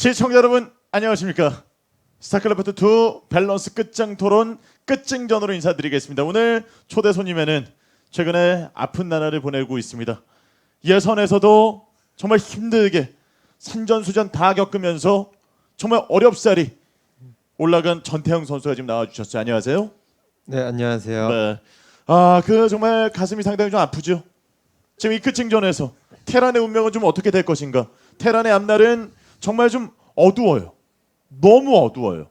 시청자 여러분 안녕하십니까. 스타크래프트2 밸런스 끝장 토론 끝증전으로 인사드리겠습니다. 오늘 초대 손님에는 최근에 아픈 나날을 보내고 있습니다. 예선에서도 정말 힘들게 산전수전 다 겪으면서 정말 어렵사리 올라간 전태영 선수가 지금 나와주셨어요. 안녕하세요. 네, 안녕하세요. 네. 그 정말 가슴이 상당히 좀 아프죠. 지금 이 끝증전에서 테란의 운명은 좀 어떻게 될 것인가. 테란의 앞날은 정말 좀 어두워요. 너무 어두워요.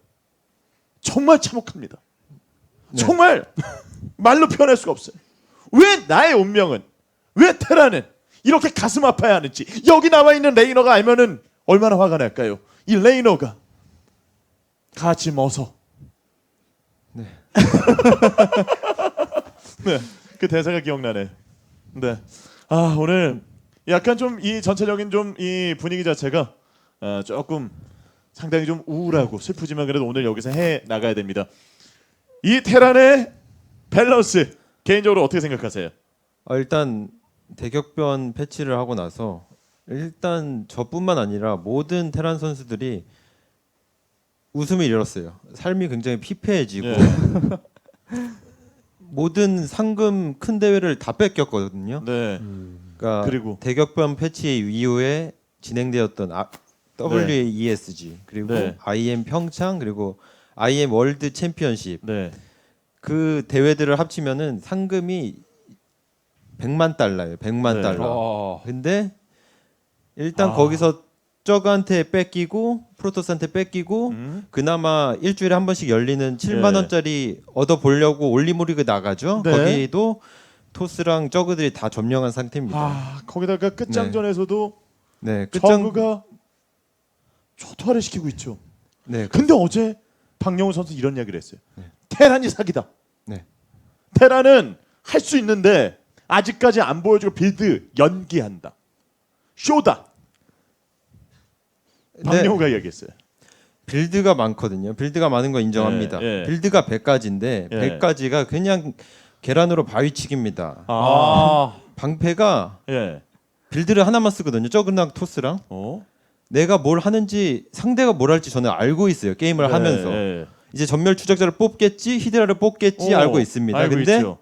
정말 참혹합니다. 네. 정말 말로 표현할 수가 없어요. 왜 나의 운명은, 왜 테란은 이렇게 가슴 아파야 하는지. 여기 나와 있는 레이너가 알면은 얼마나 화가 날까요? 이 레이너가 같이 머서. 네. 네, 그 대사가 기억나네. 네. 오늘 약간 좀 이 전체적인 좀 이 분위기 자체가 조금 상당히 좀 우울하고 슬프지만 그래도 오늘 여기서 해 나가야 됩니다. 이 테란의 밸런스 개인적으로 어떻게 생각하세요? 일단 대격변 패치를 하고 나서 일단 저뿐만 아니라 모든 테란 선수들이 웃음을 잃었어요. 삶이 굉장히 피폐해지고 예. 모든 상금 큰 대회를 다 뺏겼거든요. 네. 그러니까 그리고 대격변 패치 이후에 진행되었던 WESG 그리고 네. IM 평창 그리고 IM 월드 챔피언십 네. 그 대회들을 합치면은 상금이 100만 달러예요. 100만 네. 달러. 근데 일단 아. 거기서 저그한테 뺏기고 프로토스한테 뺏기고 그나마 일주일에 한 번씩 열리는 7만 원짜리 얻어 보려고 올리무리그 나가죠. 네. 거기도 토스랑 저그들이 다 점령한 상태입니다. 거기다가 끝장전에서도 네, 저그가 초토화를 시키고 있죠. 네, 근데 어제 박영우 선수 이런 이야기를 했어요. 네. 테란이 사기다. 네. 테란은 할 수 있는데 아직까지 안 보여주고 빌드 연기한다. 쇼다. 박영우가 이야기했어요. 빌드가 많거든요. 빌드가 많은 거 인정합니다. 예, 예. 빌드가 100가지인데 예. 100가지가 그냥 계란으로 바위치기입니다. 방패가 예. 빌드를 하나만 쓰거든요. 저그랑 토스랑. 내가 뭘 하는지 상대가 뭘 할지 저는 알고 있어요. 게임을 네, 하면서. 예. 이제 전멸 추적자를 뽑겠지, 히드라를 뽑겠지 알고 있습니다. 알고 근데 있죠.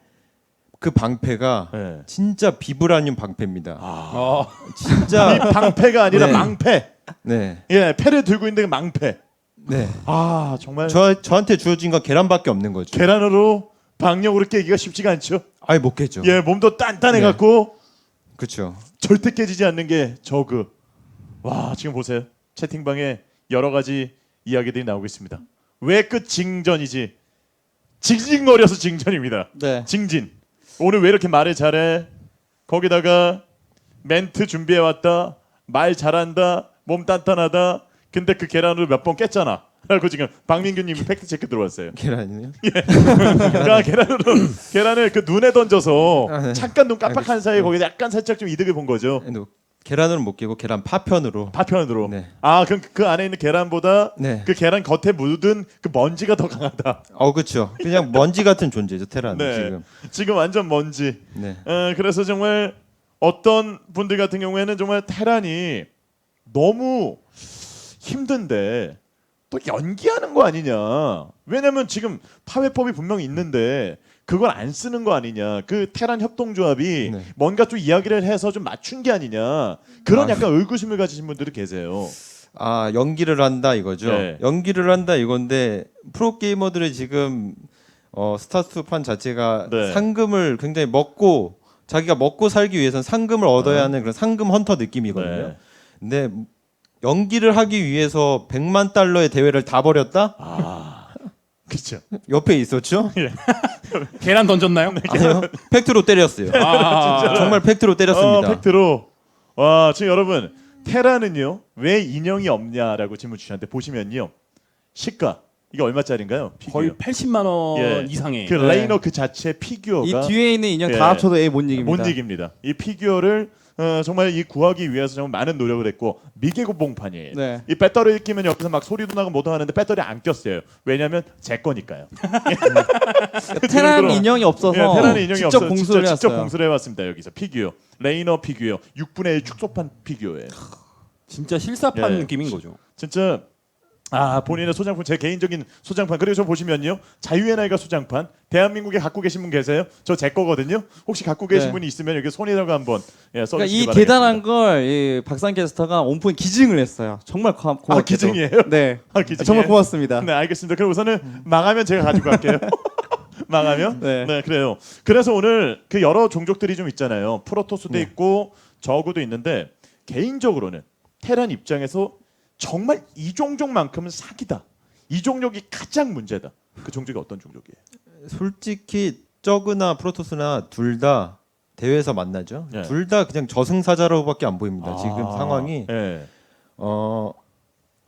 그 방패가 예. 진짜 비브라늄 방패입니다. 진짜 이 방패가 아니라 네. 망패. 네. 예, 패를 들고 있는 게 망패. 네. 정말 저한테 주어진 건 계란밖에 없는 거죠. 계란으로 방역으로 깨기가 쉽지가 않죠. 아예 못 깨죠. 예, 몸도 단단해 갖고 그렇죠. 절대 깨지지 않는 게 저그. 지금 보세요. 채팅방에 여러 가지 이야기들이 나오고 있습니다. 왜 끝징전이지? 징징거려서 징전입니다. 네. 징진. 오늘 왜 이렇게 말을 잘해? 거기다가 멘트 준비해 왔다. 말 잘한다. 몸 단단하다. 근데 그 계란으로 몇 번 깼잖아. 라고 지금 박민규님이 팩트 체크 들어왔어요. 계란이요? 그러니까 계란을 그 눈에 던져서 네. 잠깐 눈 깜빡한 사이에 거기다 약간 살짝 좀 이득을 본 거죠. 근데 계란으로 못 깨고 계란 파편으로. 파편으로. 네. 그럼 그 안에 있는 계란보다 네. 그 계란 겉에 묻은 그 먼지가 더 강하다. 그렇죠. 그냥 먼지 같은 존재죠 테란은 네. 지금. 완전 먼지. 네. 그래서 정말 어떤 분들 같은 경우에는 정말 테란이 너무 힘든데 또 연기하는 거 아니냐. 왜냐면 지금 파괴법이 분명히 있는데 그걸 안 쓰는 거 아니냐. 그 테란 협동조합이 네. 뭔가 좀 이야기를 해서 좀 맞춘 게 아니냐. 그런 약간 의구심을 가지신 분들이 계세요. 연기를 한다 이거죠. 네. 연기를 한다 이건데 프로게이머들이 지금 스타투판 자체가 네. 상금을 굉장히 자기가 먹고 살기 위해서는 상금을 얻어야 하는 그런 상금 헌터 느낌이거든요. 네. 근데 연기를 하기 위해서 100만 달러의 대회를 다 버렸다? 그렇죠. 옆에 있었죠? 계란 던졌나요? 아니요. 팩트로 때렸어요. 정말 팩트로 때렸습니다. 팩트로. 지금 여러분 테라는요 왜 인형이 없냐라고 질문 주셨는데 보시면요 시가 이게 얼마짜리인가요? 피규어. 거의 80만 원 이상의. 그 레이너 그 자체 이 피규어가 뒤에 있는 인형 예. 다 합쳐도 못 이깁니다. 못 이깁니다. 이 피규어를 정말 이 구하기 위해서 정말 많은 노력을 했고 미개구봉판이에요. 네. 이 배터리 끼면 옆에서 막 소리도 나고 뭐도 하는데 배터리 안 꼈어요. 왜냐하면 제 거니까요. 테란 그 인형이 없어서 테란 인형이 직접 없어서 공수를 직접 해왔어요. 공수를 해왔습니다. 여기서 피규어 레이너 피규어 6분의 1 축소판 피규어예요. 진짜 실사판 예. 느낌인 거죠. 진짜 본인의 소장판, 제 개인적인 소장판. 그리고 저 보시면요, 자유의 나이가 소장판 대한민국에 갖고 계신 분 계세요? 저 제 거거든요. 혹시 갖고 계신 네. 분이 있으면 여기 손이라고 한번 써주시기 그러니까 이 바라겠습니다. 대단한 걸 이 박상 캐스터가 온포인 기증을 했어요. 정말 고맙게도. 기증이에요? 네. 기증이에요? 정말 고맙습니다. 네, 알겠습니다. 그럼 우선은 망하면 제가 가지고 갈게요. 망하면? 네. 그래요. 그래서 오늘 그 여러 종족들이 좀 있잖아요. 프로토스도 있고 저구도 있는데 개인적으로는 테란 입장에서 정말 이 종족만큼은 사기다. 이 종족이 가장 문제다. 그 종족이 어떤 종족이에요? 솔직히 저그나 프로토스나 둘 다 대회에서 만나죠. 예. 둘 다 그냥 저승사자로밖에 안 보입니다. 지금 상황이. 예.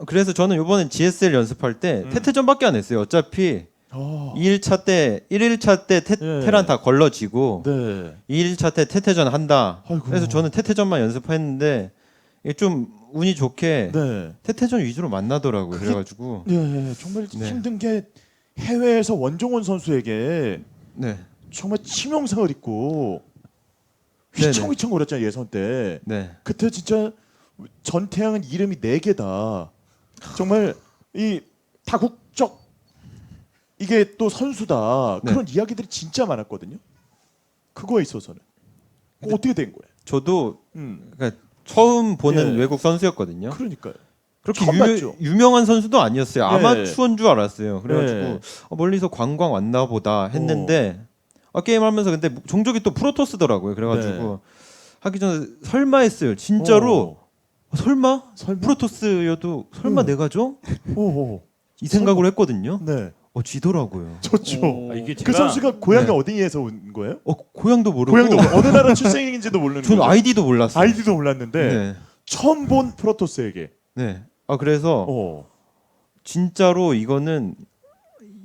그래서 저는 이번에 GSL 연습할 때 태태전밖에 안 했어요. 어차피 2일차 때 1일차 때 예. 테란 다 걸러지고 네. 2일차 때 태태전 한다. 아이고. 그래서 저는 태태전만 연습했는데 이게 좀 운이 좋게 네. 태태전 위주로 만나더라고요. 그래가지고 예, 정말 네. 힘든 게 해외에서 원종원 선수에게 네, 정말 치명상을 입고 네네. 휘청휘청 거렸잖아요, 예선 때. 네, 그때 진짜 전태양은 이름이 4개다. 정말 이 다국적 이게 또 선수다. 네. 그런 이야기들이 진짜 많았거든요. 그거에 있어서는 어떻게 된 거예요? 저도 음, 그러니까 처음 보는 예. 외국 선수였거든요. 그러니까요. 그렇게 처음 봤죠. 유명한 선수도 아니었어요. 예. 아마추어인 줄 알았어요. 그래가지고 예. 멀리서 관광 왔나 보다 했는데 게임하면서 근데 종족이 또 프로토스더라고요. 그래가지고 하기 전에 설마 했어요. 진짜로 설마? 설마? 프로토스여도 설마 내가 줘? 오, 이 생각을 했거든요. 네, 지더라고요. 좋죠. 이게 그 제가 선수가 고향이 네. 어디에서 온 거예요? 고향도 모르고 고향도 어느 나라 출생인지도 모르는 전 거죠. 아이디도 몰랐어요. 아이디도 몰랐는데 네. 처음 본 프로토스에게. 네. 그래서 어, 진짜로 이거는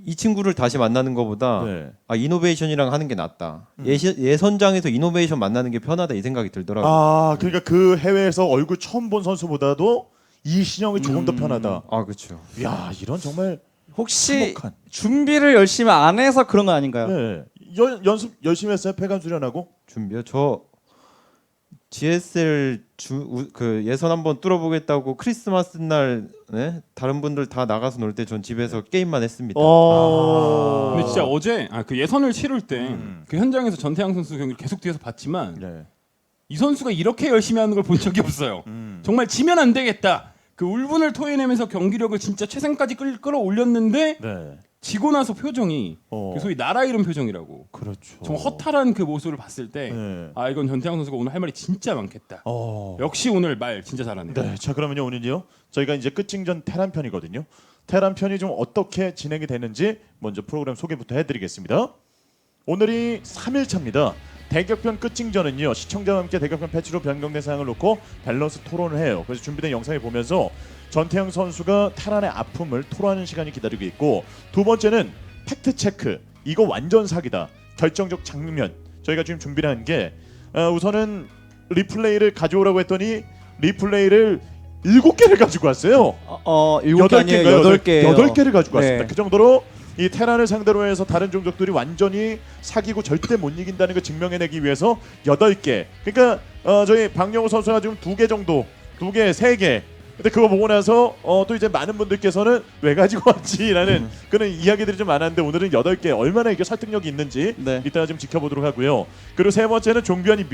이 친구를 다시 만나는 것보다 네. 이노베이션이랑 하는 게 낫다. 예선장에서 이노베이션 만나는 게 편하다 이 생각이 들더라고요. 그러니까 그 해외에서 얼굴 처음 본 선수보다도 이 신형이 조금 더 편하다. 그렇죠. 야, 이런 정말 혹시 참혹한. 준비를 열심히 안 해서 그런 거 아닌가요? 네. 연습 열심히 했어요. 폐관 수련하고. 준비요. 저 GSL 그 예선 한번 뚫어보겠다고 크리스마스 날 다른 분들 다 나가서 놀 때 전 집에서 게임만 했습니다. 근데 진짜 어제 그 예선을 치를 때 그 현장에서 전태양 선수 경기를 계속 뒤에서 봤지만 네. 이 선수가 이렇게 열심히 하는 걸 본 적이 없어요. 정말 지면 안 되겠다. 그 울분을 토해내면서 경기력을 진짜 최상까지 끌어올렸는데 네. 지고 나서 표정이 그 소위 나라 이름 표정이라고 그렇죠. 정말 허탈한 그 모습을 봤을 때 네. 이건 전태양 선수가 오늘 할 말이 진짜 많겠다. 어. 역시 오늘 말 진짜 잘하네요. 네. 자, 그러면요 오늘요 저희가 이제 끝징전 테란 편이거든요. 테란 편이 좀 어떻게 진행이 되는지 먼저 프로그램 소개부터 해드리겠습니다. 오늘이 3일차입니다. 대격편 끝징전은요 시청자와 함께 대격편 패치로 변경된 사항을 놓고 밸런스 토론을 해요. 그래서 준비된 영상을 보면서 전태양 선수가 테란의 아픔을 토로하는 시간이 기다리고 있고, 두 번째는 팩트 체크. 이거 완전 사기다. 결정적 장면. 저희가 지금 준비를 한 게 우선은 리플레이를 가져오라고 했더니 리플레이를 7개를 가지고 왔어요. 7개 아니에요. 8개. 8개를 가지고 왔습니다. 네. 그 정도로 이 테란을 상대로 해서 다른 종족들이 완전히 사기고 절대 못 이긴다는 걸 증명해내기 위해서 8개. 그러니까 저희 박영호 선수가 지금 2개 정도, 2개, 3개. 근데 그거 보고 나서 또 이제 많은 분들께서는 왜 가지고 왔지라는 그런 이야기들이 좀 많았는데, 오늘은 8개 얼마나 이게 설득력이 있는지 네. 이따가 좀 지켜보도록 하고요. 그리고 세 번째는 종변이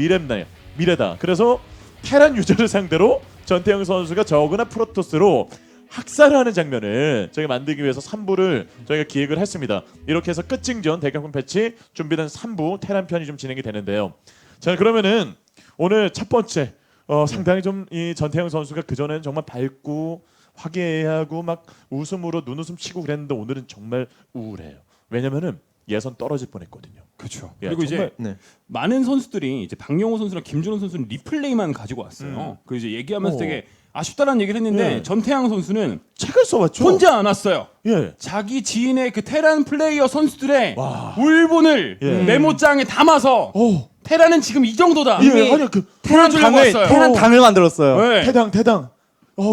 미래다. 그래서 테란 유저를 상대로 전태영 선수가 저그나 프로토스로 학살하는 장면을 저희가 만들기 위해서 3부를 저희가 기획을 했습니다. 이렇게 해서 끝징전 대격분 패치 준비된 3부 테란 편이 좀 진행이 되는데요. 자, 그러면은 오늘 첫 번째 상당히 좀 이 전태영 선수가 그전에는 정말 밝고 화기애애하고 막 웃음으로 눈웃음 치고 그랬는데 오늘은 정말 우울해요. 왜냐면은 예선 떨어질 뻔했거든요. 그렇죠. 야, 그리고 정말, 이제 네. 많은 선수들이 이제 박영호 선수랑 김준호 선수는 리플레이만 가지고 왔어요. 그 이제 얘기하면서 되게 아쉽다라는 얘기를 했는데 네. 전태양 선수는 책을 써왔죠. 혼자 안 왔어요. 예. 자기 지인의 그 테란 플레이어 선수들의 와. 울분을 예. 메모장에 담아서 테란은 지금 이 정도다. 예, 아니 그 보여주려고 왔어요. 테란 당을 만들었어요. 네. 대당.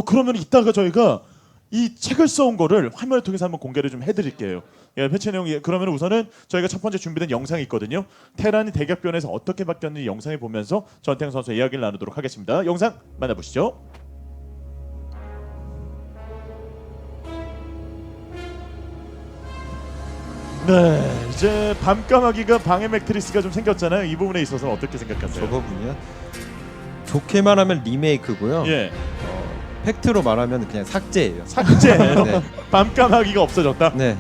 그러면 이따가 저희가 이 책을 써온 거를 화면을 통해서 한번 공개를 좀 해드릴게요. 예, 패치 내용. 그러면 우선은 저희가 첫 번째 준비된 영상이 있거든요. 테란이 대격변에서 어떻게 바뀌었는지 영상을 보면서 전태양 선수의 이야기를 나누도록 하겠습니다. 영상 만나보시죠. 네, 이제 밤까마귀가 방해 매트리스가 좀 생겼잖아요. 이 부분에 있어서는 어떻게 생각하세요? 저거 분이요. 좋게 말하면 리메이크고요. 예, 팩트로 말하면 그냥 삭제예요. 삭제예요. 네. 밤까마귀가 없어졌다. 네.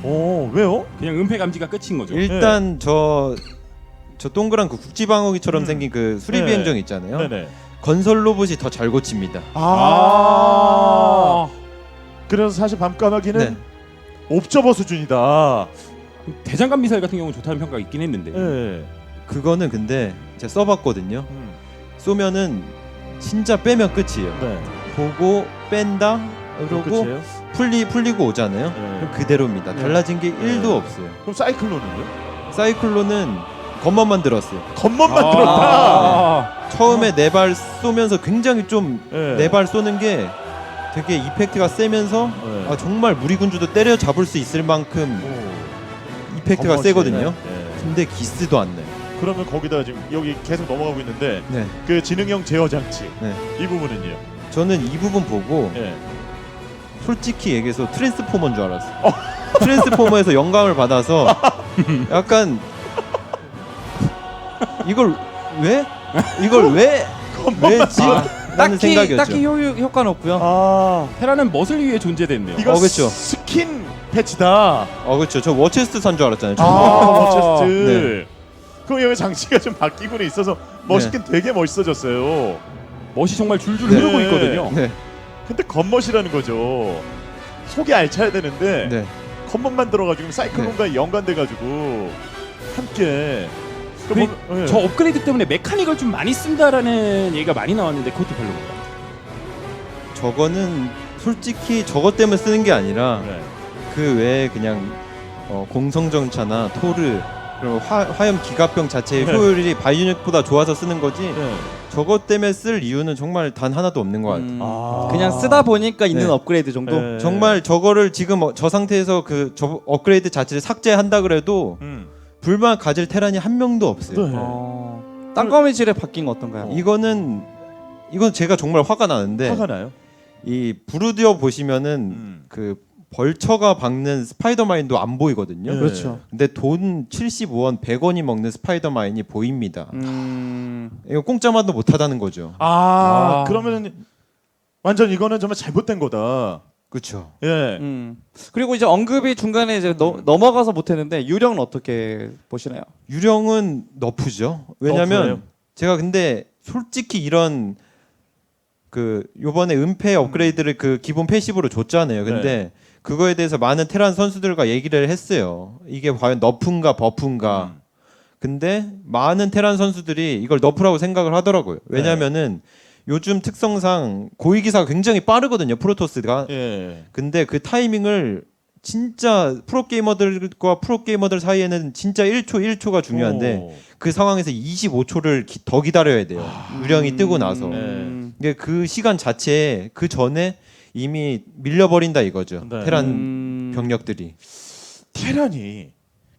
오, 왜요? 그냥 은폐 감지가 끝인 거죠. 일단 저 동그란 그 국지방어기처럼 음. 생긴 그 수리비 네. 행정 있잖아요. 네네. 건설 로봇이 더 잘 고칩니다. 그래서 사실 밤까마귀는 네. 옵저버 수준이다. 대장간 미사일 같은 경우는 좋다는 평가가 있긴 했는데. 예. 그거는 근데 제가 써봤거든요. 음. 쏘면은 진짜 빼면 끝이에요. 네. 보고 뺀다 그러고 끝이에요? 풀리고 오잖아요. 네. 그럼 그대로입니다. 네. 달라진 게 네. 1도 없어요. 그럼 사이클론은요? 사이클론은 겉멋만 들었어요. 겉멋만 아. 들었다. 처음에 4발 쏘면서 굉장히 좀 네. 4발 쏘는 게 되게 이펙트가 세면서 네. 아, 정말 무리군주도 때려 잡을 수 있을 만큼 오. 이펙트가 겉멋이네. 세거든요. 네. 근데 기스도 안 나요. 그러면 거기다 지금 여기 계속 넘어가고 있는데 네. 그 지능형 제어 장치 네. 이 부분은요? 저는 이 부분 보고 예. 솔직히 얘기해서 트랜스포머인 줄 알았어요. 트랜스포머에서 영감을 받아서 약간 이걸 왜? 이걸 왜지? 라는 생각이었죠. 딱히 효과는 없고요. 아, 테라는 멋을 위해 존재됐네요. 이거 그렇죠. 스킨 패치다. 그렇죠. 저 워체스트 산 줄 알았잖아요. 아, 워체스트. 네. 그럼 여기 장치가 좀 바뀌고는 있어서 멋있긴 되게 멋있어졌어요. 멋이 정말 줄줄 네. 흐르고 있거든요. 네. 근데 겉멋이라는 거죠. 속이 알차야 되는데 네. 겉멋만 들어가지고 사이클론과 연관돼가지고 함께. 저 업그레이드 때문에 메카닉을 좀 많이 쓴다라는 얘기가 많이 나왔는데 그것도 별로입니다. 저거는 솔직히 저것 때문에 쓰는 게 아니라 네. 그 외에 그냥 공성정차나 토르 그리고 화염 기갑병 자체의 네. 효율이 바이오닉보다 좋아서 쓰는 거지 네. 저것 때문에 쓸 이유는 정말 단 하나도 없는 것 같아요. 아. 그냥 쓰다 보니까 있는 네. 업그레이드 정도. 네. 정말 저거를 지금 저 상태에서 저 업그레이드 자체를 삭제한다 그래도 불만 가질 테란이 한 명도 없어요. 네. 땅거미질에 바뀐 거 어떤가요? 이건 제가 정말 화가 나는데 화가 나요? 이 브루디어 보시면은 그 벌처가 박는 스파이더마인도 안 보이거든요. 네. 그렇죠. 근데 돈 75원, 100원이 먹는 스파이더마인이 보입니다. 이거 공짜만도 못하다는 거죠. 그러면 완전 이거는 정말 잘못된 거다. 그렇죠. 예. 그리고 이제 언급이 중간에 이제 넘어가서 못했는데 유령은 어떻게 보시나요? 유령은 너프죠. 왜냐면 너프예요? 제가 근데 솔직히 이런 그 요번에 은폐 업그레이드를 그 기본 패시브로 줬잖아요. 근데 그거에 대해서 많은 테란 선수들과 얘기를 했어요. 이게 과연 너프인가 버프인가. 근데 많은 테란 선수들이 이걸 너프라고 생각을 하더라고요. 왜냐면은 요즘 특성상 고위기사가 굉장히 빠르거든요. 프로토스가. 예. 근데 그 타이밍을 진짜 프로게이머들과 프로게이머들 사이에는 진짜 1초가 중요한데 오. 그 상황에서 25초를 더 기다려야 돼요. 유령이 뜨고 나서. 근데 그 시간 자체에 그 전에 이미 밀려버린다 이거죠. 네. 테란 병력들이. 테란이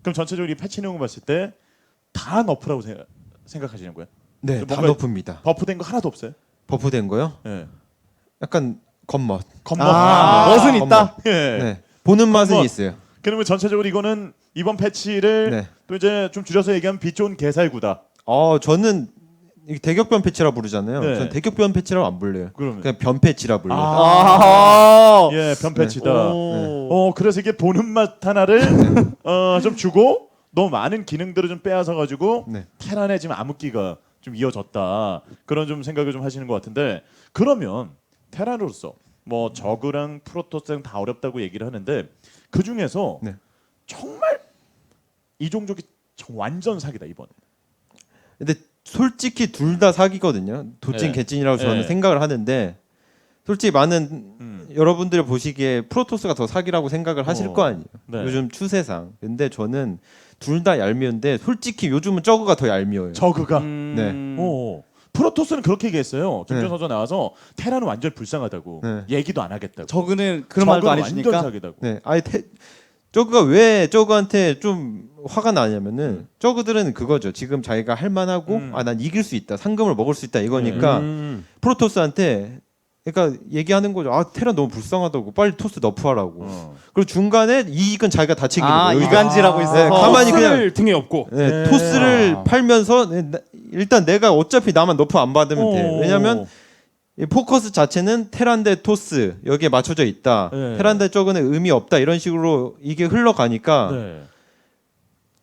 그럼 전체적으로 이 패치 내용을 봤을 때 다 너프라고 생각하시는 거예요? 네, 다 뭔가 너프입니다. 버프된 거 하나도 없어요? 버프된 거요? 예. 약간 겉멋. 겉멋. 멋은 있다. 예. 네. 보는 맛은 겉멋. 있어요. 그러면 전체적으로 이거는 이번 패치를 네. 또 이제 좀 줄여서 얘기하면 빛 좋은 개살구다. 저는 이 대격변 패치라 부르잖아요. 네. 전 대격변 패치라고 안 불러요. 그러면 그냥 변 패치라 불러요. 예, 변 패치다. 오. 그래서 이게 보는 맛 하나를 좀 주고 너무 많은 기능들을 좀 빼앗아 가지고 네. 테란의 지금 암흑기가 좀 이어졌다. 그런 좀 생각을 좀 하시는 것 같은데 그러면 테란으로서 뭐 저그랑 프로토스랑 다 어렵다고 얘기를 하는데 그 중에서 네. 정말 이 종족이 완전 사기다 이번에. 근데 솔직히 둘 다 사기거든요. 도찐 네. 개찐이라고 저는 네. 생각을 하는데 솔직히 많은 여러분들이 보시기에 프로토스가 더 사기라고 생각을 하실 거 아니에요. 네. 요즘 추세상. 근데 저는 둘 다 얄미운데 솔직히 요즘은 저그가 더 얄미워요. 저그가. 네. 오. 프로토스는 그렇게 얘기했어요. 김준 네. 선수 나와서 테란은 완전 불쌍하다고. 네. 얘기도 안 하겠다고. 저그는 그런 말도 안 완전 해주니까. 사기다고. 네. 아예 저그가 왜 저그한테 좀 화가 나냐면은 저그들은 그거죠. 지금 자기가 할 만하고 난 이길 수 있다. 상금을 먹을 수 있다 이거니까 프로토스한테 그러니까 얘기하는 거죠. 아 테란 너무 불쌍하다고 빨리 토스 너프하라고. 어. 그리고 중간에 이익은 자기가 다 챙기는 아 거예요. 이간질하고 있어서 네, 가만히 그냥 토스를 등에 업고 네, 네. 토스를 아. 팔면서 일단 내가 어차피 나만 너프 안 받으면 돼. 어. 왜냐면 이 포커스 자체는 테란 대 토스 여기에 맞춰져 있다. 네. 테란 대 저거는 의미 없다. 이런 식으로 이게 흘러가니까 네.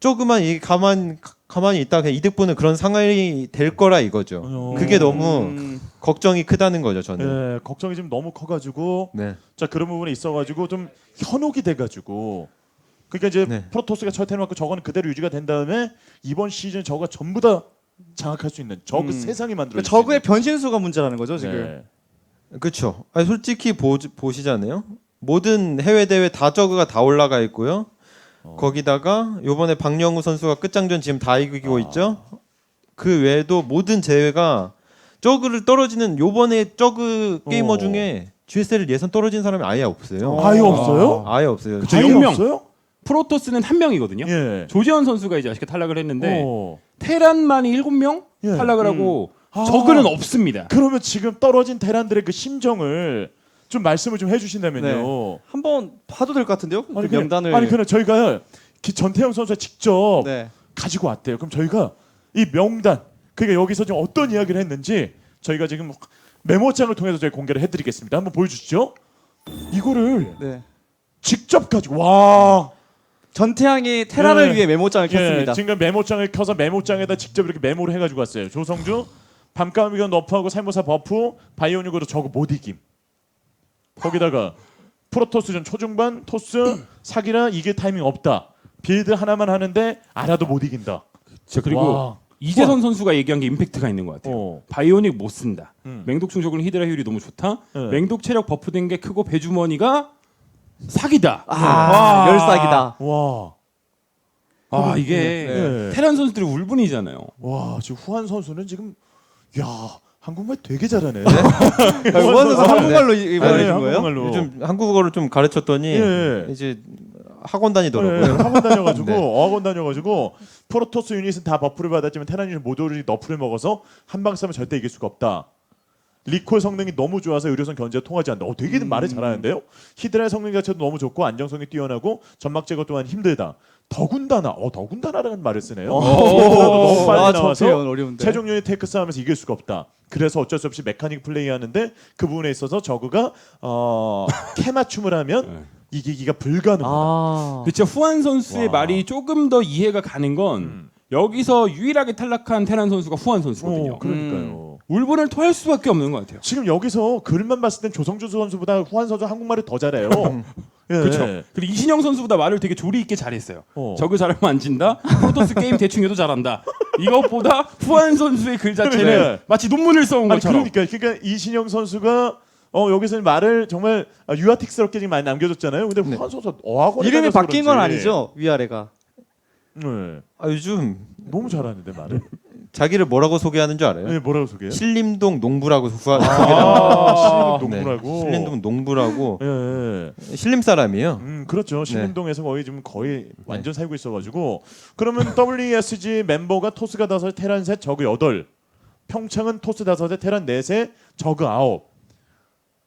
조금만 이 가만히 있다 그냥 이득 보는 그런 상황이 될 거라 이거죠. 어. 그게 너무 걱정이 크다는 거죠, 저는. 네, 걱정이 지금 너무 커가지고 네. 자 그런 부분이 있어가지고 좀 현혹이 돼가지고 그러니까 이제 네. 프로토스가 철퇴해놓고 저거는 그대로 유지가 된 다음에 이번 시즌 저거 전부 다 장악할 수 있는 저그 세상이 만들어. 그러니까 저그의 변신수가 문제라는 거죠 지금. 네. 그렇죠. 아니, 솔직히 보시잖아요. 모든 해외 대회 다 저그가 다 올라가 있고요. 거기다가 요번에 박영우 선수가 끝장전 지금 다 이기고 있죠. 그 외에도 모든 제외가 저그를 떨어지는 요번에 저그 게이머 중에 GSL 예선 떨어진 사람이 아예 없어요. 아예 없어요? 아예 없어요. 그쵸, 아예 0명. 없어요? 프로토스는 한 명이거든요. 예. 조재현 선수가 이제 아쉽게 탈락을 했는데 어. 테란만이 7명 예. 탈락을 하고 아. 저그는 없습니다. 그러면 지금 떨어진 테란들의 그 심정을 좀 말씀을 좀 해주신다면요. 한번 봐도 될 것 같은데요? 그 아니, 그냥, 명단을. 아니 그냥 저희가 전태영 선수가 직접 네. 가지고 왔대요. 그럼 저희가 이 명단 그게 여기서 좀 어떤 이야기를 했는지 저희가 지금 메모장을 통해서 저희 공개를 해드리겠습니다. 한번 보여주시죠. 이거를 네. 직접 가지고 와. 전태양이 테란을 예. 위해 메모장을 예, 켰습니다. 지금 메모장을 켜서 메모장에다 직접 이렇게 메모를 해가지고 왔어요. 조성주 밤까미가 너프하고 살모사 버프 바이오닉으로 저거 못 이김. 거기다가 프로토스전 초중반 토스 사기라 이길 타이밍 없다. 빌드 하나만 하는데 알아도 못 이긴다. 자, 그리고 와. 이재선 선수가 얘기한 게 임팩트가 있는 것 같아요. 어. 바이오닉 못 쓴다. 음. 맹독 충족은 히드라 효율이 너무 좋다. 네. 맹독 체력 버프된 게 크고 배주머니가 사기다. 아, 열사기다. 와. 아 이게 네. 테란 선수들이 울분이잖아요. 와 지금 후한 선수는 지금 야 한국말 되게 잘하네. 원선 한국말로 네, 보내준 거예요? 한국말로. 요즘 한국어를 좀 가르쳤더니 예. 이제 학원 다니더라고요. 네, 학원 다녀가지고 네. 어학원 다녀가지고 프로토스 유닛은 다 버프를 받았지만 테란 유닛 모조리 너프를 먹어서 한방 싸면 절대 이길 수가 없다. 리콜 성능이 너무 좋아서 의료선 견제가 통하지 않는다. 되게 말을 잘하는데요. 히드라의 성능 자체도 너무 좋고 안정성이 뛰어나고 점막 제거 또한 힘들다. 더군다나 더군다나라는 말을 쓰네요. 너무 빨리 아, 나와서 전태양 어려운데. 최종 유닛 테이크 싸움에서 이길 수가 없다. 그래서 어쩔 수 없이 메카닉 플레이하는데 그 부분에 있어서 저그가 캐맞춤을 하면 이기기가 불가능하다. 아. 그렇죠. 후안 선수의 와. 말이 조금 더 이해가 가는 건 여기서 유일하게 탈락한 테란 선수가 후안 선수거든요. 그러니까요. 울분을 토할 수밖에 없는 것 같아요. 지금 여기서 글만 봤을 땐 조성주 선수보다 후한 선수 한국말을 더 잘해요. 예. 그렇죠. 그리고 이신영 선수보다 말을 되게 조리 있게 잘했어요. 어. 저그 잘하면 안 진다. 프로토스 게임 대충 해도 잘한다. 이것보다 후안 선수의 글 자체는 네. 마치 논문을 써온 아니 것처럼. 그러니까 이신영 선수가 여기서는 말을 정말 유아틱스럽게 지금 많이 남겨줬잖아요. 근데 후한 선수 어학원 이름이 바뀐 건 아니죠 위아래가. 네. 요즘 너무 잘하는데 말을. 자기를 뭐라고 소개하는 줄 알아요? 네, 뭐라고 소개해요? 신림동 농부라고 소개하는 농구라고. 네, 신림동 농부라고 예. 신림 사람이에요. 그렇죠. 신림동에서 거의 지금 거의 완전 살고 있어가지고 그러면 WESG 멤버가 토스가 5, 테란 셋, 저그 8. 평창은 토스 5에 테란 4에 저그 9.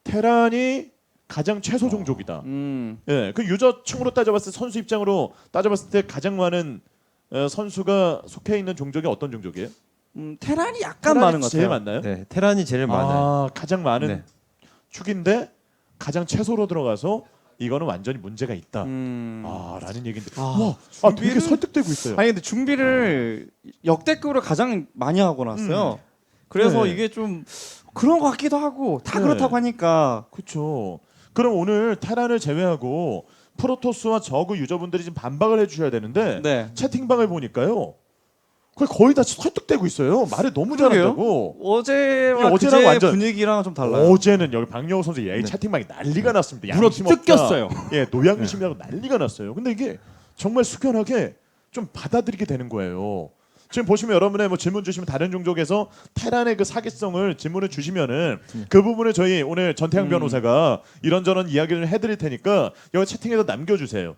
테란이 가장 최소 종족이다. 예, 그 유저층으로 따져봤을 때 선수 입장으로 따져봤을 때 가장 많은 선수가 속해 있는 종족이 어떤 종족이에요? 테란이 약간 테란이 많은 것 제일 같아요. 많나요? 네, 테란이 제일 많아요. 가장 많은 네. 축인데 가장 최소로 들어가서 이거는 완전히 문제가 있다. 음. 라는 얘기인데. 아, 와, 되게 준비를- 설득되고 있어요. 아니 근데 준비를 역대급으로 가장 많이 하고 났어요. 그래서 네. 이게 좀 그런 것 같기도 하고 다 네. 그렇다고 하니까 그렇죠. 그럼 오늘 테란을 제외하고 프로토스와 저그 유저분들이 지금 반박을 해주셔야 되는데 네. 채팅방을 보니까요. 거의 다 설득되고 있어요. 말을 너무 그러게요. 잘한다고. 어제와 어제랑 그제 완전- 분위기랑 좀 달라요. 어제는 여기 박영호 선수 채팅방이 난리가 났습니다. 물어 양심 없다. 뜯겼어요. 예, 노양심이라고 난리가 났어요. 근데 이게 정말 숙연하게 좀 받아들이게 되는 거예요. 지금 보시면 여러분의 뭐 질문 주시면 다른 종족에서 테란의 그 사기성을 질문을 주시면은 그 부분을 저희 오늘 전태양 변호사가 이런저런 이야기를 해드릴 테니까 여기 채팅에다 남겨주세요.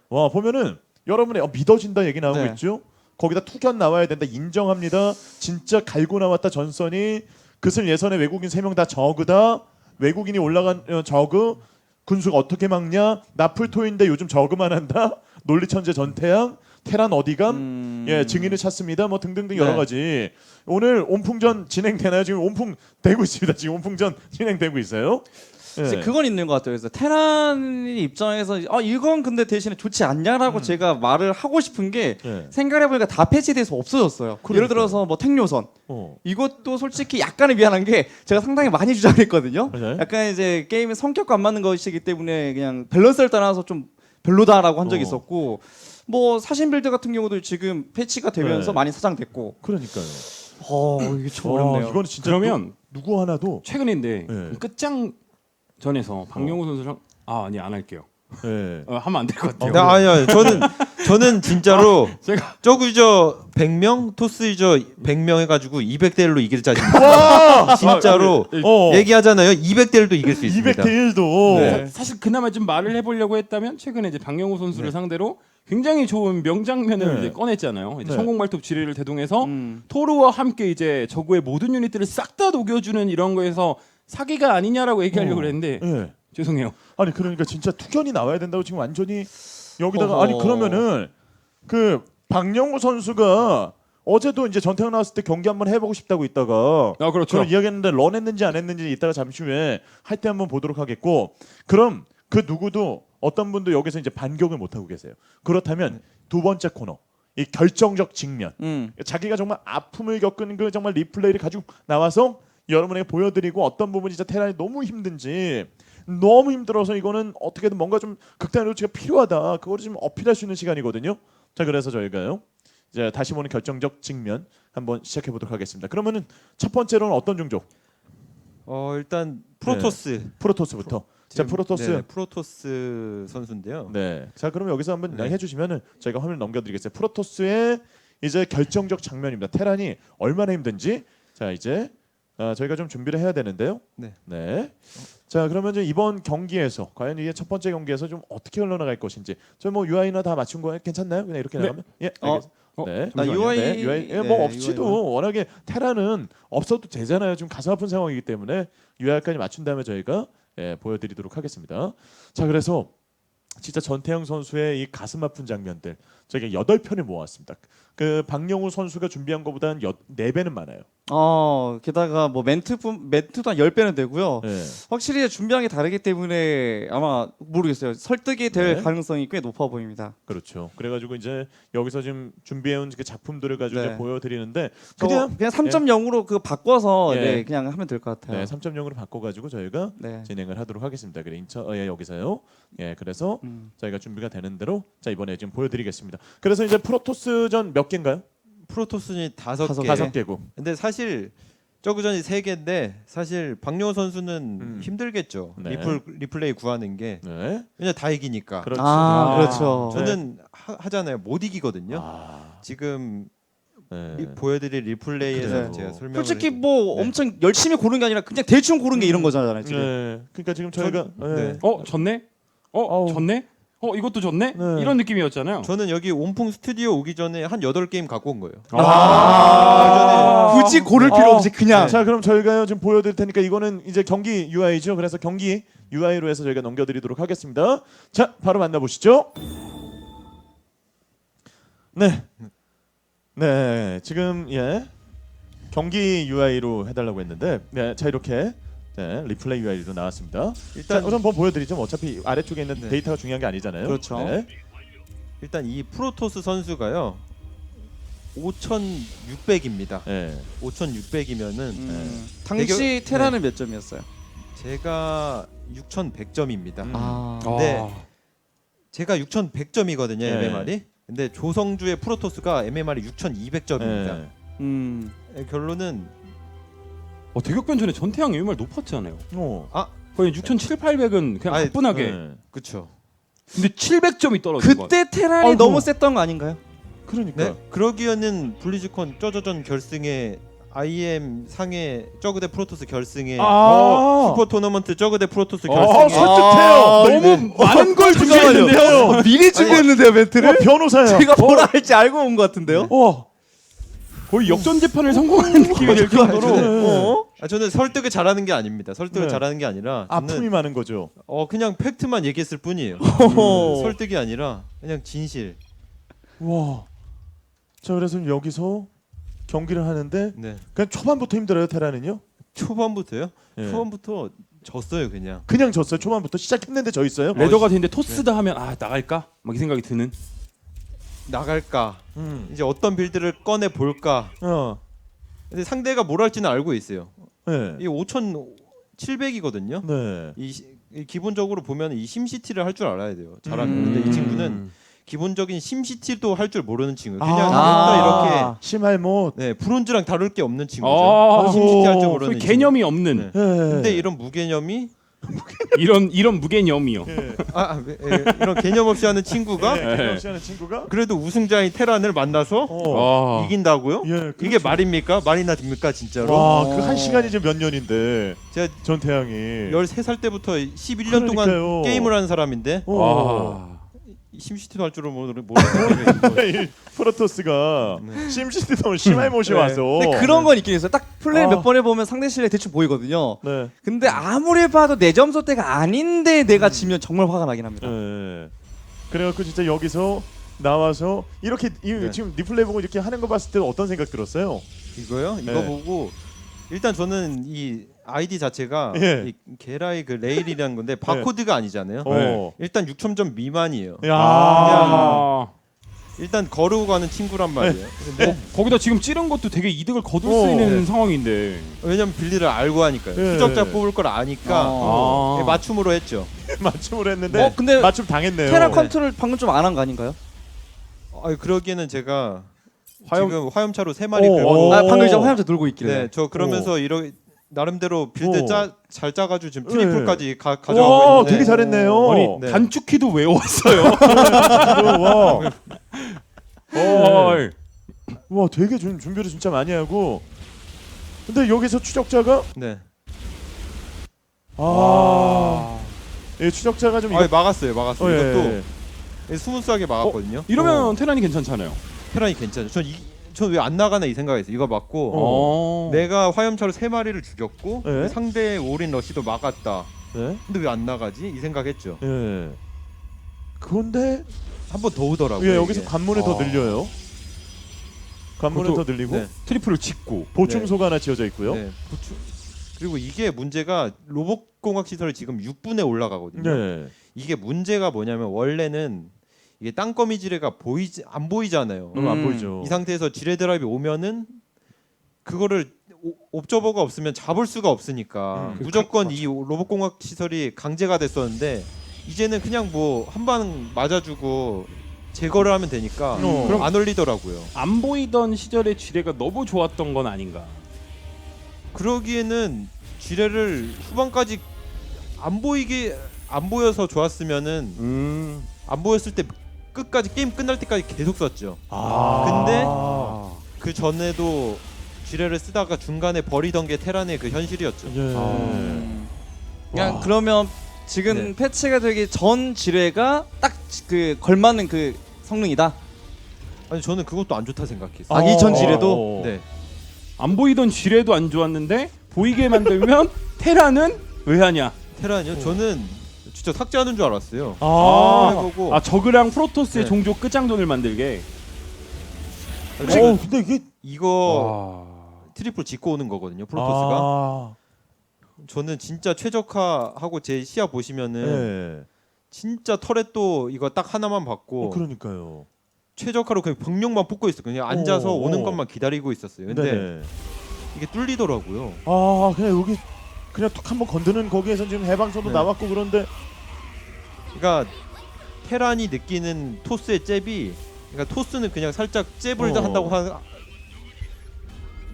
와 보면은 여러분의 믿어진다 얘기 나오고 네. 있죠. 거기다 투견 나와야 된다 인정합니다. 진짜 갈고 나왔다 전선이 그슬 예선의 외국인 3명 다 저그다. 외국인이 올라간 저그 군수가 어떻게 막냐? 나풀토인데 요즘 저그만 한다. 논리천재 전태양 테란 어디감? 예, 증인을 찾습니다. 뭐 등등등 여러 네. 가지. 오늘 온풍전 진행되나요? 지금 온풍 되고 있습니다. 지금 온풍전 진행되고 있어요. 이제 예. 그건 있는 것 같아요. 그래서 테란 입장에서 이건 근데 대신에 좋지 않냐라고 제가 말을 하고 싶은 게 예. 생각해보니까 다 패치돼서 없어졌어요. 예를 들어서 뭐 택요선 이것도 솔직히 약간은 미안한 게 제가 상당히 많이 주장했거든요. 맞아요. 약간 이제 게임의 성격과 안 맞는 것이기 때문에 그냥 밸런스를 따라서 좀 별로다라고 한 적이 있었고 뭐 사신 빌드 같은 경우도 지금 패치가 되면서 네. 많이 사장됐고 그러니까요. 이게 참 어렵네요. 이거는 진짜 그러면 누구 하나도 최근인데 네. 끝장전에서 박영호 선수랑 아니 안 할게요. 예. 하면 안 될 것 같아요. 아니요. 저는 진짜로 제가 저그 유저 100명, 토스 유저 100명 해가지고 200대 1로 이길 자신입니다. 진짜로 얘기하잖아요. 200대 1도 이길 수 있습니다. 200대 1도. 네. 사실 그나마 좀 말을 해보려고 했다면 최근에 이제 박영호 선수를 상대로 굉장히 좋은 명장면을 네. 이제 꺼냈잖아요. 이제 네. 성공발톱 지뢰를 대동해서 토르와 함께 이제 저구의 모든 유닛들을 싹 다 녹여주는 이런 거에서 사기가 아니냐라고 얘기하려고 그랬는데 예. 죄송해요. 아니 그러니까 진짜 투견이 나와야 된다고 지금 완전히 여기다가 어허. 아니 그러면은 그 박영호 선수가 어제도 이제 전태양 나왔을 때 경기 한번 해보고 싶다고 있다가 그렇죠. 그런 이야기했는데 런 했는지 안 했는지 이따가 잠시 후에 할 때 한번 보도록 하겠고 그럼 그 누구도 어떤 분도 여기서 이제 반격을 못 하고 계세요. 그렇다면 두 번째 코너 이 결정적 직면 자기가 정말 아픔을 겪은 그 정말 리플레이를 가지고 나와서 여러분에게 보여드리고 어떤 부분이 진짜 테란이 너무 힘든지 너무 힘들어서 이거는 어떻게든 뭔가 좀 극단의 조치가 필요하다. 그거를 좀 어필할 수 있는 시간이거든요. 자 그래서 저희가요 이제 다시 보는 결정적 직면 한번 시작해 보도록 하겠습니다. 그러면은 첫 번째로는 어떤 종족? 일단 프로토스. 프로토스부터. 자 프로토스. 네, 프로토스 선수인데요. 네. 자 그럼 여기서 한번 네. 해주시면은 저희가 화면 넘겨드리겠습니다. 프로토스의 이제 결정적 장면입니다. 테란이 얼마나 힘든지. 자 이제 저희가 좀 준비를 해야 되는데요. 네. 네. 자 그러면 이제 이번 경기에서 과연 이게 첫 번째 경기에서 좀 어떻게 흘러나갈 것인지. 저 뭐 UI나 다 맞춘 거 괜찮나요? 그냥 이렇게 네. 나가면? 예. 알겠습니다. 네. 나 잠시만요. UI 네, UI 예, 네, 뭐 없이도 UI. 워낙에 테란은 없어도 되잖아요. 지금 가슴 아픈 상황이기 때문에 UI까지 맞춘 다음에 저희가 보여드리도록 하겠습니다. 자 그래서 진짜 전태양 선수의 이 가슴 아픈 장면들 저희가 8편을 모았습니다. 그 박영우 선수가 준비한 것보다는 4배는 많아요. 게다가 뭐 멘트도 한 10배는 되고요. 네. 확실히 준비한 게 다르기 때문에 아마 모르겠어요. 설득이 될 네. 가능성이 꽤 높아 보입니다. 그렇죠. 그래가지고 이제 여기서 지금 준비해온 그 작품들을 가지고 네. 이제 보여드리는데 그냥 3.0으로 그 바꿔서 예. 그냥 하면 될 것 같아요. 3.0으로 바꿔가지고 저희가 네. 진행을 하도록 하겠습니다. 그래 여기서요. 예, 그래서 저희가 준비가 되는 대로 자 이번에 지금 보여드리겠습니다. 그래서 이제 프로토스전 몇 개인가요? 프로토스는 5개. 5개고. 근데 사실 저그전이 3개인데 사실 박영호 선수는 힘들겠죠. 네. 리플레이 구하는 게 네. 왜냐 다 이기니까. 그렇죠. 그렇죠. 저는 하잖아요. 못 이기거든요. 아, 지금 네. 보여드릴 리플레이에서 그래요. 제가 설명을 솔직히 해드릴게요. 뭐 네. 엄청 열심히 고른 게 아니라 그냥 대충 고른 게 이런 거잖아요. 지금. 네. 그러니까 지금 저희가 네. 졌네? 어우. 졌네? 이것도 졌네? 네. 이런 느낌이었잖아요. 저는 여기 온풍 스튜디오 오기 전에 한 8게임 갖고 온 거예요. 굳이 고를 필요 없이 그냥 자 그럼 저희가요 지금 보여드릴 테니까 이거는 이제 경기 UI죠. 그래서 경기 UI로 해서 저희가 넘겨드리도록 하겠습니다. 자 바로 만나보시죠. 네, 네 지금 경기 UI로 해달라고 했는데 자 이렇게 리플레이 UI로 나왔습니다. 일단 자, 우선 한번 보여드리죠. 뭐 어차피 아래쪽에 있는 네. 데이터가 중요한 게 아니잖아요. 그렇죠. 네. 일단 이 프로토스 선수가요 5,600입니다. 네. 5,600이면은 당시 테라는 몇 점이었어요? 제가 6,100점입니다. 네. 제가 6,100점이거든요 네. MMR이. 근데 조성주의 프로토스가 MMR이 6,200점입니다. 네. 결론은 대격변 전에 전태양 MMR 높았잖아요. 거의 6,700~800은 그냥 아니, 가뿐하게. 네. 그쵸. 근데 700점이 떨어진 거. 그때 테란이 아이고. 너무 셌던 거 아닌가요? 그러니까. 네. 그러기에는 블리즈컨 저저전 결승에 IM 상해 저그 대 프로토스 결승에 슈퍼 토너먼트 저그 대 프로토스 결승에 설득해요. 너무 많은 걸 준비했는데요. 미리 준비했는데요 멘트를? 변호사야. 제가 뭐라 할지 알고 온 것 같은데요? 거의 역전 재판을 성공하는 느낌이 들 정도로. 저는 설득을 잘하는 게 아닙니다. 설득을 네. 잘하는 게 아니라 저는 아픔이 많은 거죠. 그냥 팩트만 얘기했을 뿐이에요. 설득이 아니라 그냥 진실. 와. 자 그래서 여기서 경기를 하는데 네. 그냥 초반부터 힘들어요 테라는요? 초반부터요? 예. 초반부터 졌어요 그냥. 그냥 졌어요. 초반부터 시작했는데 져 있어요. 레더가 되는데 토스다 하면 나갈까? 막 이 생각이 드는. 나갈까? 음. 이제 어떤 빌드를 꺼내 볼까? 근데 상대가 뭘 할지는 알고 있어요. 네. 이 5,700이거든요. 네. 이 기본적으로 보면 이 심시티를 할 줄 알아야 돼요. 잘하면. 음. 근데 이 친구는 기본적인 심시티도 할 줄 모르는 친구. 그냥 아. 이렇게 심할못. 네, 브론즈랑 다룰 게 없는 친구죠. 아, 심시티 할 줄 오, 모르는 소위 개념이 없는 네. 예. 근데 이런 무개념이 이런 무개념이요. 예. 이런 개념 없이 하는 친구가 예. 개념 없이 하는 친구가 그래도 우승자인 테란을 만나서 어. 이긴다고요? 예. 그렇죠. 이게 말입니까? 말이나 됩니까 진짜로? 와, 그 한 시간이 지금 몇 년인데 제가 전태양이 13살 때부터 11년 그러니까요. 동안 게임을 하는 사람인데 어. 심시티도 할 줄은 모르는 이 프로토스가 네. 심시티도 심할못이 네. 와서 근데 그런 건 있긴 있어요. 딱 플레이 아. 몇 번 해보면 상대 실력 대충 보이거든요. 네. 근데 아무리 봐도 내 점수대가 아닌데 내가 지면 정말 화가 나긴 합니다. 예. 그래갖고 진짜 여기서 나와서 이렇게 네. 지금 리플레이 보고 이렇게 하는 거 봤을 때 어떤 생각 들었어요? 이거요? 이거 네. 보고 일단 저는 이 아이디 자체가 예. 이 게라의 그 레일이라는 건데 바코드가 아니잖아요. 어. 일단 6,000점 미만이에요. 야. 아. 일단 거르고 가는 친구란 말이에요. 근데 거기다 지금 찌른 것도 되게 이득을 거둘 수 어. 있는 네. 상황인데. 왜냐면 빌리를 알고 하니까요. 예. 추적자 뽑을 걸 아니까 아. 맞춤으로 했죠. 맞춤을 했는데 근데 맞춤 당했네요. 테라 컨트롤 방금 좀 안 한 거 아닌가요? 그러기에는 제가 화염- 지금 화염차로 3마리 오. 긁고 아 방금 전 화염차 놀고 있길래. 네, 저 그러면서 나름대로 빌드 오. 잘 짜가지고 지금 네. 트리플까지 와, 가져가고 있는데 되게 잘했네요. 아니 네. 단축키도 외웠어요. 와. 헐. 와, 되게 준비를 진짜 많이 하고. 근데 여기서 추적자가 네. 이 추적자가 좀 이거 막았어요. 예. 이것도 스무스하게 막았거든요. 이러면 테란이 괜찮잖아요. 테란이 괜찮아요. 전 왜 안 나가나 이 생각했어요. 이거 맞고 어. 내가 화염차로 3마리를 죽였고 네. 상대의 올인 러시도 막았다. 네. 근데 왜 안 나가지? 이 생각했죠. 예. 그런데 한 번 더 오더라고요. 예, 여기서 이게. 관문을 더 늘려요. 관문을 그것도- 더 늘리고 네. 트리플을 짓고. 보충소가 하나 지어져 있고요. 네. 그리고 이게 문제가 로봇공학 시설이 지금 6분에 올라가거든요. 네. 이게 문제가 뭐냐면 원래는 이게 땅거미 지뢰가 안 보이잖아요. 그럼 안 보이죠. 이 상태에서 지뢰 드랍이 오면은 그거를 옵저버가 없으면 잡을 수가 없으니까 무조건 이 로봇공학 시설이 강제가 됐었는데 이제는 그냥 뭐 한 방 맞아주고 제거를 하면 되니까 그럼 안 올리더라고요. 안 보이던 시절의 지뢰가 너무 좋았던 건 아닌가. 그러기에는 지뢰를 후반까지 안 보여서 좋았으면은 안 보였을 때 끝까지 게임 끝날 때까지 계속 썼죠. 근데 그 전에도 지뢰를 쓰다가 중간에 버리던 게 테란의 그 현실이었죠. 예. 그냥 와. 그러면 지금 네. 패치가 되기 전 지뢰가 딱 그 걸맞는 그 성능이다. 아니 저는 그것도 안 좋다 생각했어요. 아, 이전 지뢰도? 네. 안 보이던 지뢰도 안 좋았는데 보이게 만들면 테란은 왜 하냐? 테란이요? 저는 진짜 삭제하는 줄 알았어요. 해보고 저그랑 프로토스의 네. 종족 끝장전을 만들게. 근데 이게 이거 트리플 짓고 오는 거거든요. 프로토스가. 저는 진짜 최적화하고 제 시야 보시면은 예. 진짜 터렛도 이거 딱 하나만 받고 그러니까요. 최적화로 그냥 병력만 뽑고 있어요. 그냥 앉아서 오, 오는 오. 것만 기다리고 있었어요. 근데 네. 이게 뚫리더라고요. 그냥 여기 그냥 툭 한번 건드는 거기에서 지금 해방선도 네. 나왔고 그런데 그러니까 테란이 느끼는 토스의 잽이 그러니까 토스는 그냥 살짝 잽을 어. 한다고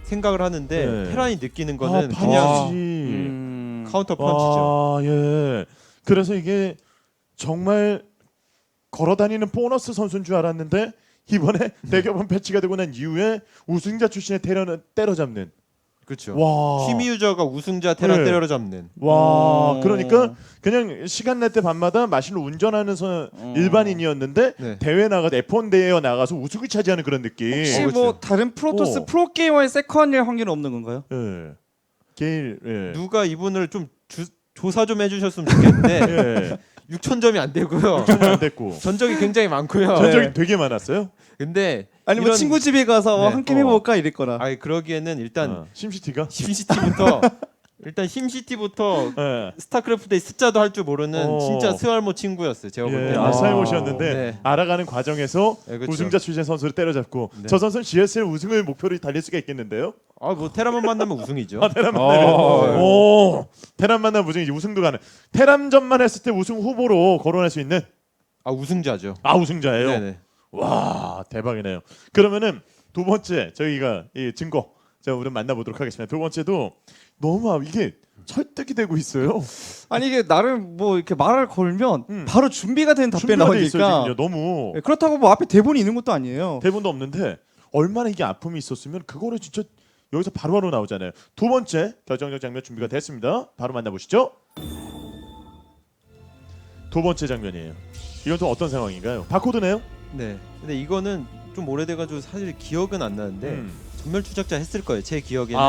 생각을 하는데 네. 테란이 느끼는 거는 펀치지. 그냥 카운터 펀치죠. 예. 그래서 이게 정말 걸어다니는 보너스 선수인 줄 알았는데 이번에 대결번 패치가 되고 난 이후에 우승자 출신의 테란을 때려잡는. 그렇죠. 와. 팀 유저가 우승자 테란 네. 때려잡는. 와. 그러니까 그냥 시간 날 때 밤마다 마실로 운전하는 일반인이었는데 네. 대회 나가서 F1 대회에 나가서 우승을 차지하는 그런 느낌. 혹시 그렇죠. 뭐 다른 프로토스 오. 프로게이머의 세컨일 확률은 없는 건가요? 예. 게일. 예. 누가 이분을 좀 조사 좀 해주셨으면 좋겠는데 예. 6,000점이 안 되고요. 안 됐고. 전적이 굉장히 많고요. 전적이 되게 많았어요. 근데 아니 뭐 이런- 친구 집에 가서 네. 한 게임 해볼까 이랬거나. 아니 그러기에는 일단 심시티가. 심시티부터 일단 심시티부터 예. 스타크래프트의 숫자도 할 줄 모르는 어. 진짜 스알모 친구였어요. 제가 볼 예, 때는. 아사이못이었는데 네. 알아가는 과정에서 네, 그렇죠. 우승자 출신 선수를 때려잡고 네. 저 선수는 GSL 우승을 목표로 달릴 수가 있겠는데요. 뭐 테라만 만나면 우승이죠. 테란 만나면 어. 오 테란 만나면 우승이지. 우승도 가능. 테란전만 했을 때 우승 후보로 거론할 수 있는 우승자죠. 우승자예요. 네네. 와 대박이네요. 그러면은 두 번째 저희가 이 증거 제가 우리 만나보도록 하겠습니다. 두 번째도 너무 이게 설득이 되고 있어요. 아니 이게 나름 뭐 이렇게 말을 걸면 음. 바로 준비가 된 답변 준비가 돼 있어요 나오니까. 지금요. 너무 네, 그렇다고 뭐 앞에 대본이 있는 것도 아니에요. 대본도 없는데 얼마나 이게 아픔이 있었으면 그거를 진짜 여기서 바로바로 나오잖아요. 두 번째 결정적 장면 준비가 됐습니다. 바로 만나보시죠. 두 번째 장면이에요. 이건 좀 어떤 상황인가요? 바코드네요. 네. 근데 이거는 좀 오래돼가지고 사실 기억은 안 나는데 음. 전멸 추적자 했을 거예요. 제 기억에는.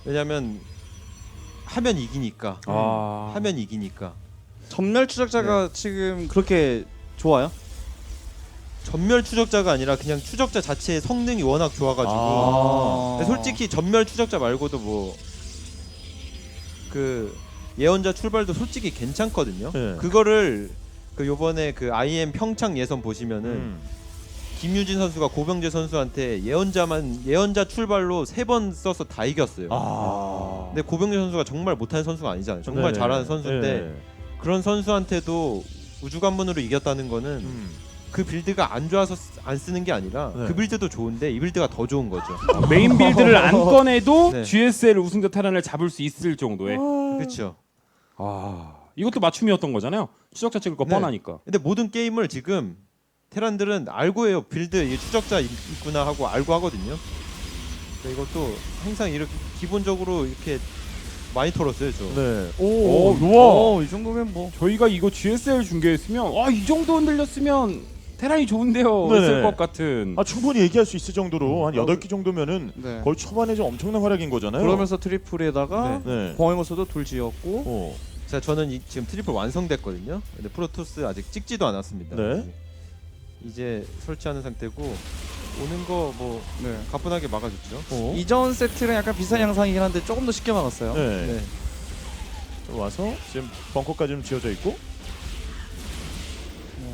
왜냐면 하면 이기니까. 하면 이기니까. 전멸 추적자가 지금 그렇게 좋아요? 전멸 추적자가 아니라 그냥 추적자 자체의 성능이 워낙 좋아가지고. 근데 솔직히 전멸 추적자 말고도 뭐 그 예언자 출발도 솔직히 괜찮거든요. 네. 그거를 그 요번에 그 IM 평창 예선 보시면은 음. 김유진 선수가 고병재 선수한테 예언자 출발로 3번 써서 다 이겼어요. 근데 고병재 선수가 정말 못하는 선수가 아니잖아요. 정말 네네. 잘하는 선수인데 네. 그런 선수한테도 우주관문으로 이겼다는 거는 음. 그 빌드가 안 좋아서 안 쓰는 게 아니라 네. 그 빌드도 좋은데 이 빌드가 더 좋은 거죠. 메인 빌드를 안 꺼내도 네. GSL 우승자 테란을 잡을 수 있을 정도의. 그렇죠. 이것도 맞춤이었던 거잖아요. 추적자 찍을 거 네. 뻔하니까. 근데 모든 게임을 지금 테란들은 알고 해요. 빌드 이 추적자 있구나 하고 알고 하거든요. 그러니까 이것도 항상 이렇게 기본적으로 이렇게 많이 털었어요, 저. 네. 오, 우와. 이 정도면 뭐 저희가 이거 GSL 중계했으면 이 정도 흔들렸으면 테란이 좋은데요. 네네. 했을 것 같은. 충분히 얘기할 수 있을 정도로 한 8기 정도면은 네. 거의 초반에 좀 엄청난 활약인 거잖아요. 그러면서 트리플에다가 네. 공항에서도 둘 지었고 어. 자, 저는 지금 트리플 완성됐거든요. 근데 프로토스 아직 찍지도 않았습니다. 네. 이제 설치하는 상태고 오는 거 뭐 네. 가뿐하게 막아줬죠. 어. 이전 세트랑 약간 비슷한 양상이긴 한데 조금 더 쉽게 막았어요. 네. 네. 좀 와서 지금 벙커까지 좀 지어져 있고.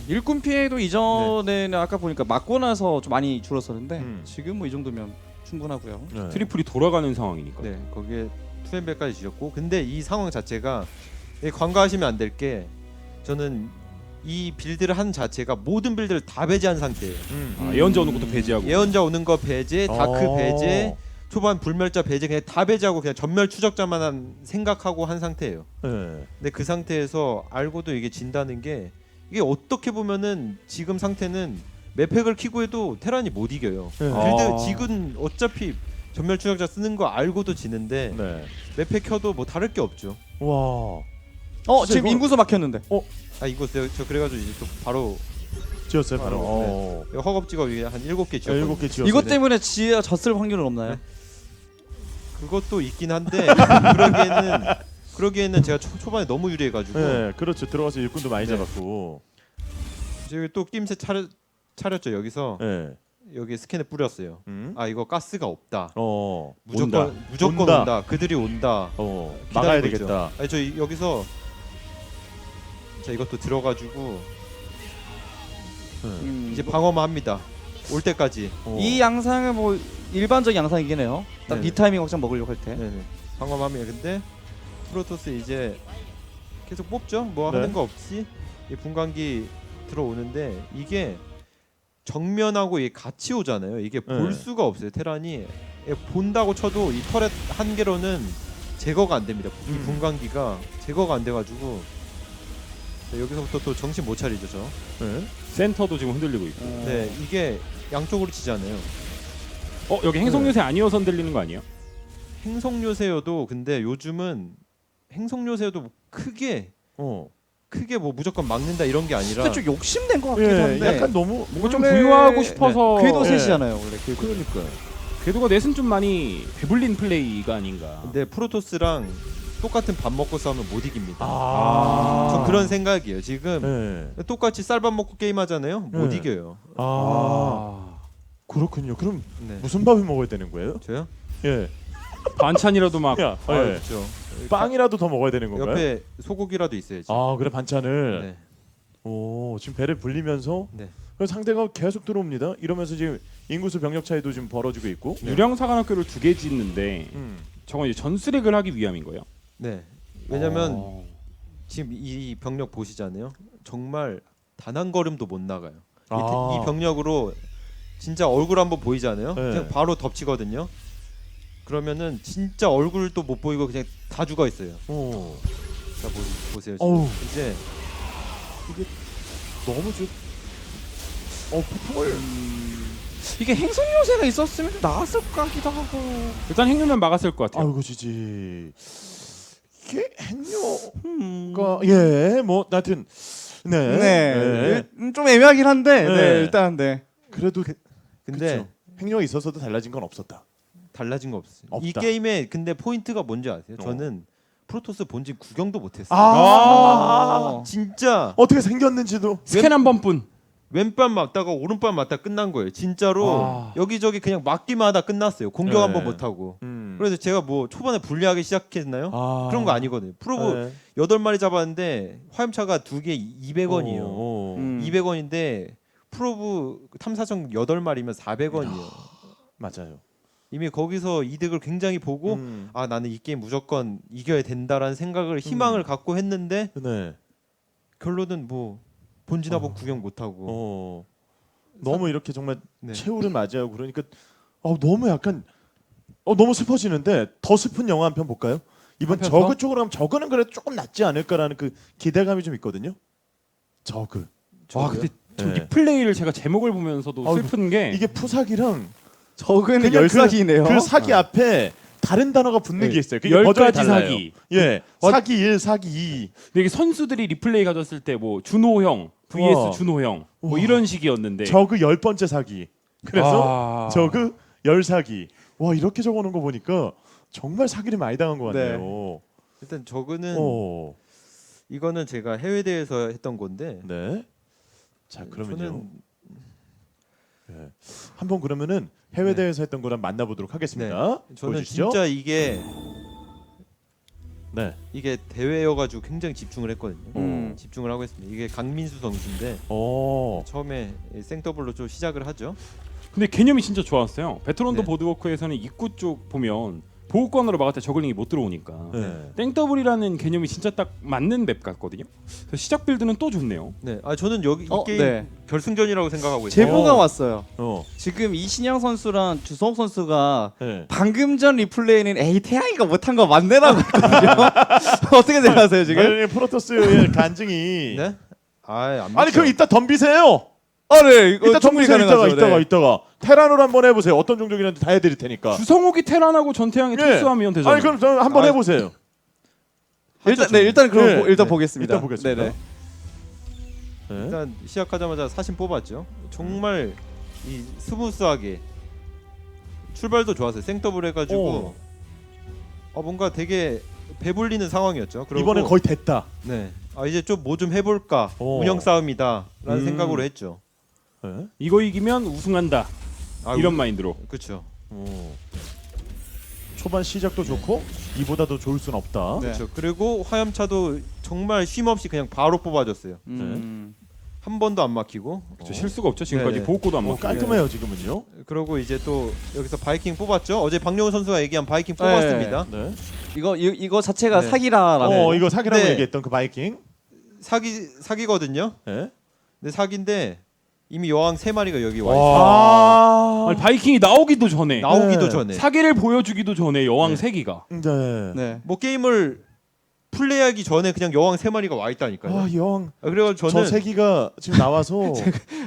일꾼 피해도 이전에는 아까 보니까 맞고 나서 좀 많이 줄었었는데 음. 지금 뭐 이 정도면 충분하고요. 네. 트리플이 돌아가는 상황이니까. 네, 거기에 투엠벨까지 지었고 근데 이 상황 자체가 관가하시면 안 될 게 저는 이 빌드를 한 자체가 모든 빌드를 다 배제한 상태예요. 예언자 오는 것도 배제하고. 예언자 오는 거 배제, 다크 어. 배제, 초반 불멸자 배제 그냥 다 배제하고 그냥 전멸 추적자만 생각하고 한 상태예요. 네. 근데 그 상태에서 알고도 이게 진다는 게 이게 어떻게 보면은 지금 상태는 맵팩을 키고 해도 테란이 못 이겨요. 네. 빌드 직은 어차피 전멸 추적자 쓰는 거 알고도 지는데 네. 맵팩 켜도 뭐 다를 게 없죠. 와. 지금 이거- 인구수 막혔는데. 이거 저 그래가지고 이제 또 바로 지었어요, 바로. 바로, 허겁지겁 위에 한 7개 지었거든요. 7개 지었어요. 이것 때문에 지혜가 졌을 확률은 없나요? 네. 그것도 있긴 한데 그러기에는 제가 초반에 너무 유리해가지고 네, 그렇죠. 들어가서 일꾼도 많이 네. 잡았고. 제가 또 낌새 차렸죠. 여기서 네. 여기 스캔에 뿌렸어요. 음. 이거 가스가 없다. 어. 무조건 온다. 그들이 온다. 막아야 기다리고 되겠다. 있죠. 여기서 자 이것도 들어가지고 이제 방어만 합니다. 올 때까지. 이 양상은 뭐 일반적인 양상이긴 해요. 딱 네네. 비타이밍 확장 먹으려고 할 때. 네네. 방어만 합니다. 근데 프로토스 이제 계속 뽑죠. 뭐 네. 하는 거 없이 이 분광기 들어오는데 이게 정면하고 이게 같이 오잖아요. 이게 볼 네. 수가 없어요. 테란이 본다고 쳐도 이 터렛 한 개로는 제거가 안 됩니다. 이 분광기가 제거가 안 돼가지고 여기서부터 또 정신 못 차리죠. 저. 네. 센터도 지금 흔들리고 있고. 네, 이게 양쪽으로 치잖아요. 여기 행성 요새 아니어서 흔들리는 거 아니에요? 행성 요새여도 근데 요즘은 행성 요새여도 크게 뭐 무조건 막는다 이런 게 아니라 근데 좀 욕심낸 것 같기도 예, 한데. 약간 너무 뭔가 좀 원래- 부유하고 싶어서. 궤도 네. 셋이잖아요 원래. 그러니까. 궤도가 넷은 좀 많이 배불린 플레이가 아닌가. 근데 프로토스랑 똑같은 밥 먹고 싸우면 못 이깁니다. 아. 전 그런 생각이에요. 지금 네. 똑같이 쌀밥 먹고 게임하잖아요. 못 네. 이겨요. 그렇군요. 그럼 네. 무슨 밥을 먹어야 되는 거예요? 저요? 예. 반찬이라도 막 야, 아, 예. 그렇죠. 빵이라도 더 먹어야 되는 건가요? 옆에 소고기라도 있어야지. 아, 그래 반찬을. 네. 오, 지금 배를 불리면서 네. 상대가 계속 들어옵니다. 이러면서 지금 인구수 병력 차이도 지금 벌어지고 있고. 유령 사관학교를 2개 짓는데 음. 저건 이제 전술핵을 하기 위함인 거예요. 네. 왜냐면 어. 지금 이 병력 보시잖아요. 정말 단 한 걸음도 못 나가요. 아. 이 병력으로 진짜 얼굴 한번 보이잖아요. 네. 그냥 바로 덮치거든요. 그러면은 진짜 얼굴도 못 보이고 그냥 다 죽어 있어요. 오. 자 보세요. 지금. 어우. 이제 너무 폭풍을 이게 행성 요새가 있었으면 좀 나았을 것 같기도 하고. 일단 행렬면 막았을 것 같아요. 아이고 지지. 이게 행료가 음. 예, 뭐 하여튼 네. 네. 좀 애매하긴 한데. 네. 네, 일단 네. 그래도 근데 그쵸. 행료가 있어서도 달라진 건 없었다. 달라진 거 없어요. 이 없다. 게임에 근데 포인트가 뭔지 아세요? 어. 저는 프로토스 본진 구경도 못했어요. 아. 진짜 어떻게 생겼는지도 스캔 한 번뿐. 왼발 맞다가 오른발 맞다 끝난 거예요. 진짜로 아. 여기저기 그냥 맞기만 하다 끝났어요. 공격 네. 한 번 못 하고. 그래서 제가 뭐 초반에 불리하게 시작했나요? 그런 거 아니거든요. 프로보 네. 8마리 잡았는데 화염차가 2개 200원이에요. 오. 200원인데 프로브 탐사정 8마리면 400원이에요. 맞아요. 이미 거기서 이득을 굉장히 보고 아 나는 이 게임 무조건 이겨야 된다라는 생각을 희망을 갖고 했는데 네. 결론은 뭐 본진하고 구경 못 하고 너무 이렇게 정말 네. 최후를 맞이하고 그러니까 너무 약간 너무 슬퍼지는데 더 슬픈 영화 한 편 볼까요? 이번 한편 저그 더? 쪽으로 하면 저그는 그래도 조금 낫지 않을까라는 그 기대감이 좀 있거든요. 저그. 와 근데 저 네. 리플레이를 제가 제목을 보면서도 아이고, 슬픈 게 이게 푸사기랑 저거는 그냥 열사기네요. 그 사기 앞에 다른 단어가 붙는 네. 게 있어요. 그게 10가지 버전이 달라요. 사기. 예. 사기 1, 사기 2. 근데 이게 선수들이 리플레이 가졌을 때 뭐 준호형 vs 우와. 준호형 뭐 우와. 이런 식이었는데 저그 10번째 사기. 그래서 아. 저그 10사기. 와, 이렇게 적어 놓은 거 보니까 정말 사기를 많이 당한 것 같네요. 일단 저거는 오. 이거는 제가 해외 대회에서 했던 건데 네. 자, 그러면요. 저는 한번 그러면은 해외 네. 대회에서 했던 거랑 만나보도록 하겠습니다. 저는 보여주시죠. 진짜 이게 네. 대회여가지고 굉장히 집중을 했거든요. 집중을 하고 있습니다. 이게 강민수 선수인데 오. 처음에 생더블로 좀 시작을 하죠. 근데 개념이 진짜 좋았어요. 베트론도 네. 보드워크에서는 입구 쪽 보면 보호권으로 막을 때 저글링이 못 들어오니까 네. 땡더블이라는 개념이 진짜 딱 맞는 맵 같거든요. 그래서 시작 빌드는 또 좋네요. 네, 아 저는 여기 이 게임 네. 결승전이라고 생각하고 있어요. 제보가 왔어요. 어. 지금 이신영 선수랑 주성욱 선수가 네. 방금 전 리플레이는 에이 태양이가 못한 거 맞네라고 했거든요. 어떻게 생각하세요 지금? 아니, 프로토스의 간증이 네? 안 아니, 믿죠. 그럼 이따 덤비세요. 네, 이거 이따 충분히 덤비세요. 가능하죠. 네. 이따가 테란으로 한번 해 보세요. 어떤 종족이라도 다 해드릴 테니까. 주성욱이 테란하고 전태양이 예. 특수하면 되잖아요. 아니, 그럼 저 한번 아, 해 보세요. 일단 그럼 네, 일단 네. 보겠습니다. 일단 보겠습니다. 네네. 네. 일단 시작하자마자 사신 뽑았죠. 정말 이 스무스하게 출발도 좋았어요. 생더블 해가지고 뭔가 되게 배불리는 상황이었죠. 그리고 이번엔 거의 됐다. 네, 이제 좀 뭐 좀 해볼까 오. 운영 싸움이다라는 생각으로 했죠. 네. 이거 이기면 우승한다. 이런 마인드로. 그렇죠. 초반 시작도 좋고 이보다 더 좋을 순 없다. 네. 그렇죠. 그리고 화염차도 정말 쉼없이 그냥 바로 뽑아줬어요. 한 번도 안 막히고. 그렇죠. 실수가 없죠. 지금까지 네네. 보호코도 안 먹고. 깔끔해요 지금은요. 그리고 이제 또 여기서 바이킹 뽑았죠. 어제 박용훈 선수가 얘기한 바이킹 뽑았습니다. 네. 이거 자체가 네. 사기라라고. 이거 사기라고 네. 얘기했던 그 바이킹. 사기거든요. 네. 근데 사기인데 이미 여왕 3마리가 여기 와 있어요. 와. 아니, 바이킹이 나오기도 전에 나오기도 네. 전에. 사기를 보여주기도 전에 여왕 네. 세기가. 네. 네. 뭐 게임을 플레이하기 전에 그냥 여왕 3마리가 와 있다니까요. 아, 영. 그래가지고 저 저는 세기가 지금 나와서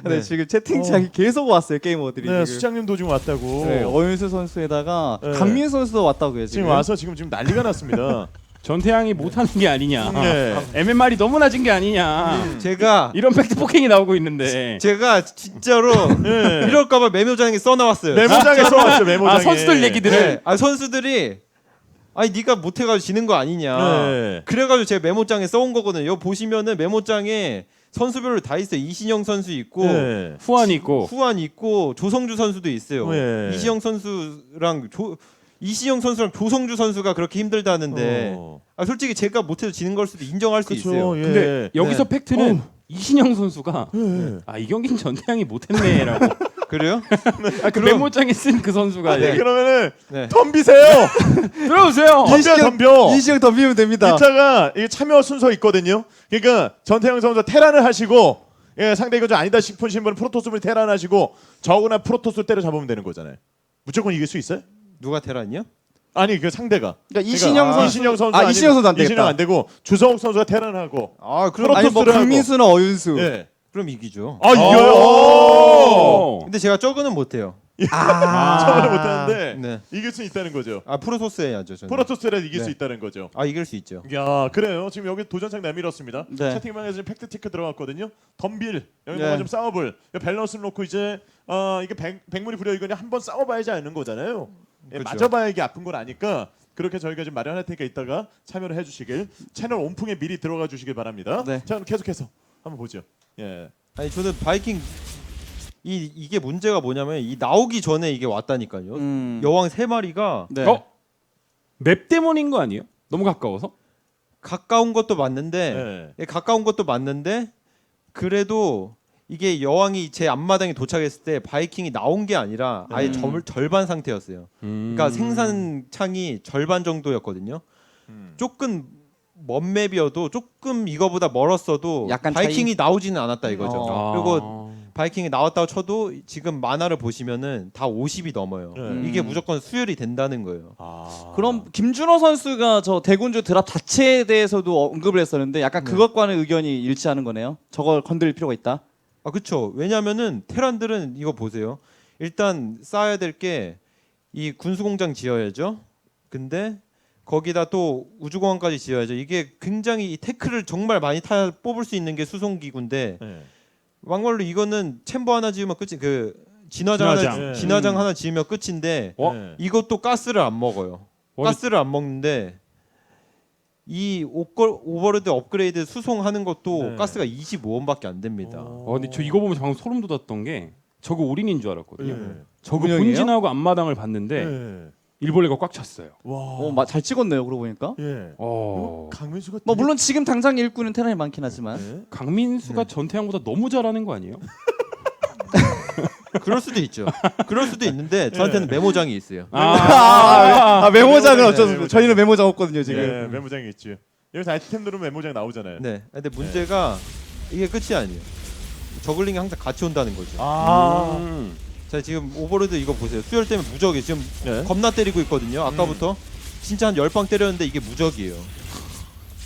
네, 지금 채팅창이 계속 왔어요 게이머들이. 네, 지금. 수장님도 지금 왔다고. 네, 어윤수 선수에다가 네. 강민 선수도 왔다고요 지금. 지금 와서 지금 난리가 났습니다. 전태양이 못하는 게 아니냐. 네. MMR이 너무 낮은 게 아니냐. 제가 이런 팩트 폭행이 나오고 있는데. 제가 진짜로 네. 이럴까봐 메모장에 써놔왔어요. 메모장에 써왔죠. 메모장에. 아 선수들 얘기들을. 네. 아 선수들이 아니 네가 못해가지고 지는 거 아니냐. 네. 그래가지고 제가 메모장에 써온 거거든요. 여기 보시면은 메모장에 선수별로 다 있어요. 이신영 선수 있고 네. 후안이 있고. 후안 있고 조성주 선수도 있어요. 네. 이신영 선수랑 조성주 선수가 그렇게 힘들다는데 아, 솔직히 제가 못해서 지는 걸 수도 인정할 수 그렇죠. 있어요. 예. 근데 여기서 네. 팩트는 이신영 선수가 예. 아 이 경기는 전태양이 못했네라고. 그래요? 아, 그 메모장에 쓴 그 선수가 네. 얘기- 그러면은 네. 덤비세요. 들어오세요. 덤벼. 이시영 덤비면 됩니다. 이따가 이게 참여 순서 있거든요. 그러니까 전태양 선수 테란을 하시고 예, 상대 이거 좀 아니다 싶으신 분은 프로토스를 테란하시고 저거나 프로토스 때려 잡으면 되는 거잖아요. 무조건 이길 수 있어요? 누가 테란이요? 아니 그 상대가. 그러니까 이신영 선수 이신영 선수 아 이신영 선수 안 되겠다. 이신영 안 되고 주성욱 선수가 테란하고. 아 그럼 아니 뭐 프로토스를 강민수나 어윤수. 예. 그럼 이기죠. 아 이겨요. 오. 근데 제가 저거는 못해요. 저번에 못하는데 네. 이길 수 있다는 거죠. 아 프로토스 해야죠. 저는. 프로토스를 이길 네. 수 있다는 거죠. 아 이길 수 있죠. 야 그래요. 지금 여기 도전창 내밀었습니다. 네. 채팅방에서 지금 팩트 체크 들어갔거든요. 덤빌 여기 네. 뭔가 좀 싸워볼 밸런스를 놓고 이제 이게 백문이 불여이거니 한번 싸워봐야지 아는 거잖아요. 예, 그렇죠. 맞아봐야 이게 아픈 건 아니까 그렇게 저희가 좀 마련할 테니까 이따가 참여를 해주시길 채널 온풍에 미리 들어가 주시길 바랍니다. 네. 자 그럼 계속해서 한번 보죠. 예. 아니 저는 바이킹 이게 문제가 뭐냐면 이 나오기 전에 이게 왔다니까요. 여왕 3마리가 네. 맵 때문인 거 아니에요? 너무 가까워서? 가까운 것도 맞는데 예. 예, 가까운 것도 맞는데 그래도 이게 여왕이 제 앞마당에 도착했을 때 바이킹이 나온 게 아니라 아예 절반 상태였어요. 그러니까 생산 창이 절반 정도였거든요. 조금 먼 맵이어도 조금 이거보다 멀었어도 약간 바이킹이 나오지는 않았다 이거죠. 아. 그리고 바이킹이 나왔다고 쳐도 지금 만화를 보시면은 다 50이 넘어요. 네. 이게 무조건 수혈이 된다는 거예요. 그럼 김준호 선수가 저 대군주 드랍 자체에 대해서도 언급을 했었는데 약간 그것과는 의견이 일치하는 거네요. 저걸 건드릴 필요가 있다. 아 그렇죠. 왜냐하면은 테란들은 이거 보세요. 일단 쌓아야 될 게 이 군수공장 지어야죠. 근데 거기다 또 우주공항까지 지어야죠. 이게 굉장히 이 태클을 정말 많이 뽑을 수 있는 게 수송기구인데 예. 막말로 이거는 챔버 하나 지으면 끝이 그 진화장. 진화장 하나 지으면 끝인데 예. 이것도 가스를 안 먹어요. 가스를 안 먹는데 이 오버로드 업그레이드 수송하는 것도 네. 가스가 25원밖에 안 됩니다. 근데 저 이거 보면 방금 소름 돋았던 게 저거 올인인 줄 알았거든요. 예. 저거 분명이에요? 본진하고 앞마당을 봤는데 예. 일벌레가 꽉 찼어요. 와. 잘 찍었네요. 그러고 보니까. 예. 어. 강민수가 뭐 되게- 물론 지금 당장 일꾼은 테란이 많긴 하지만. 예. 강민수가 전태양보다 너무 잘하는 거 아니에요? 그럴 수도 있죠. 그럴 수도 있는데 저한테는 메모장이 있어요. 메모장은 어쩔 수 메모장. 없어요. 저희는 메모장 없거든요 지금. 예, 메모장이 있지. 여기서 아이템 누르면 메모장 나오잖아요. 네. 근데 문제가 이게 끝이 아니에요. 저글링이 항상 같이 온다는 거죠. 음. 자 지금 오버로드 이거 보세요. 수혈 때문에 무적이 지금 예. 겁나 때리고 있거든요. 아까부터 진짜 한 10방 때렸는데 이게 무적이에요.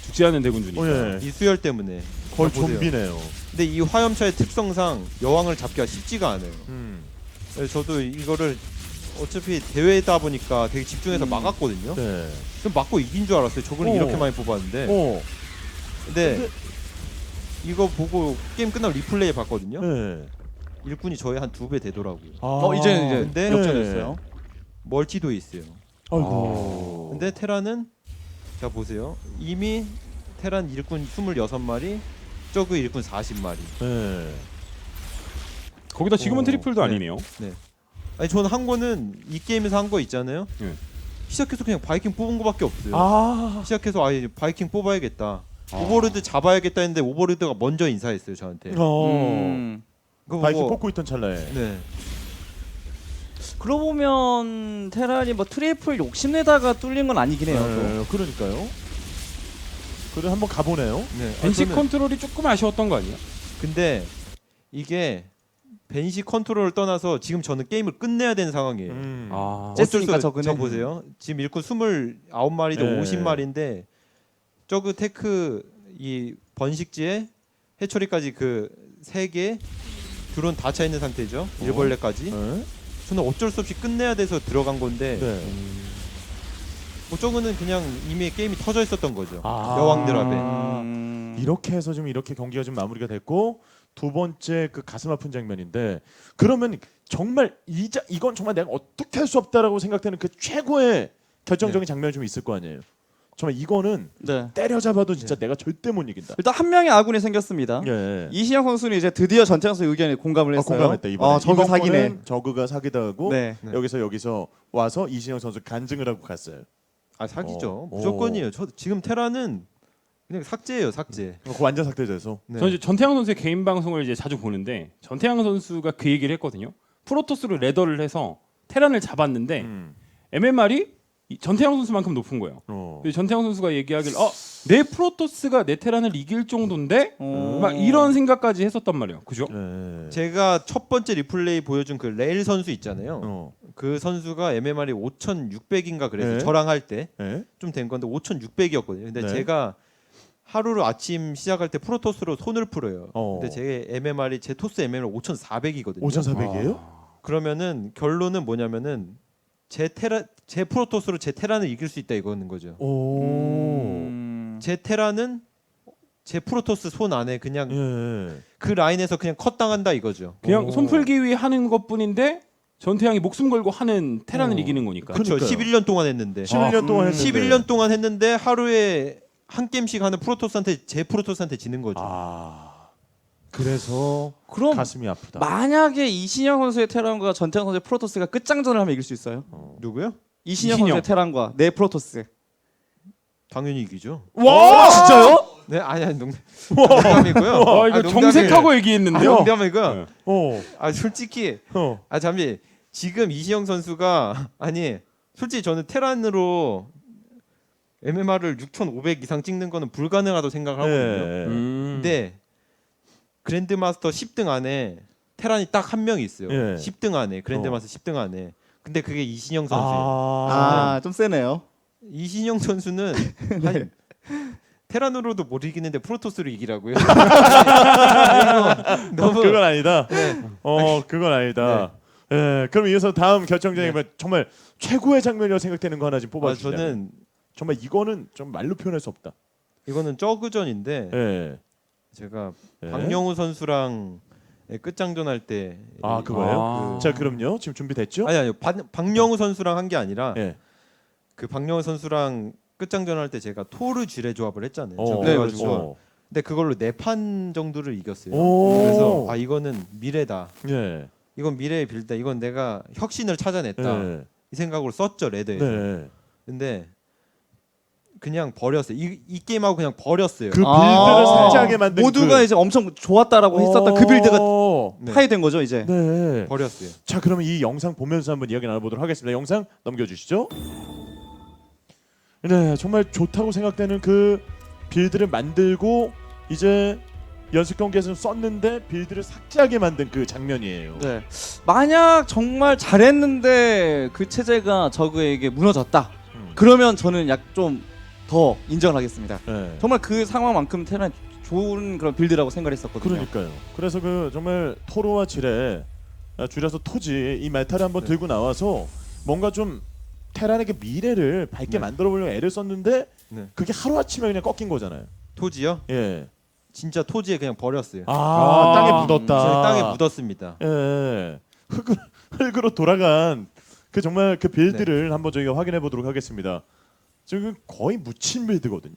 죽지 않는 대군주니까. 예. 이 수혈 때문에. 거의 보세요. 좀비네요. 근데 이 화염차의 특성상 여왕을 잡기가 쉽지가 않아요. 그래서 저도 이거를 어차피 대회다 보니까 되게 집중해서 막았거든요. 네. 그럼 맞고 이긴 줄 알았어요. 저글링 오. 이렇게 많이 뽑았는데. 오. 근데 이거 보고 게임 끝나고 리플레이 봤거든요. 네. 일꾼이 저희 한 2배 되더라고요. 이제 근데 역전했어요. 멀티도 있어요. 아이고. 근데 테란은 자 보세요. 이미 테란 일꾼 26마리, 저그 일꾼 40마리. 네. 거기다 지금은 트리플도 네. 아니네요. 아니 저는 한 거는 이 게임에서 한 거 있잖아요. 네. 시작해서 그냥 바이킹 뽑은 거밖에 없어요. 아. 시작해서 아예 바이킹 뽑아야겠다. 오버로드 잡아야겠다 했는데 오버로드가 먼저 인사했어요 저한테. 그거 바이킹 보고- 뽑고 있던 찰나에. 네. 그러고 보면 테란이 뭐 트리플 욕심내다가 뚫린 건 아니긴 해요. 또. 네, 그러니까요. 그래 한번 가보네요. 네. 벤시 저는- 컨트롤이 조금 아쉬웠던 거 아니에요? 근데 이게 벤시 컨트롤을 떠나서 지금 저는 게임을 끝내야 되는 상황이에요. 아. 쨌으니까 어쩔 수- 저그는. 저 보세요. 지금 일꾼 29마리도 네. 50마리인데 저그 테크 이 번식지에 해초리까지 그 3개 드론 다 차 있는 상태죠. 일벌레까지. 네. 저는 어쩔 수 없이 끝내야 돼서 들어간 건데 네. 뭐 저거는 그냥 이미 게임이 터져 있었던 거죠. 아. 여왕들 앞에. 이렇게 해서 좀 이렇게 경기가 좀 마무리가 됐고 두 번째 그 가슴 아픈 장면인데 그러면 정말 이건 정말 내가 어떻게 할 수 없다라고 생각되는 그 최고의 결정적인 장면이 좀 있을 거 아니에요. 정말 이거는 네. 때려잡아도 진짜 내가 절대 못 이긴다. 일단 한 명의 아군이 생겼습니다. 예. 이신영 선수는 이제 드디어 전태양 선수 의견에 공감을 했어요. 공감했다 이번에. 저그 이번 사기네. 거는 저그가 사기당하고 네. 네. 여기서 와서 이신영 선수 간증을 하고 갔어요. 아 사기죠. 어. 무조건이에요. 저 지금 테라는 그냥 삭제예요, 삭제. 그 완전 삭제돼서. 네. 저는 이제 전태양 선수의 개인 방송을 이제 자주 보는데 전태양 선수가 그 얘기를 했거든요. 프로토스로 레더를 해서 테란을 잡았는데 MMR이 전태양 선수만큼 높은 거예요. 근데 전태양 선수가 얘기하길 내 프로토스가 내 테란을 이길 정도인데 막 이런 생각까지 했었단 말이에요. 그죠? 예. 제가 첫 번째 리플레이 보여준 그 레일 선수 있잖아요. 어. 그 선수가 MMR이 5,600인가 그래서 네. 저랑 할 때 좀 예? 된 건데 5,600이었거든요. 근데 네. 제가 하루로 아침 시작할 때 프로토스로 손을 풀어요. 어. 근데 제 MMR이 제 토스 MMR 5,400이거든요. 5,400이에요? 그러면은 결론은 뭐냐면은 제 프로토스로 제 테란을 이길 수 있다 이거는 거죠. 오. 제 테란은 제 프로토스 손 안에 그냥 예. 그 라인에서 그냥 컷 당한다 이거죠. 그냥 오. 손풀기 위해 하는 것뿐인데 전태양이 목숨 걸고 하는 테란을 어. 이기는 거니까. 그렇죠. 그러니까요. 11년 동안 했는데 11년 동안 했는데 11년 동안 했는데 하루에 한 게임씩 하는 프로토스한테 제 프로토스한테 지는 거죠. 그래서 그럼 가슴이 아프다. 만약에 이신영 선수의 테란과 전태양 선수의 프로토스가 끝장전을 하면 이길 수 있어요? 누구요? 이신영 이신영. 선수의 테란과 내 프로토스. 당연히 이기죠. 와 진짜요? 네, 아니 농담이고요. 이거 농담이에요. 정색하고 아, 얘기했는데요. 농담이고요. 네. 어. 아 솔직히 어. 잠시 지금 이시영 선수가 아니 솔직히 저는 테란으로 MMR을 6,500 이상 찍는 거는 불가능하다고 생각을 하거든요. 예. 근데 그랜드마스터 10등 안에 테란이 딱 한 명이 있어요. 예. 10등 안에 그랜드마스터 10등 안에. 근데 그게 이신영 선수예요. 좀 세네요. 이신영 선수는 아니, 테란으로도 못 이기는데 프로토스로 이기라고요. 너무 그건 아니다. 네. 그건 아니다. 예. 그럼 이어서 다음 결정적인 정말 최고의 장면이라고 생각되는 거 하나 지금 뽑아주시면. 저는 정말 이거는 좀 말로 표현할 수 없다. 이거는 저그전인데 예. 제가 예. 박영우 선수랑 끝장전 할 때 그거예요? 자 그럼요. 지금 준비됐죠? 아니 박영우 선수랑 한 게 아니라 예. 그 박영우 선수랑 끝장전 할 때 제가 토르 쥐레 조합을 했잖아요. 어. 네, 그래가지고 그렇죠. 근데 그걸로 4판 정도를 이겼어요. 오. 그래서 이거는 미래다. 예. 이건 미래의 빌다. 이건 내가 혁신을 찾아냈다. 예. 이 생각으로 썼죠 레드에서. 네. 근데 그냥 버렸어요. 이 게임하고 그냥 버렸어요. 그 빌드를 살짝하게 만든 모두가 이제 엄청 좋았다라고 했었던 그 빌드가 네. 파괴된 거죠 이제. 네. 버렸어요. 자 그러면 이 영상 보면서 한번 이야기 나눠보도록 하겠습니다. 영상 넘겨주시죠. 네, 정말 좋다고 생각되는 그 빌드를 만들고 이제 연습 경기에서 썼는데 빌드를 삭제하게 만든 그 장면이에요. 네. 만약 정말 잘했는데 그 체제가 저그에게 무너졌다. 그러면 저는 약 좀 더 인정을 하겠습니다. 네. 정말 그 상황만큼 테란 좋은 그런 빌드라고 생각했었거든요. 그러니까요. 그래서 그 정말 토로와 지레 줄여서 토지 이 메타를 한번 들고 나와서 뭔가 좀 테란에게 미래를 밝게 만들어 보려고 애를 썼는데 그게 하루 아침에 그냥 꺾인 거잖아요. 토지요? 예. 진짜 토지에 그냥 버렸어요. 땅에 묻었다. 저희 땅에 묻었습니다. 예. 흙으로 돌아간 그 정말 그 빌드를 한번 저희가 확인해 보도록 하겠습니다. 지금 거의 묻힌 빌드거든요.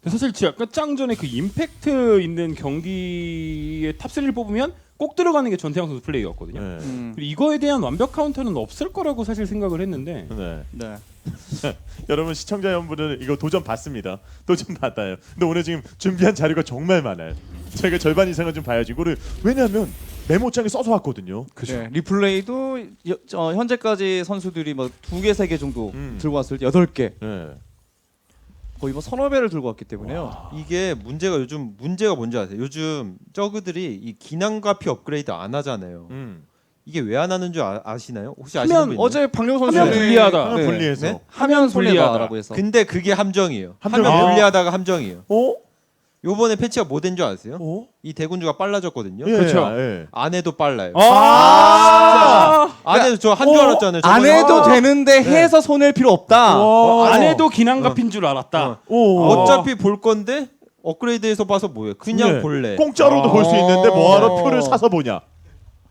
사실 진짜 끝장전에 그 임팩트 있는 경기의 탑3를 뽑으면 꼭 들어가는 게 전태양 선수 플레이였거든요. 네. 그리고 이거에 대한 완벽 카운터는 없을 거라고 사실 생각을 했는데 네. 네. 여러분 시청자 여러분들 이거 도전 받습니다. 도전 받아요. 근데 오늘 지금 준비한 자료가 정말 많아요. 저희가 절반 이상은 좀 봐야지. 이거를 왜냐하면 메모장에 써서 왔거든요. 네. 리플레이도 현재까지 선수들이 뭐 2개, 3개 정도 들고 왔을 때 8개. 네. 거의 뭐 서너 배를 들고 왔기 때문에요. 이게 문제가 뭔지 아세요? 요즘 저그들이 이 기난과피 업그레이드 안 하잖아요. 이게 왜 안 하는 줄 아시나요? 혹시 아시는 분 있나요? 어제 박영 선수 화면 분리하다. 네. 분리해서. 네? 화면 분리하다. 손해다라고 해서. 근데 그게 함정이에요. 함정. 화면 분리하다가 함정이에요. 어? 요번에 패치가 뭐 된 줄 아세요? 어? 이 대군주가 빨라졌거든요. 예, 그렇죠. 예. 안에도 빨라요. 아, 안에도 저 한 줄 알았잖아요. 안 저번에. 해도 되는데 해서 손댈 필요 없다. 와. 안 해도 기난갑인 줄 알았다. 오. 어차피 볼 건데 업그레이드해서 봐서 뭐예요? 그냥 네. 볼래. 공짜로도 볼 수 있는데 뭐하러 네. 표를 사서 보냐?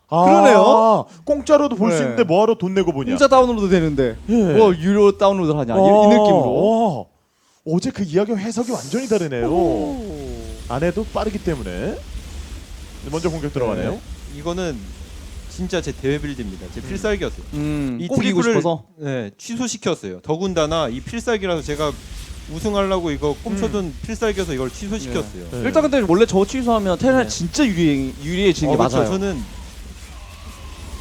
아, 그러네요. 공짜로도 볼 수 네. 있는데 뭐하러 돈 내고 보냐? 공짜 다운로드 되는데 예. 뭐 유료 다운로드 하냐 이 느낌으로. 어제 그 이야기와 해석이 완전히 다르네요. 안 해도 빠르기 때문에. 먼저 공격 들어가네요. 이거는 진짜 제 대회 빌드입니다. 제 필살기였어요. 이 꼭 이기고 트리플을 싶어서. 네, 취소시켰어요. 더군다나 이 필살기라서 제가 우승하려고 이거 꿈쳐둔 필살기여서 이걸 취소시켰어요. 네. 일단 근데 원래 저거 취소하면 테란 네. 진짜 유리해지는 게 그렇죠. 맞아요. 저는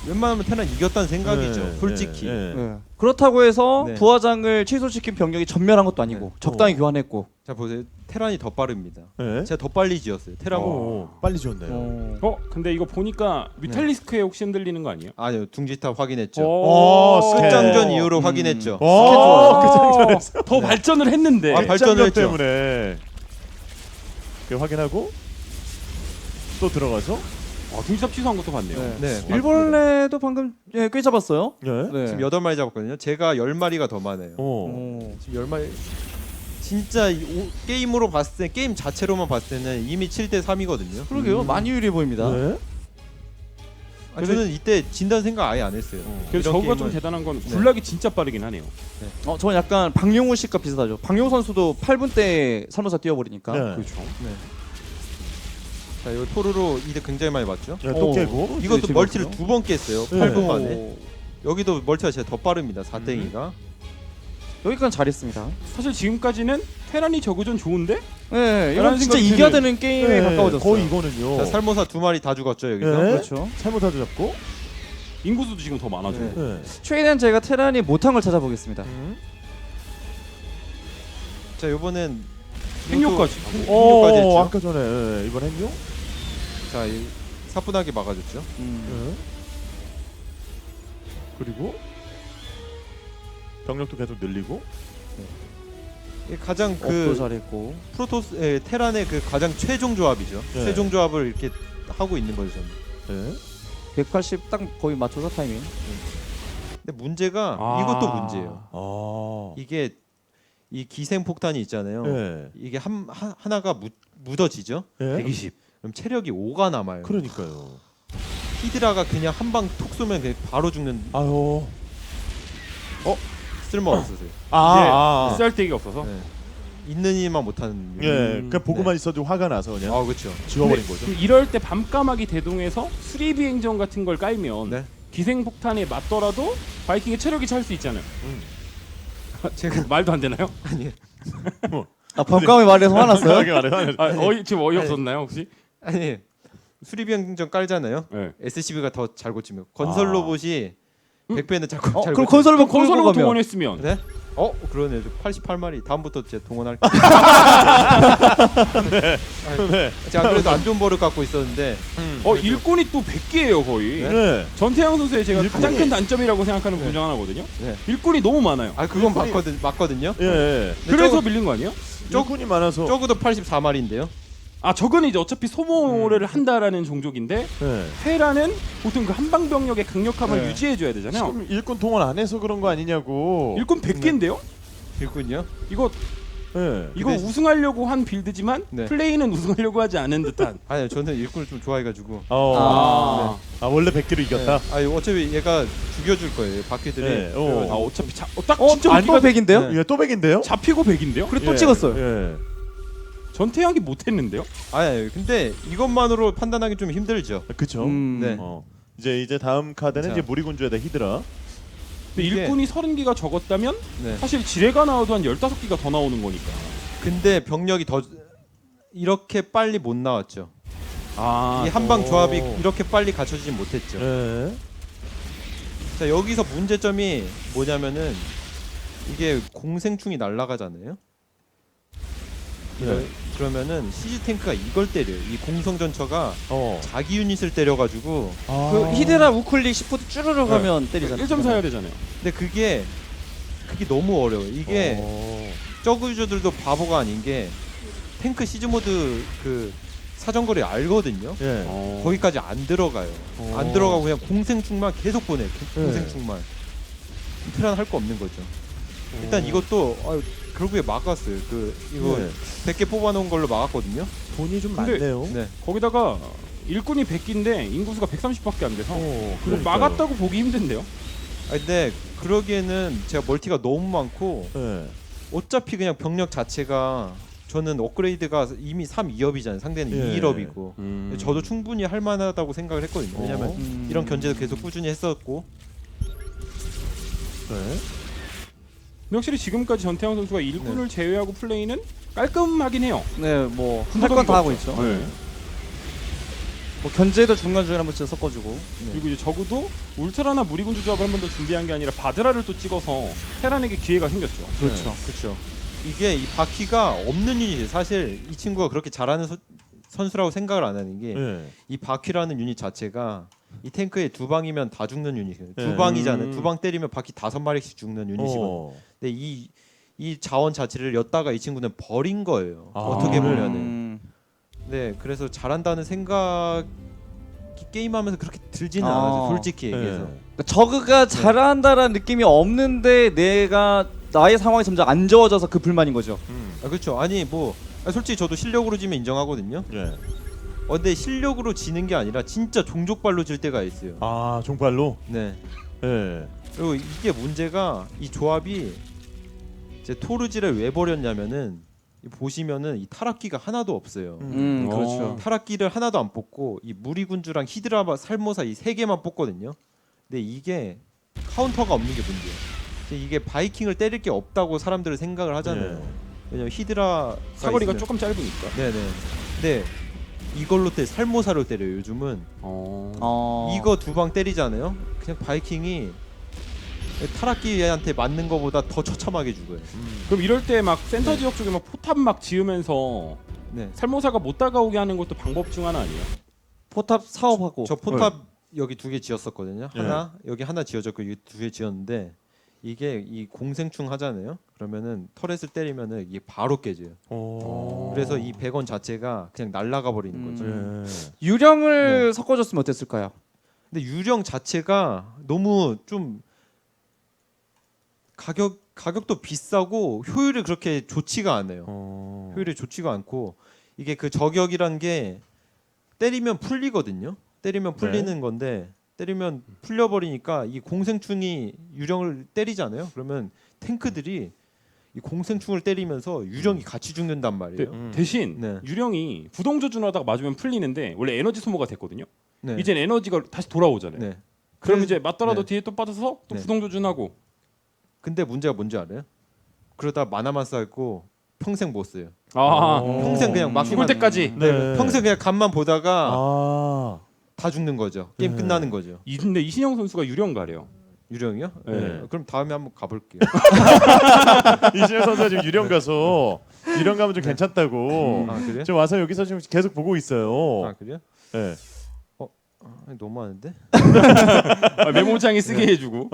웬만하면 테란 이겼다는 생각이죠. 네, 솔직히. 네, 네. 네. 그렇다고 해서 네. 부하장을 취소시킨 병력이 전멸한 것도 아니고 네. 적당히 교환했고. 자 보세요. 테란이 더 빠릅니다. 네. 제가 더 빨리 지었어요. 테란보다. 오, 빨리 지었네요. 근데 이거 보니까 뮤탈리스크에 혹시 흔들리는 거 아니에요? 아니요. 둥지탑 확인했죠. 스캔. 끝장전 이후로 확인했죠. 더 발전을 했는데. 아, 발전을 했죠. 때문에 그 확인하고 또 들어가서 둥지탑 취소한 것도 봤네요. 네. 네. 일벌레도 방금 꽤 잡았어요. 네. 네. 지금 8마리 잡았거든요. 제가 10마리가 더 많아요. 오. 지금 10마리 진짜 게임으로 봤을 때 게임 자체로만 봤을 때는 이미 7대 3이거든요. 그러게요. 많이 유리해 보입니다. 네. 저는 이때 진다는 생각 아예 안 했어요. 그래서 이런 저거가 좀 게임은- 대단한 건 굴락이 진짜 빠르긴 하네요. 저는 약간 박용우 씨과 비슷하죠. 박용우 선수도 8분 때 살모사 뛰어버리니까. 네. 그렇죠. 자, 이거 토르로 이득 굉장히 많이 봤죠. 네, 또 깨고. 이것도 재밌었어요. 멀티를 2번 깼어요. 네. 8분 만에. 여기도 멀티가 제가 더 빠릅니다. 4땡이가. 여기까지 잘했습니다. 사실 지금까지는 테란이 저그전 좋은데? 네, 이건 라는 진짜 생각이 이겨야 드는- 되는 게임에 가까워졌어요. 거의 이거는요. 자, 살모사 2마리 다 죽었죠, 여기서. 네. 그렇죠. 잘못하도 잡고. 인구수도 지금 더 많아져요. 네. 네. 최대한 제가 테란이 못한 걸 찾아보겠습니다. 자, 요번엔 행료까지. 행료까지 했죠. 아까 전에 네, 이번 행료? 자, 사뿐하게 막아줬죠. 네. 그리고 병력도 계속 늘리고. 이게 가장 업도 그 잘했고. 프로토스 테란의 그 가장 최종 조합이죠. 네. 최종 조합을 이렇게 하고 있는 거죠. 저는. 네. 180 딱 거의 맞춰서 타이밍. 근데 문제가 아. 이것도 문제예요. 아. 이게 이 기생 폭탄이 있잖아요. 네. 이게 하나가 묻어지죠. 네. 120. 그럼 체력이 5가 남아요. 그러니까요. 히드라가 그냥 한 방 톡 쏘면 그냥 바로 죽는 아유. 쓸모 없으세요. 아. 쌀데기가 없어서. 네. 있는 이만 못하는. 예. 그냥 보고만 있어도 화가 나서 그냥 아 그렇죠. 지워버린 근데 거죠. 그 이럴 때 밤까마귀 대동에서 수리비 행정 같은 걸 깔면 네. 기생폭탄에 맞더라도 바이킹의 체력이 찰 수 있잖아요. 제가 말도 안 되나요? 아니 아 밤감에 말해서 화났어요? 말해. 지금 어이없었나요 혹시? 아니 수리비 행정 깔잖아요. 네. SCB가 더 잘 고치면 건설 로봇이 100배는 잘 고. 잘 그럼 고쳐요. 건설로 건설로 가면 동원했으면 네? 그러네. 88마리 다음부터 제가 동원할게요. 네. 제가 안 그래도 안 좋은 버릇 갖고 있었는데 일꾼이 또 100개예요 거의. 네. 전태양 선수의 제가 일꾼이- 가장 큰 단점이라고 생각하는 부분 중 하나거든요. 네. 일꾼이 너무 많아요. 아 그건 일꾼이- 맞거든요. 예. 그래서 밀린 거 아니에요? 조건이 많아서. 적어도 84마리인데요. 저건 이제 어차피 소모를 한다라는 종족인데 네. 테라는 보통 그 한방 병력의 강력함을 네. 유지해줘야 되잖아요. 지금 일꾼 동원 안 해서 그런 거 아니냐고. 일꾼 100개인데요? 일꾼이요? 이거 네. 이거 우승하려고 한 빌드지만 네. 플레이는 우승하려고 하지 않은 듯한. 아니요. 저는 일꾼을 좀 좋아해가지고. 아. 원래 100개로 이겼다. 네. 어차피 얘가 죽여줄 거예요. 바퀴들이. 네. 어차피 딱 진짜 또 100인데요? 네. 이게 또 100인데요? 잡히고 100인데요? 그래 또 찍었어요. 예. 전태양이 못했는데요? 아니 근데 이것만으로 판단하기 좀 힘들죠. 그쵸. 네. 이제 다음 카드는 자. 이제 무리군주에다 히드라. 근데 이게- 일꾼이 30기가 적었다면 네. 사실 지뢰가 나와도 한 15기가 더 나오는 거니까. 근데 병력이 더 이렇게 빨리 못 나왔죠. 아, 이 한방 오. 조합이 이렇게 빨리 갖춰지진 못했죠. 예. 자 여기서 문제점이 뭐냐면은 이게 공생충이 날아가잖아요. 네. 그러면은 시즈 탱크가 이걸 때려요. 이 공성 전처가 자기 유닛을 때려가지고. 그 히드라 우클릭 시프트 쭈르르 가면 때리잖아요. 1.4 해야 되잖아요. 근데 그게 너무 어려워요. 이게 저그 유저들도 바보가 아닌 게 탱크 시즈 모드 그 사정거리 알거든요. 예. 거기까지 안 들어가요. 안 들어가고 그냥 공생충만 계속 보내. 공생충만. 테란 할 거 없는 거죠. 일단 이것도 결국에 막았어요. 그 이거 네. 100개 뽑아놓은 걸로 막았거든요. 돈이 좀 근데- 많네요. 네. 거기다가 일꾼이 100기인데 인구수가 130밖에 안 돼서 그거 그러니까요. 막았다고 보기 힘든데요. 근데 그러기에는 제가 멀티가 너무 많고 예. 어차피 그냥 병력 자체가 저는 업그레이드가 이미 3, 2업이잖아요. 상대는 예. 2, 1업이고 저도 충분히 할 만하다고 생각을 했거든요. 왜냐면 이런 견제도 계속 꾸준히 했었고 네. 근데 확실히 지금까지 전태양 선수가 일꾼을 제외하고 플레이는 깔끔하긴 해요. 네, 뭐 할 건 다 하고 있죠. 네. 뭐 견제도 중간중간에 한 번씩 섞어주고. 그리고 이제 적어도 울트라나 무리군주 조합을 한 번 더 준비한 게 아니라 바드라를 또 찍어서 테란에게 기회가 생겼죠. 그렇죠. 그렇죠. 이게 이 바퀴가 없는 유닛이 사실 이 친구가 그렇게 잘하는 선수라고 생각을 안 하는 게 이 예. 바퀴라는 유닛 자체가 이 탱크에 두 방이면 다 죽는 유닛이에요. 네. 두 방이잖아요. 두 방 때리면 바퀴 5마리씩 죽는 유닛이거든요. 어. 근데 이 자원 자체를 였다가 이 친구는 버린 거예요. 아. 어떻게 보면은. 음. 네, 그래서 잘한다는 생각이 게임하면서 그렇게 들지는 아. 않아요. 솔직히 얘기해서. 예. 그러니까 저그가 잘한다라는 느낌이 없는데 내가 나의 상황이 점점 안 좋아져서 그 불만인 거죠. 그렇죠. 아니 뭐 솔직히 저도 실력으로 지면 인정하거든요. 예. 근데 실력으로 지는 게 아니라 진짜 종족발로 질 때가 있어요. 아, 종발로. 네. 예. 그리고 이게 문제가 이 조합이 이제 토르지를 왜 버렸냐면은 보시면은 이 타락기가 하나도 없어요. 그렇죠. 타락기를 하나도 안 뽑고 이 무리군주랑 히드라 살모사 이 세 개만 뽑거든요. 근데 이게 카운터가 없는 게 문제예요. 이게 바이킹을 때릴 게 없다고 사람들은 생각을 하잖아요. 예. 왜냐면 히드라 사거리가 조금 짧으니까. 네네. 근데 이걸로 살모사로 때려요. 요즘은 이거 두 방 때리잖아요. 그냥 바이킹이 타락기한테 맞는 거보다 더 처참하게 죽어요. 그럼 이럴 때 막 센터 지역 쪽에 막 포탑 막 지으면서 네. 살모사가 못 다가오게 하는 것도 방법 중 하나 아니에요? 포탑 사업하고. 저 포탑 여기 2개 지었었거든요. 네. 하나 여기 하나 지어졌고 여기 2개 지었는데 이게 이 공생충 하잖아요. 그러면은 터렛을 때리면은 이게 바로 깨져요. 그래서 이 100원 자체가 그냥 날아가 버리는 거죠. 예. 유령을 섞어줬으면 어땠을까요? 근데 유령 자체가 너무 좀 가격도 비싸고 효율이 그렇게 좋지가 않아요. 효율이 좋지가 않고 이게 그 저격이란 게 때리면 풀리거든요. 때리면 풀리는 건데 때리면 풀려버리니까 이 공생충이 유령을 때리잖아요. 그러면 탱크들이 이 공생충을 때리면서 유령이 같이 죽는단 말이에요. 대신 네. 유령이 부동조준하다가 맞으면 풀리는데 원래 에너지 소모가 됐거든요. 네. 이젠 에너지가 다시 돌아오잖아요. 네. 그럼 그래서- 이제 맞더라도 네. 뒤에 또 빠져서 또 네. 부동조준하고. 근데 문제가 뭔지 알아요? 그러다 만화만 쌓고 평생 못 써요. 평생 그냥 막 죽을 때까지. 네. 평생 그냥 간만 보다가 아. 다 죽는 거죠. 게임 네. 끝나는 거죠. 근데 이신영 선수가 유령가래요. 유령이요? 네. 그럼 다음에 한번 가볼게요. 이진영 선수가 지금 유령 가서 유령 가면 좀 괜찮다고. 아 그래요? 지금 와서 여기서 지금 계속 보고 있어요. 아 그래요? 예. 너무하는데? 메모장에 쓰게 해주고.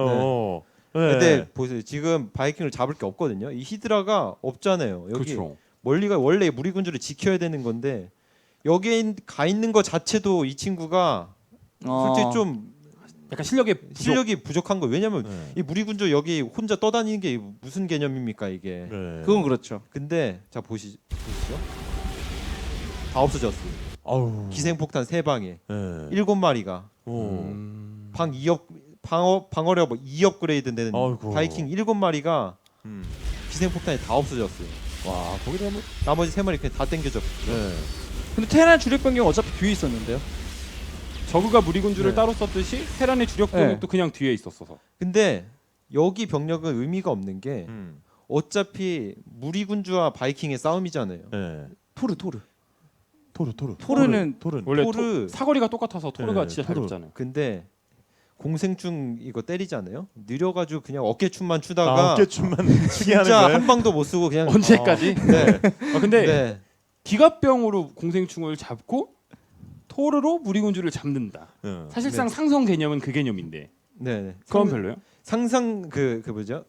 네. 근데 보세요. 지금 바이킹을 잡을 게 없거든요. 이 히드라가 없잖아요. 여기 그렇죠. 멀리가 원래 무리군주를 지켜야 되는 건데 여기에 가 있는 거 자체도 이 친구가 솔직히 좀 약간 실력이 부족한 거. 왜냐면 네. 이 무리군주 여기 혼자 떠다니는 게 무슨 개념입니까 이게? 네. 그건 그렇죠. 근데 자 보시죠. 다 없어졌어요. 아우. 기생폭탄 3방에 네. 7마리가 오. 방 2업 방어력 2업그레이드 되는 아이고. 바이킹 7마리가 음. 기생폭탄이 다 없어졌어요. 와, 거기다 한번. 나머지 3마리 그냥 다 땡겨졌고. 네. 근데 테란 주력 변경 어차피 뒤에 있었는데요. 저그가 무리군주를 네. 따로 썼듯이 테란의 주력 네. 병력도 그냥 뒤에 있었어서. 근데 여기 병력은 의미가 없는 게 음. 어차피 무리군주와 바이킹의 싸움이잖아요. 네. 토르. 토르는 원래 토르. 사거리가 똑같아서 토르가 네, 진짜 잘 토르. 잡잖아요. 근데 공생충 이거 때리잖아요. 느려가지고 그냥 어깨춤만 아, 추다가 어깨춤만 추게 하는 진짜 거예요? 한 방도 못 쓰고 그냥 언제까지? 네. 근데 네. 기갑병으로 공생충을 잡고 토르로 무리군주를 잡는다. 네. 사실상 상성 개념은 그 개념인데 네. 그건 별로요? 상상 그 뭐죠?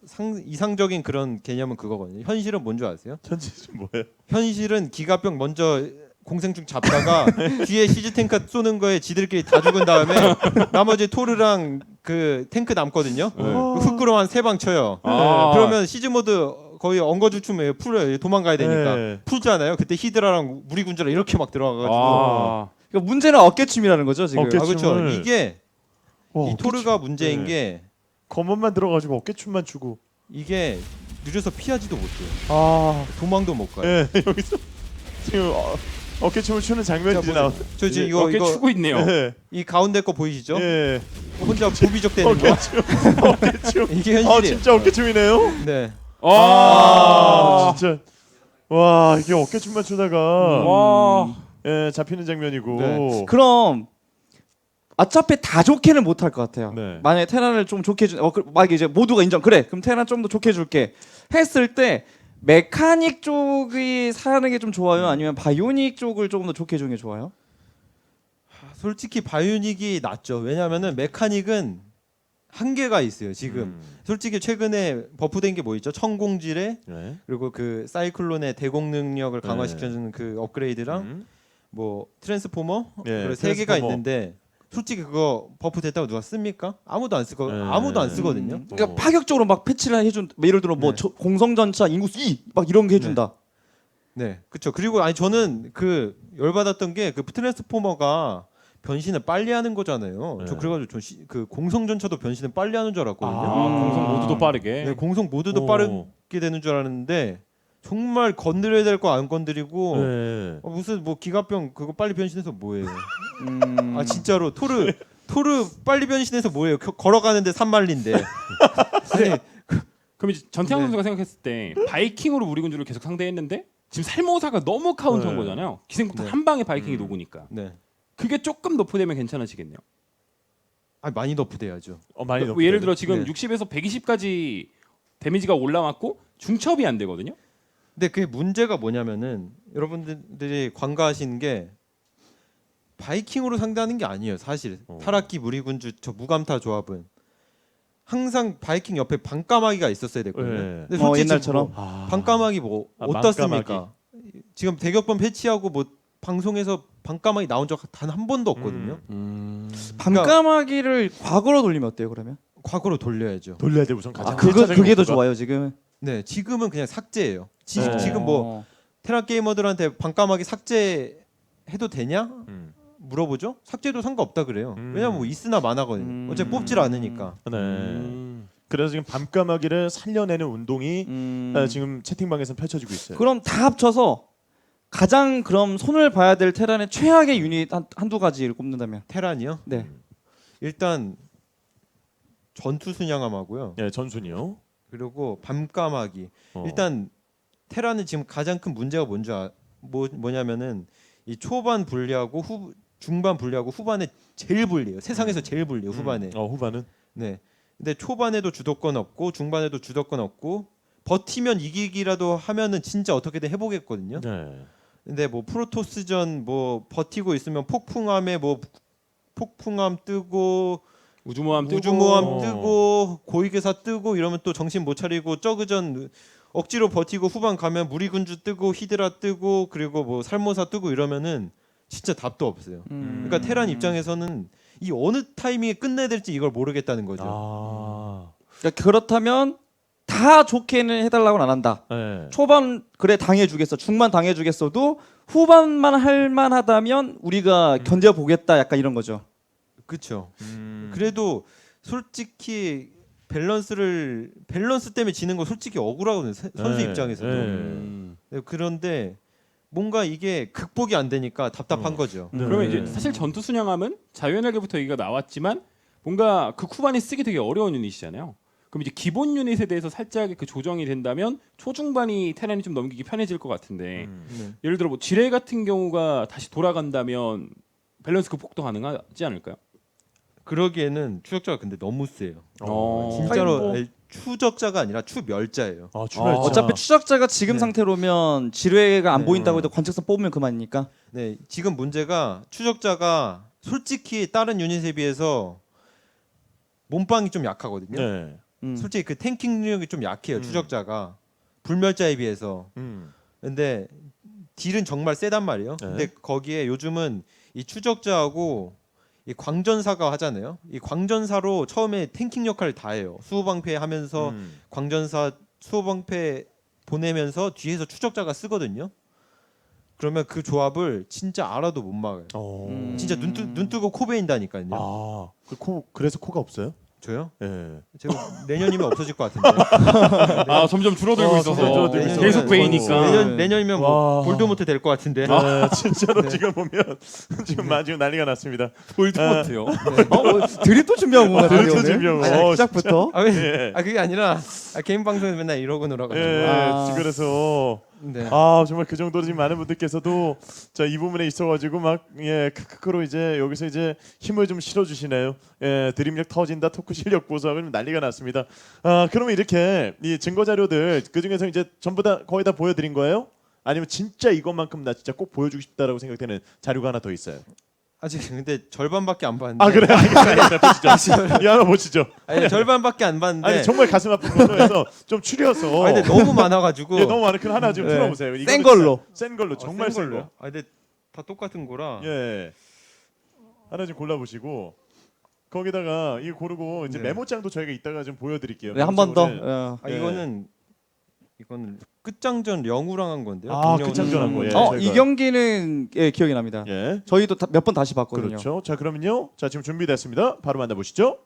이상적인 그런 개념은 그거거든요. 현실은 뭔 줄 아세요? 현실은 뭐예요? 현실은 기갑병 먼저 공생충 잡다가 뒤에 시즈 탱크 쏘는 거에 지들끼리 다 죽은 다음에 나머지 토르랑 그 탱크 남거든요. 네. 그 흑구름 한 3방 쳐요. 아. 그러면 시즈 모드 거의 엉거주춤에 풀어요. 도망가야 되니까 네. 풀잖아요. 그때 히드라랑 무리군주랑 이렇게 막 들어가가지고 아. 그러니까 문제는 어깨춤이라는 거죠 지금. 어깨춤. 그렇죠. 이게 와, 이 토르가 문제인 네. 게 검은만 들어가지고 어깨춤만 추고. 이게 늦어서 피하지도 못해요. 아, 도망도 못 가요. 네, 여기서 지금 어깨춤을 추는 장면이 자, 나와. 저 지금 어깨 이거 추고 있네요. 네. 이 가운데 거 보이시죠? 예. 혼자 부비적 되는 거. 어깨춤. 어깨춤. 이게 현실이에요. 아, 진짜 어깨춤이네요. 네. 아, 진짜. 와, 이게 어깨춤만 추다가 와. 예, 잡히는 장면이고. 네. 그럼 어차피 다 좋게는 못할 것 같아요. 네. 만약에 테란을 좀 좋게 막 이제 모두가 인정 그래 그럼 테란 좀 더 좋게 해줄게 했을 때 메카닉 쪽이 사는 게 좀 좋아요 아니면 바이오닉 쪽을 조금 더 좋게 해주는 게 좋아요? 솔직히 바이오닉이 낫죠. 왜냐하면은 메카닉은 한계가 있어요. 지금 솔직히 최근에 버프된 게 뭐 있죠? 천공지뢰 네. 그리고 그 사이클론의 대공 능력을 강화시켜주는 그 업그레이드랑 뭐 트랜스포머 네, 그리고 3개가 트랜스포머. 있는데 솔직히 그거 버프 됐다고 누가 씁니까? 아무도 안 쓰고 네. 아무도 안 쓰거든요. 그러니까 파격적으로 막 패치를 해준 뭐 예를 들어 뭐 네. 공성전차 인구수 2 막 이런 게 해준다. 네, 그렇죠. 그리고 아니 저는 그 열받았던 게 그 트랜스포머가 변신을 빨리 하는 거잖아요. 네. 저 그래가지고 그 공성 전차도 변신을 빨리 하는 줄 알았거든요. 아, 공성 모두도 빠르게. 네, 공성 모두도 오. 빠르게 되는 줄 알았는데 정말 건드려야 될 거 안 건드리고 네. 무슨 뭐 기갑병 그거 빨리 변신해서 뭐예요? 음. 아 진짜로 토르 빨리 변신해서 뭐예요? 걸어가는데 산말린데. 아니 그럼 이제 전태양 네. 선수가 생각했을 때 바이킹으로 무리군주를 계속 상대했는데 지금 살모사가 너무 카운터인 네. 거잖아요. 기생부터 네. 한 방에 바이킹이 녹으니까. 네. 그게 조금 너프되면 괜찮아지겠네요. 아 많이 너프돼야죠. 많이 뭐 예를 들어 지금 네. 60에서 120까지 데미지가 올라왔고 중첩이 안 되거든요. 근데 그게 문제가 뭐냐면은 여러분들이 관가하시는 게 바이킹으로 상대하는 게 아니에요. 사실 타락기 무리군주 저 무감타 조합은 항상 바이킹 옆에 반까마귀가 있었어야 됐거든요. 네. 근데 솔직히 옛날처럼? 지금 뭐 반까마귀 뭐 아, 어디다 반까마귀. 씁니까? 지금 대격변 패치하고 뭐 방송에서 반까마귀 나온 적 단 한 번도 없거든요. 밤까마귀를 과거로 돌리면 어때요 그러면? 과거로 돌려야죠. 돌려야 돼 우선 가장. 아 그게 더 목표가. 좋아요 지금. 네, 지금은 그냥 삭제예요. 네. 지금 뭐 테라 게이머들한테 반까마귀 삭제해도 되냐? 물어보죠. 삭제도 상관없다 그래요. 왜냐면 뭐 있으나 마나거든요. 어차피 뽑질 않으니까. 네. 그래서 지금 밤까마귀를 살려내는 운동이 지금 채팅방에서 펼쳐지고 있어요. 그럼 다 합쳐서 가장 그럼 손을 봐야 될 테란의 최악의 유닛 한두 가지를 꼽는다면. 테란이요? 네. 일단 전투 순양함하고요. 예, 전순이요. 그리고 밤까마귀. 어. 일단 테란은 지금 가장 큰 문제가 뭐냐면은 이 초반 불리하고 중반 불리하고 후반에 제일 불리해요. 세상에서 제일 불리해요. 후반에. 후반은 네. 근데 초반에도 주도권 없고 중반에도 주도권 없고 버티면 이기기라도 하면은 진짜 어떻게든 해보겠거든요. 네. 근데 뭐 프로토스전 뭐 버티고 있으면 폭풍함에 뭐 폭풍함 뜨고 우주모함 뜨고 우주모함 어. 뜨고 고위계사 뜨고 이러면 또 정신 못 차리고 저그전 억지로 버티고 후반 가면 무리군주 뜨고 히드라 뜨고 그리고 뭐 살모사 뜨고 이러면은 진짜 답도 없어요. 그러니까 테란 입장에서는 이 어느 타이밍에 끝내야 될지 이걸 모르겠다는 거죠. 아. 그러니까 그렇다면 다 좋게는 해달라고는 안 한다. 네. 초반 그래 당해주겠어, 중반 당해주겠어도 후반만 할만하다면 우리가 견뎌보겠다. 약간 이런 거죠. 그렇죠. 그래도 솔직히 밸런스 때문에 지는 거 솔직히 억울하거든요. 선수 네. 입장에서도. 네. 네, 그런데 뭔가 이게 극복이 안 되니까 답답한 거죠. 네. 그러면 이제 사실 전투 순양함은 자유연하게부터 얘기가 나왔지만 뭔가 그 후반에 쓰기 되게 어려운 유닛이잖아요. 그럼 이제 기본 유닛에 대해서 살짝 그 조정이 된다면 초중반이 테란이 좀 넘기기 편해질 것 같은데 네. 예를 들어 뭐 지뢰 같은 경우가 다시 돌아간다면 밸런스 극복도 가능하지 않을까요? 그러기에는 추적자가 근데 너무 세요. 어. 진짜로 하긴 뭐- 아니, 추적자가 아니라 추멸자예요. 추멸자. 어차피 추적자가 지금 네. 상태로면 지뢰가 안 네. 보인다고 해도 관측선 뽑으면 그만이니까. 네, 지금 문제가 추적자가 솔직히 다른 유닛에 비해서 몸빵이 좀 약하거든요. 네. 솔직히 그 탱킹 능력이 좀 약해요. 추적자가 불멸자에 비해서. 근데 딜은 정말 세단 말이에요. 근데 거기에 요즘은 이 추적자하고 이 광전사가 하잖아요. 이 광전사로 처음에 탱킹 역할을 다 해요. 수호방패 하면서 광전사 수호방패 보내면서 뒤에서 추적자가 쓰거든요. 그러면 그 조합을 진짜 알아도 못 막아요. 진짜 눈 뜨고 코 베인다니까요. 아, 그래서 코가 없어요? 저요? 예. 제가 내년이면 없어질 것 같은데. 아 점점 줄어들고 있어서 점점 줄어들고 있어서. 계속 베이니까. 내년이면 와. 뭐 볼드모트 될 것 같은데. 네, 진짜로 지금 보면 지금 난리가 났습니다. 볼드모트요. 드립도 준비한 것 같아요. 드립도 오늘. 준비하고. 아니, 시작부터. 예. 그게 아니라 개인 방송에서 맨날 이러고 놀아가지고. 예, 아. 그래서 네. 정말 그 정도로 지금 많은 분들께서도 자 이 부분에 있어가지고 막 크크크로 이제 여기서 이제 힘을 좀 실어주시네요. 드림력 터진다, 토크 실력 보석을 난리가 났습니다. 그러면 이렇게 이 증거 자료들 그 중에서 이제 전부 다 거의 다 보여드린 거예요? 아니면 진짜 이것만큼 나 진짜 꼭 보여주고 싶다라고 생각되는 자료가 하나 더 있어요? 아직 근데 절반밖에 안 봤는데. 그래 알겠습니다. 보시죠. 이 하나 보시죠. 아니 절반밖에 안 봤는데. 아니 정말 가슴 아픈 걸로 해서 좀 추려서. 근데 너무 많아가지고. 너무 많은 그 하나 좀 네. 틀어보세요. 센 이거는 걸로. 진짜 센 걸로 정말 센 거. 근데 다 똑같은 거라. 예. 하나 좀 골라보시고 거기다가 이거 고르고 이제 네. 메모장도 저희가 이따가 좀 보여드릴게요. 네, 한 번 더. 메모장을. 아 예. 이거는 끝장전 영우랑 한 건데요. 끝장전한 거예요. 이 경기는 기억이 납니다. 예. 저희도 몇 번 다시 봤거든요. 그렇죠. 자 그러면요. 자 지금 준비됐습니다. 바로 만나보시죠.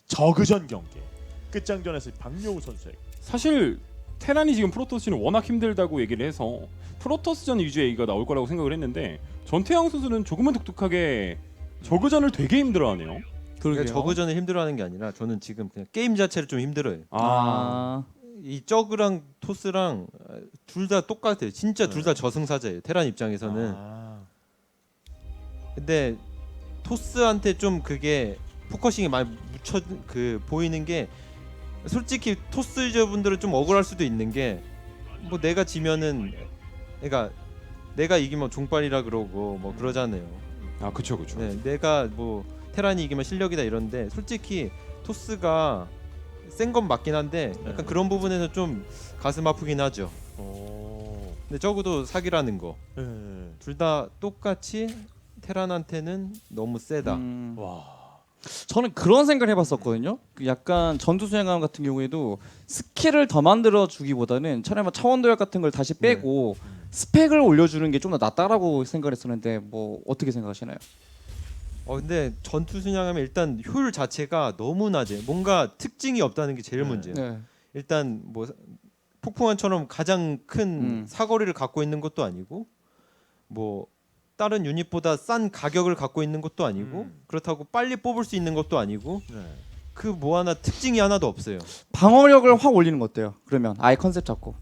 저그전 경기 끝장전에서 박용우 선수에게. 사실 테란이 지금 프로토스는 워낙 힘들다고 얘기를 해서 프로토스전 위주의 얘기가 나올 거라고 생각을 했는데 전태양 선수는 조금만 독특하게 저그전을 되게 힘들어하네요. 그러니까 저그전을 힘들어하는 게 아니라 저는 지금 그냥 게임 자체를 좀 힘들어요. 이 저그랑 토스랑 둘 다 똑같아요. 진짜 둘 다 저승사자예요. 테란 입장에서는. 근데 토스한테 좀 그게 포커싱이 많이 묻혀 보이는 게 솔직히 토스 유저분들은 좀 억울할 수도 있는 게 뭐 내가 지면은 그러니까 내가 이기면 종빨이라 그러고 뭐 그러잖아요. 아 그쵸. 네, 내가 뭐 테란이 이기면 실력이다 이런데 솔직히 토스가 센 건 맞긴 한데 약간 그런 부분에서 좀 가슴 아프긴 하죠. 근데 적어도 사기라는 거. 둘 다 똑같이 테란한테는 너무 세다. 와. 저는 그런 생각을 해봤었거든요. 그 약간 전투 수행함 같은 경우에도 스킬을 더 만들어 주기보다는 차라리 뭐 차원도약 같은 걸 다시 빼고 스펙을 올려주는 게 좀 더 낫다라고 생각을 했었는데 뭐 어떻게 생각하시나요? 근데 전투 순양하면 일단 효율 자체가 너무 낮아요. 뭔가 특징이 없다는 게 제일 문제예요. 네. 일단 뭐 폭풍함처럼 가장 큰 사거리를 갖고 있는 것도 아니고 뭐 다른 유닛보다 싼 가격을 갖고 있는 것도 아니고 그렇다고 빨리 뽑을 수 있는 것도 아니고 그 뭐 하나 특징이 하나도 없어요. 방어력을 확 올리는 거 어때요? 그러면 아예 컨셉 잡고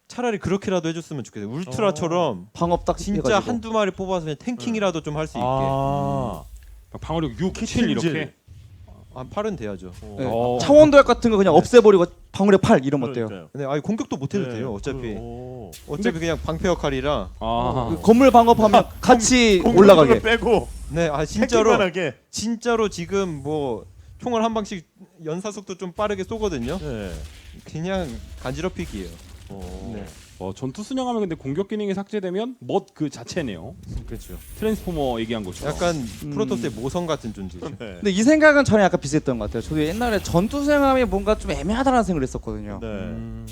차라리 그렇게라도 해줬으면 좋겠어요. 울트라처럼 방업 딱 진짜 해가지고. 한두 마리 뽑아서 그냥 탱킹이라도 좀 할 수 있게. 방어력 6, 7 킬질. 이렇게. 한 8은 돼야죠. 네. 어. 차원도약 같은 거 그냥 없애버리고 방어력 8 이러면 어때요? 그러니까요. 근데 공격도 못 해도 돼요. 어차피 오. 그냥 방패 역할이라. 그 건물 방업하면 같이 올라가게. 빼고 네, 진짜로 하게. 진짜로 지금 뭐 총을 한 방씩 연사 속도 좀 빠르게 쏘거든요. 네. 그냥 간지럽히기예요. 네. 전투 순양하면 근데 공격 기능이 삭제되면 멋 그 자체네요. 그렇죠. 트랜스포머 얘기한 것처럼. 약간 프로토스의 모성 같은 존재죠. 네. 근데 이 생각은 저는 약간 비슷했던 것 같아요. 저도 옛날에 전투 수행함이 뭔가 좀 애매하다는 생각을 했었거든요. 네.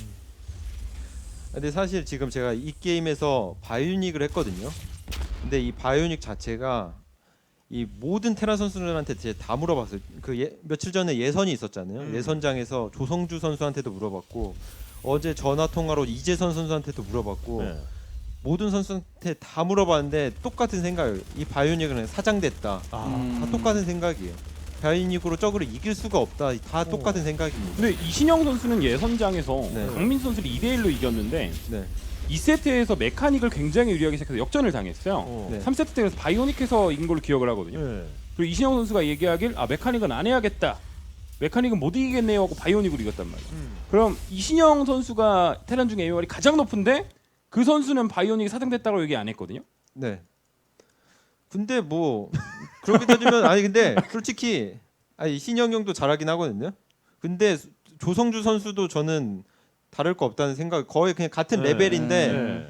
근데 사실 지금 제가 이 게임에서 바이오닉을 했거든요. 근데 이 바이오닉 자체가 이 모든 테란 선수들한테 제가 다 물어봤어요. 며칠 전에 예선이 있었잖아요. 예선장에서 조성주 선수한테도 물어봤고 어제 전화 통화로 이재선 선수한테도 물어봤고 네. 모든 선수한테 다 물어봤는데 똑같은 생각이에요. 이 바이오닉은 사장됐다. 다 똑같은 생각이에요. 바이오닉으로 적으로 이길 수가 없다. 다 똑같은 생각입니다. 근데 이신영 선수는 예선장에서 네. 강민 선수를 2대1로 이겼는데 네. 2세트에서 메카닉을 굉장히 유리하게 시작해서 역전을 당했어요. 네. 3세트 때에서 바이오닉해서 이긴 걸로 기억을 하거든요. 네. 그리고 이신영 선수가 얘기하길 메카닉은 안 해야겠다. 메카닉은 못 이기겠네요 하고 바이오닉으로 이겼단 말이에요. 그럼 이신영 선수가 테란 중에 AOR이 가장 높은데 그 선수는 바이오닉이 사장됐다고 얘기 안 했거든요. 네. 근데 뭐 그렇게 따지면 근데 솔직히 아니 신영영도 잘하긴 하거든요. 근데 조성주 선수도 저는 다를 거 없다는 생각. 거의 그냥 같은 레벨인데 네.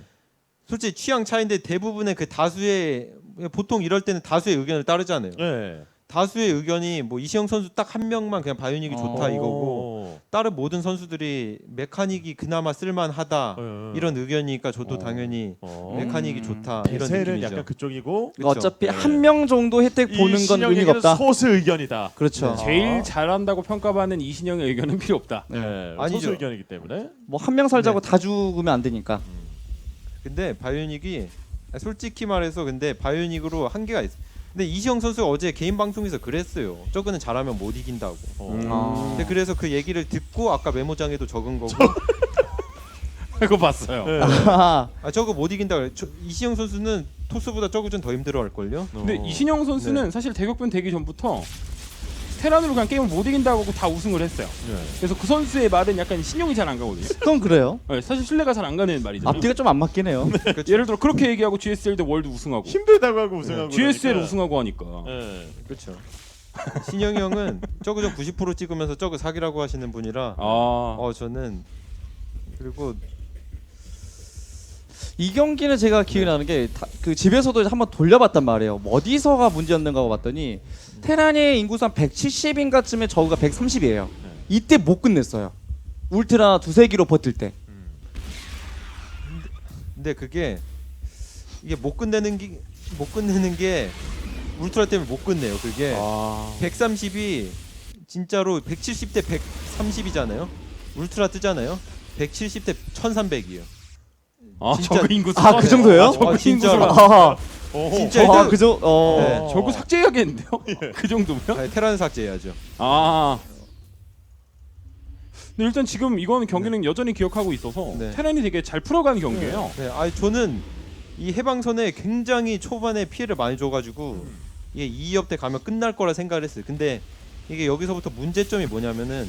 솔직히 취향 차이인데 대부분의 그 다수의 보통 이럴 때는 다수의 의견을 따르잖아요. 네. 다수의 의견이 뭐 이시영 선수 딱 한 명만 그냥 바이오닉이 좋다 이거고 다른 모든 선수들이 메카닉이 그나마 쓸만하다 이런 의견이니까 저도 당연히 메카닉이 좋다 이런 대세는 느낌이죠. 약간 그쪽이고 그쵸? 어차피 네. 한 명 정도 혜택 보는 건 의미가 이신영에게는 없다. 소수 의견이다. 그렇죠. 제일 잘한다고 평가받는 이신영의 의견은 필요 없다. 네. 아니죠. 소수 의견이기 때문에. 뭐 한 명 살자고 다 죽으면 안 되니까. 근데 바이오닉이 솔직히 말해서 근데 바이오닉으로 한계가 있어. 근데 이시영 선수가 어제 개인 방송에서 그랬어요. 저거는 잘하면 못 이긴다고. 아. 근데 그래서 그 얘기를 듣고 아까 메모장에도 적은 거고. 그거 봤어요. 네. 아 저거 못 이긴다고. 이시영 선수는 토스보다 저거 좀 더 힘들어할 걸요. 근데 이신영 선수는 사실 대격변 되기 전부터 테란으로 그냥 게임을 못 이긴다고 하고 다 우승을 했어요. 네. 그래서 그 선수의 말은 약간 신용이 잘 안 가거든요. 그건 그래요. 네, 사실 신뢰가 잘 안 가는 말이죠. 앞뒤가 좀 안 맞긴 해요. 예를 들어 그렇게 얘기하고 GSL 대 월드 우승하고 힘들다고 하고 우승하고. GSL 그러니까. 우승하고 하니까. 네. 그렇죠. 신영이 형은 저거 90% 찍으면서 저거 사기라고 하시는 분이라 저는 그리고 이 경기는 제가 기억이 나는 게 그 집에서도 한번 돌려봤단 말이에요. 뭐 어디서가 문제였는가 고 봤더니 테란의 인구수 한 170인가쯤에 저우가 130이에요. 이때 못 끝냈어요. 울트라 두세 기로 버틸 때. 근데 그게 이게 못 끝내는 게 울트라 때문에 못 끝내요. 그게 130이 진짜로 170대 130이잖아요. 울트라 뜨잖아요. 170대 1300이에요. 진짜- 저그 인구수. 아, 그 정도예요? 저그 진짜로. 인구수가. 아, 진짜 아 그죠? 네. 저그 삭제해야겠는데요? 그 정도면? 아니, 테란 삭제해야죠. 근데 일단 지금 이건 경기는 여전히 기억하고 있어서 네. 테란이 되게 잘 풀어가는 경기예요. 네, 아니 저는 이 해방선에 굉장히 초반에 피해를 많이 줘가지고 이게 2업 때 가면 끝날 거라 생각을 했어요. 근데 이게 여기서부터 문제점이 뭐냐면은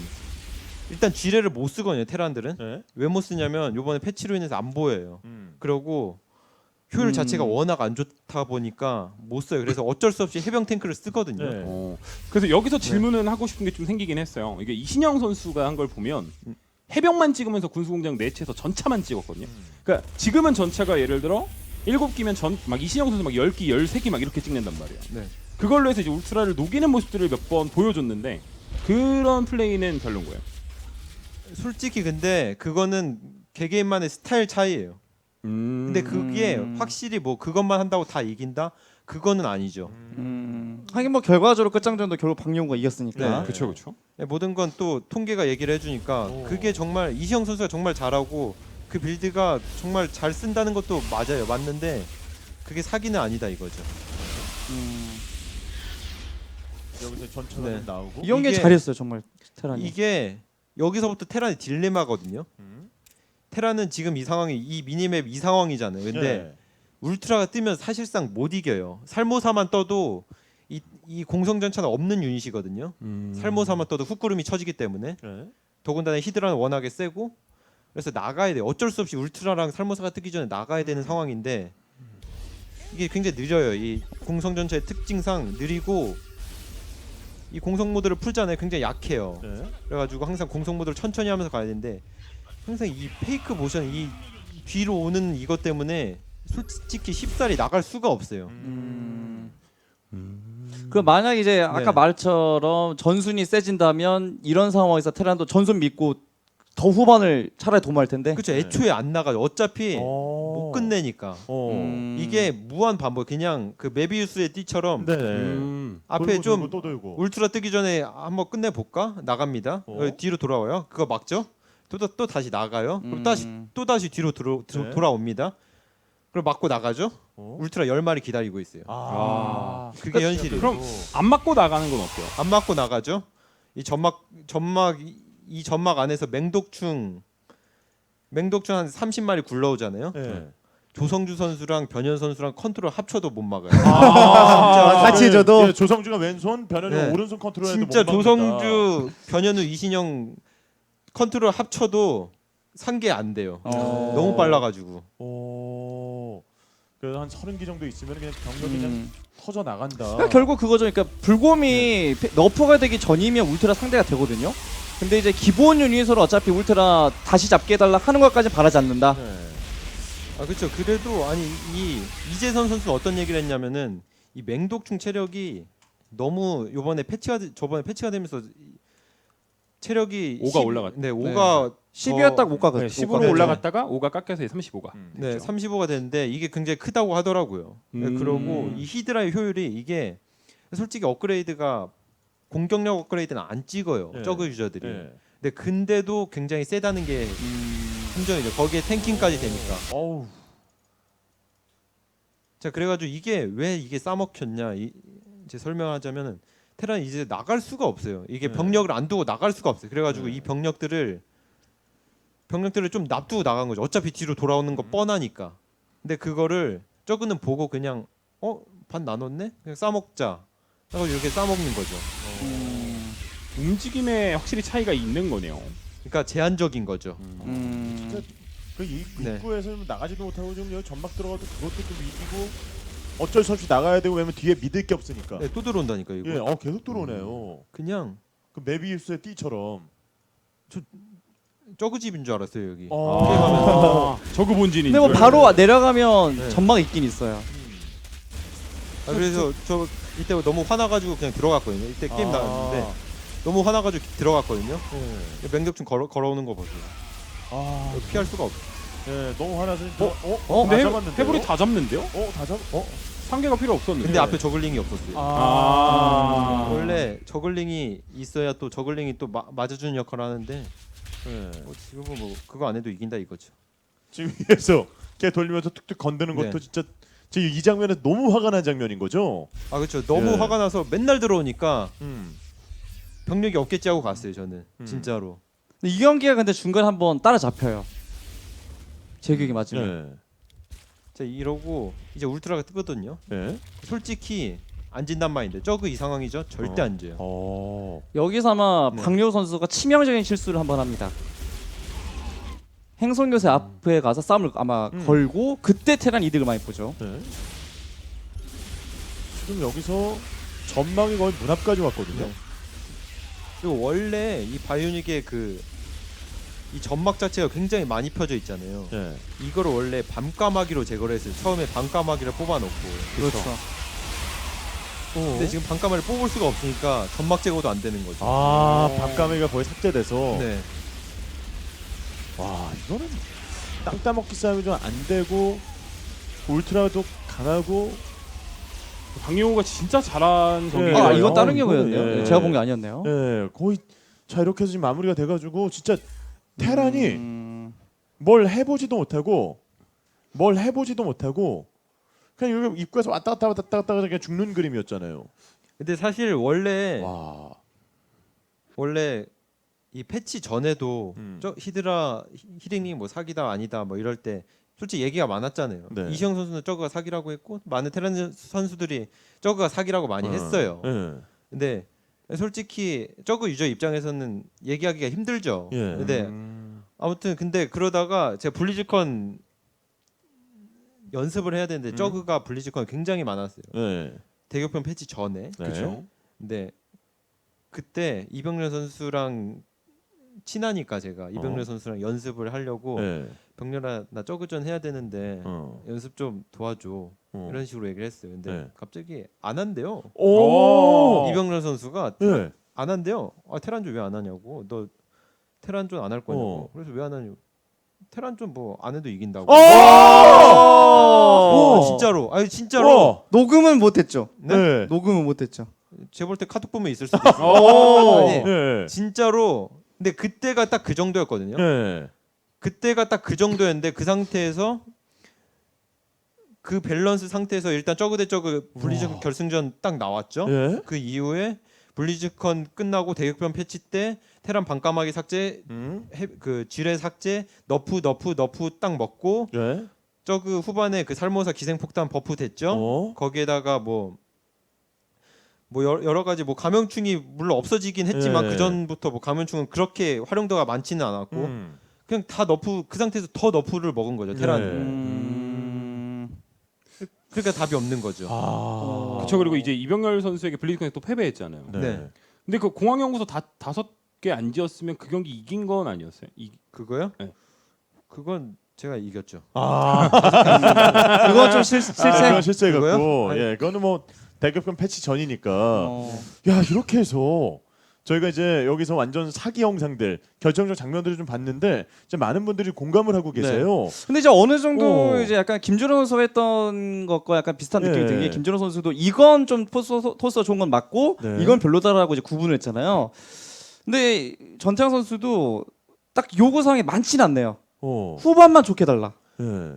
일단 지뢰를 못 쓰거든요. 테란들은 네. 왜 못 쓰냐면 이번에 패치로 인해서 안 보여요. 그리고 효율 자체가 워낙 안 좋다 보니까 못 써요. 그래서 어쩔 수 없이 해병 탱크를 쓰거든요. 네. 그래서 여기서 질문은 하고 싶은 게 좀 생기긴 했어요. 이게 이신영 선수가 한 걸 보면 해병만 찍으면서 군수공장 내치에서 전차만 찍었거든요. 그러니까 지금은 전차가 예를 들어 7기면 막 이신영 선수 막 10기, 13기 막 이렇게 찍는단 말이에요. 네. 그걸로 해서 이제 울트라를 녹이는 모습들을 몇 번 보여줬는데 그런 플레이는 별론 거예요. 솔직히 근데 그거는 개개인만의 스타일 차이예요. 근데 그게 확실히 뭐 그것만 한다고 다 이긴다? 그거는 아니죠. 하긴 뭐 결과적으로 끝장전도 결국 박용우가 이겼으니까. 네. 그렇죠. 네, 모든 건 또 통계가 얘기를 해주니까 그게 정말 이시영 선수가 정말 잘하고 그 빌드가 정말 잘 쓴다는 것도 맞아요. 맞는데 그게 사기는 아니다 이거죠. 여기서 전차가 네. 좀 나오고. 이 경기 이게- 잘했어요 정말 테란이. 이게 여기서부터 테란의 딜레마거든요. 테란은 지금 이 상황이 이 미니맵 이 상황이잖아요. 근데 네. 울트라가 뜨면 사실상 못 이겨요. 살모사만 떠도 이 공성전차는 없는 유닛이거든요. 살모사만 떠도 훅구름이 쳐지기 때문에 네. 더군다나 히드라는 워낙에 세고 그래서 나가야 돼요. 어쩔 수 없이 울트라랑 살모사가 뜨기 전에 나가야 되는 상황인데 이게 굉장히 느려요. 이 공성전차의 특징상 느리고 이 공성 모드를 풀잖아요. 굉장히 약해요. 네. 그래가지고 항상 공성 모드를 천천히 하면서 가야 되는데 항상 이 페이크 모션 이 뒤로 오는 이것 때문에 솔직히 쉽사리 나갈 수가 없어요. 그럼 만약 이제 아까 네. 말처럼 전순이 세진다면 이런 상황에서 테란도 전순 믿고 더 후반을 차라리 도모할 텐데. 그렇죠. 애초에 안 나가죠. 어차피 어. 못 끝내니까. 어. 이게 무한 반복. 그냥 그 메비우스의 띠처럼 네. 앞에 돌고 좀 돌고 또 돌고. 울트라 뜨기 전에 한번 끝내 볼까? 나갑니다. 뒤로 돌아와요. 그거 막죠? 또 다시 나가요. 그럼 또 다시 뒤로 네. 돌아옵니다. 그럼 맞고 나가죠? 울트라 10마리 기다리고 있어요. 그게 현실이에요. 그럼 안 맞고 나가는 건 어때요? 안 맞고 나가죠? 이 점막 안에서 맹독충 한 30마리 굴러오잖아요. 네. 조성주 선수랑 변현 선수랑 컨트롤 합쳐도 못 막아요. 같이 해줘도? 예, 조성주가 왼손, 변현이 네. 오른손 컨트롤해도 진짜 못 막는다. 조성주, 변현우, 이신영 컨트롤 합쳐도 상계 안 돼요. 너무 빨라가지고. 오. 그한 30기 정도 있으면 그냥 병력이 그냥 터져 나간다. 그러니까 결국 그거죠. 그러니까 불곰이 너프가 되기 전이면 울트라 상대가 되거든요. 근데 이제 기본 유닛으로 어차피 울트라 다시 잡게 해달라 하는 것까지 바라지 않는다. 네. 아 그렇죠. 그래도 아니 이 이재선 선수 어떤 얘기를 했냐면은 이 맹독충 체력이 너무 요번에 저번에 패치가 되면서 체력이 5가 올라갔. 네, 5가 10이었 딱 못 가거든요. 10으로 올라갔다가 5가 깎여서 35가. 네, 35가 되는데 이게 굉장히 크다고 하더라고요. 네, 그러고 이 히드라의 효율이 이게 솔직히 업그레이드가 공격력 업그레이드는 안 찍어요. 네. 저그 유저들이. 네. 근데도 굉장히 세다는 게 함정이죠. 거기에 탱킹까지 되니까. 어우. 자, 그래가지고 이게 왜 이게 싸먹혔냐 이제 설명하자면은 테란이 이제 나갈 수가 없어요. 이게 네. 병력을 안 두고 나갈 수가 없어요. 그래가지고 네. 이 병력들을 좀 납두고 나간 거죠. 어차피 뒤로 돌아오는 거 뻔하니까. 근데 그거를 저그는 보고 그냥 반 나눴네? 그냥 싸먹자. 하고 이렇게 싸먹는 거죠. 움직임에 확실히 차이가 있는 거네요. 그러니까 제한적인 거죠. 진짜 그 네. 입구에서 나가지도 못하고 좀 여기 전막 들어가도 그것도 좀 이기고 어쩔 수 없이 나가야 되고 왜냐면 뒤에 믿을 게 없으니까. 네, 또 들어온다니까 이거. 예, 계속 들어오네요. 그냥 그 메비우스의 띠처럼. 저그 집인 줄 알았어요 여기. 저그 본진인. 근데 뭐 줄. 바로 내려가면 네. 전막 있긴 있어요. 그래서 저 이때 너무 화나가지고 그냥 들어갔거든요. 이때 게임 나갔는데 너무 화나가지고 들어갔거든요. 네. 맹독충 걸어오는 거 보세요. 피할 수가 없어. 네, 너무 화나서 근데 다 잡았는데요? 해불이 다 잡는데요? 다 잡? 상계가 필요 없었는데. 근데 앞에 저글링이 없었어요. 원래 저글링이 있어야 또 저글링이 또 맞아주는 역할을 하는데 네. 지금은 뭐 그거 안 해도 이긴다 이거죠. 지금 위에서 걔 돌리면서 툭툭 건드는 네. 것도 진짜 지금 이 장면에 너무 화가 난 장면인 거죠. 아 그렇죠. 너무 예. 화가 나서 맨날 들어오니까 병력이 없겠지 하고 갔어요 저는. 진짜로. 근데 이 경기가 근데 중간 한번 따라 잡혀요. 제 기억이 맞으면. 네. 자 이러고 이제 울트라가 뜨거든요. 네. 솔직히 안 진단 말인데 저그 이 상황이죠. 절대 안 져요. 여기서 아마 네. 박려우 선수가 치명적인 실수를 한번 합니다. 행성 요새 앞에 가서 싸움을 아마 걸고 그때 테란 이득을 많이 보죠. 네. 지금 여기서 전망이 거의 문 앞까지 왔거든요. 네. 그리고 원래 이 바이오닉의 이 점막 자체가 굉장히 많이 펴져 있잖아요. 네. 이거를 원래 밤까마귀로 제거를 했어요. 처음에 밤까마귀를 뽑아놓고. 그렇죠. 근데 지금 밤까마귀를 뽑을 수가 없으니까 점막 제거도 안 되는 거죠. 밤까매가 거의 삭제돼서 네. 와 이거는 땅 따먹기 싸움이 좀 안 되고 울트라도 강하고 박영호가 진짜 잘한 경기. 아 예. 이건 다른 이거는, 경우였네요. 예. 제가 본 게 아니었네요. 예 거의 자 이렇게 해서 지금 마무리가 돼가지고 진짜 테란이 음. 뭘 해보지도 못하고 그냥 여기 입구에서 왔다 갔다 그냥 죽는 그림이었잖아요. 근데 사실 원래 와. 이 패치 전에도 저 히드라 히딩이 뭐 사기다 아니다 뭐 이럴 때 솔직히 얘기가 많았잖아요. 네. 이시영 선수는 저거가 사기라고 했고 많은 테란 선수들이 저거가 사기라고 많이 했어요. 예. 근데 솔직히 저거 유저 입장에서는 얘기하기가 힘들죠. 예. 근데 아무튼 근데 그러다가 제가 블리즈컨 연습을 해야 되는데 저그가 블리즈컨 굉장히 많았어요. 예. 대격변 패치 전에. 네. 그렇죠. 근데 그때 이병렬 선수랑 친하니까 제가 이병렬 선수랑 연습을 하려고 예. 병렬아 나 저그전 해야 되는데 어. 연습 좀 도와줘 이런 식으로 얘기를 했어요. 근데 네. 갑자기 안 한대요. 오. 이병렬 선수가 예. 안 한대요. 테란전 왜 안 하냐고. 너 테란전 안 할 거냐고. 어. 그래서 왜 안 하냐고. 테란전 뭐 안 해도 이긴다고. 진짜로. 아니 진짜로. 녹음은 못했죠. 네? 녹음은 못했죠. 제볼 때 카톡 보면 있을 수도 있어. 아니, 예. 진짜로. 근데 그때가 딱 그 정도였거든요. 예. 그때가 딱 그 정도였는데 그 상태에서 그 밸런스 상태에서 일단 저그 대 저그 블리즈컨 결승전 딱 나왔죠. 예. 그 이후에 블리즈컨 끝나고 대격변 패치 때 테란 반까마귀 삭제, 그 지뢰 삭제, 너프 딱 먹고 예. 저그 후반에 그 살모사 기생폭탄 버프 됐죠. 거기에다가 뭐 여러 가지 뭐 감염충이 물론 없어지긴 했지만 예. 그 전부터 뭐 감염충은 그렇게 활용도가 많지는 않았고 그냥 다 너프 그 상태에서 더 너프를 먹은 거죠 테란. 그러니까 답이 없는 거죠. 그렇죠. 그리고 이제 이병렬 선수에게 블리즈컨에서 또 패배했잖아요. 네. 네. 근데 그 공항연구소 다섯 개 안 지었으면 그 경기 이긴 건 아니었어요? 그거요? 네. 그건 제가 이겼죠. 그거 좀 실세. 그건 실수해 갖고 그거요? 예, 그거는 뭐 대격변 패치 전이니까. 어. 야, 이렇게 해서 저희가 이제 여기서 완전 사기 영상들, 결정적 장면들을 좀 봤는데 이제 많은 분들이 공감을 하고 계세요. 근데 이제 어느 정도 어. 이제 약간 김준호 선수 했던 것과 약간 비슷한 느낌이 예. 든 게 김준호 선수도 이건 좀 토스가 좋은 건 맞고 네. 이건 별로다라고 이제 구분을 했잖아요. 근데 전태양 선수도 딱 요구 사항이 많진 않네요. 후반만 좋게 달라. 예.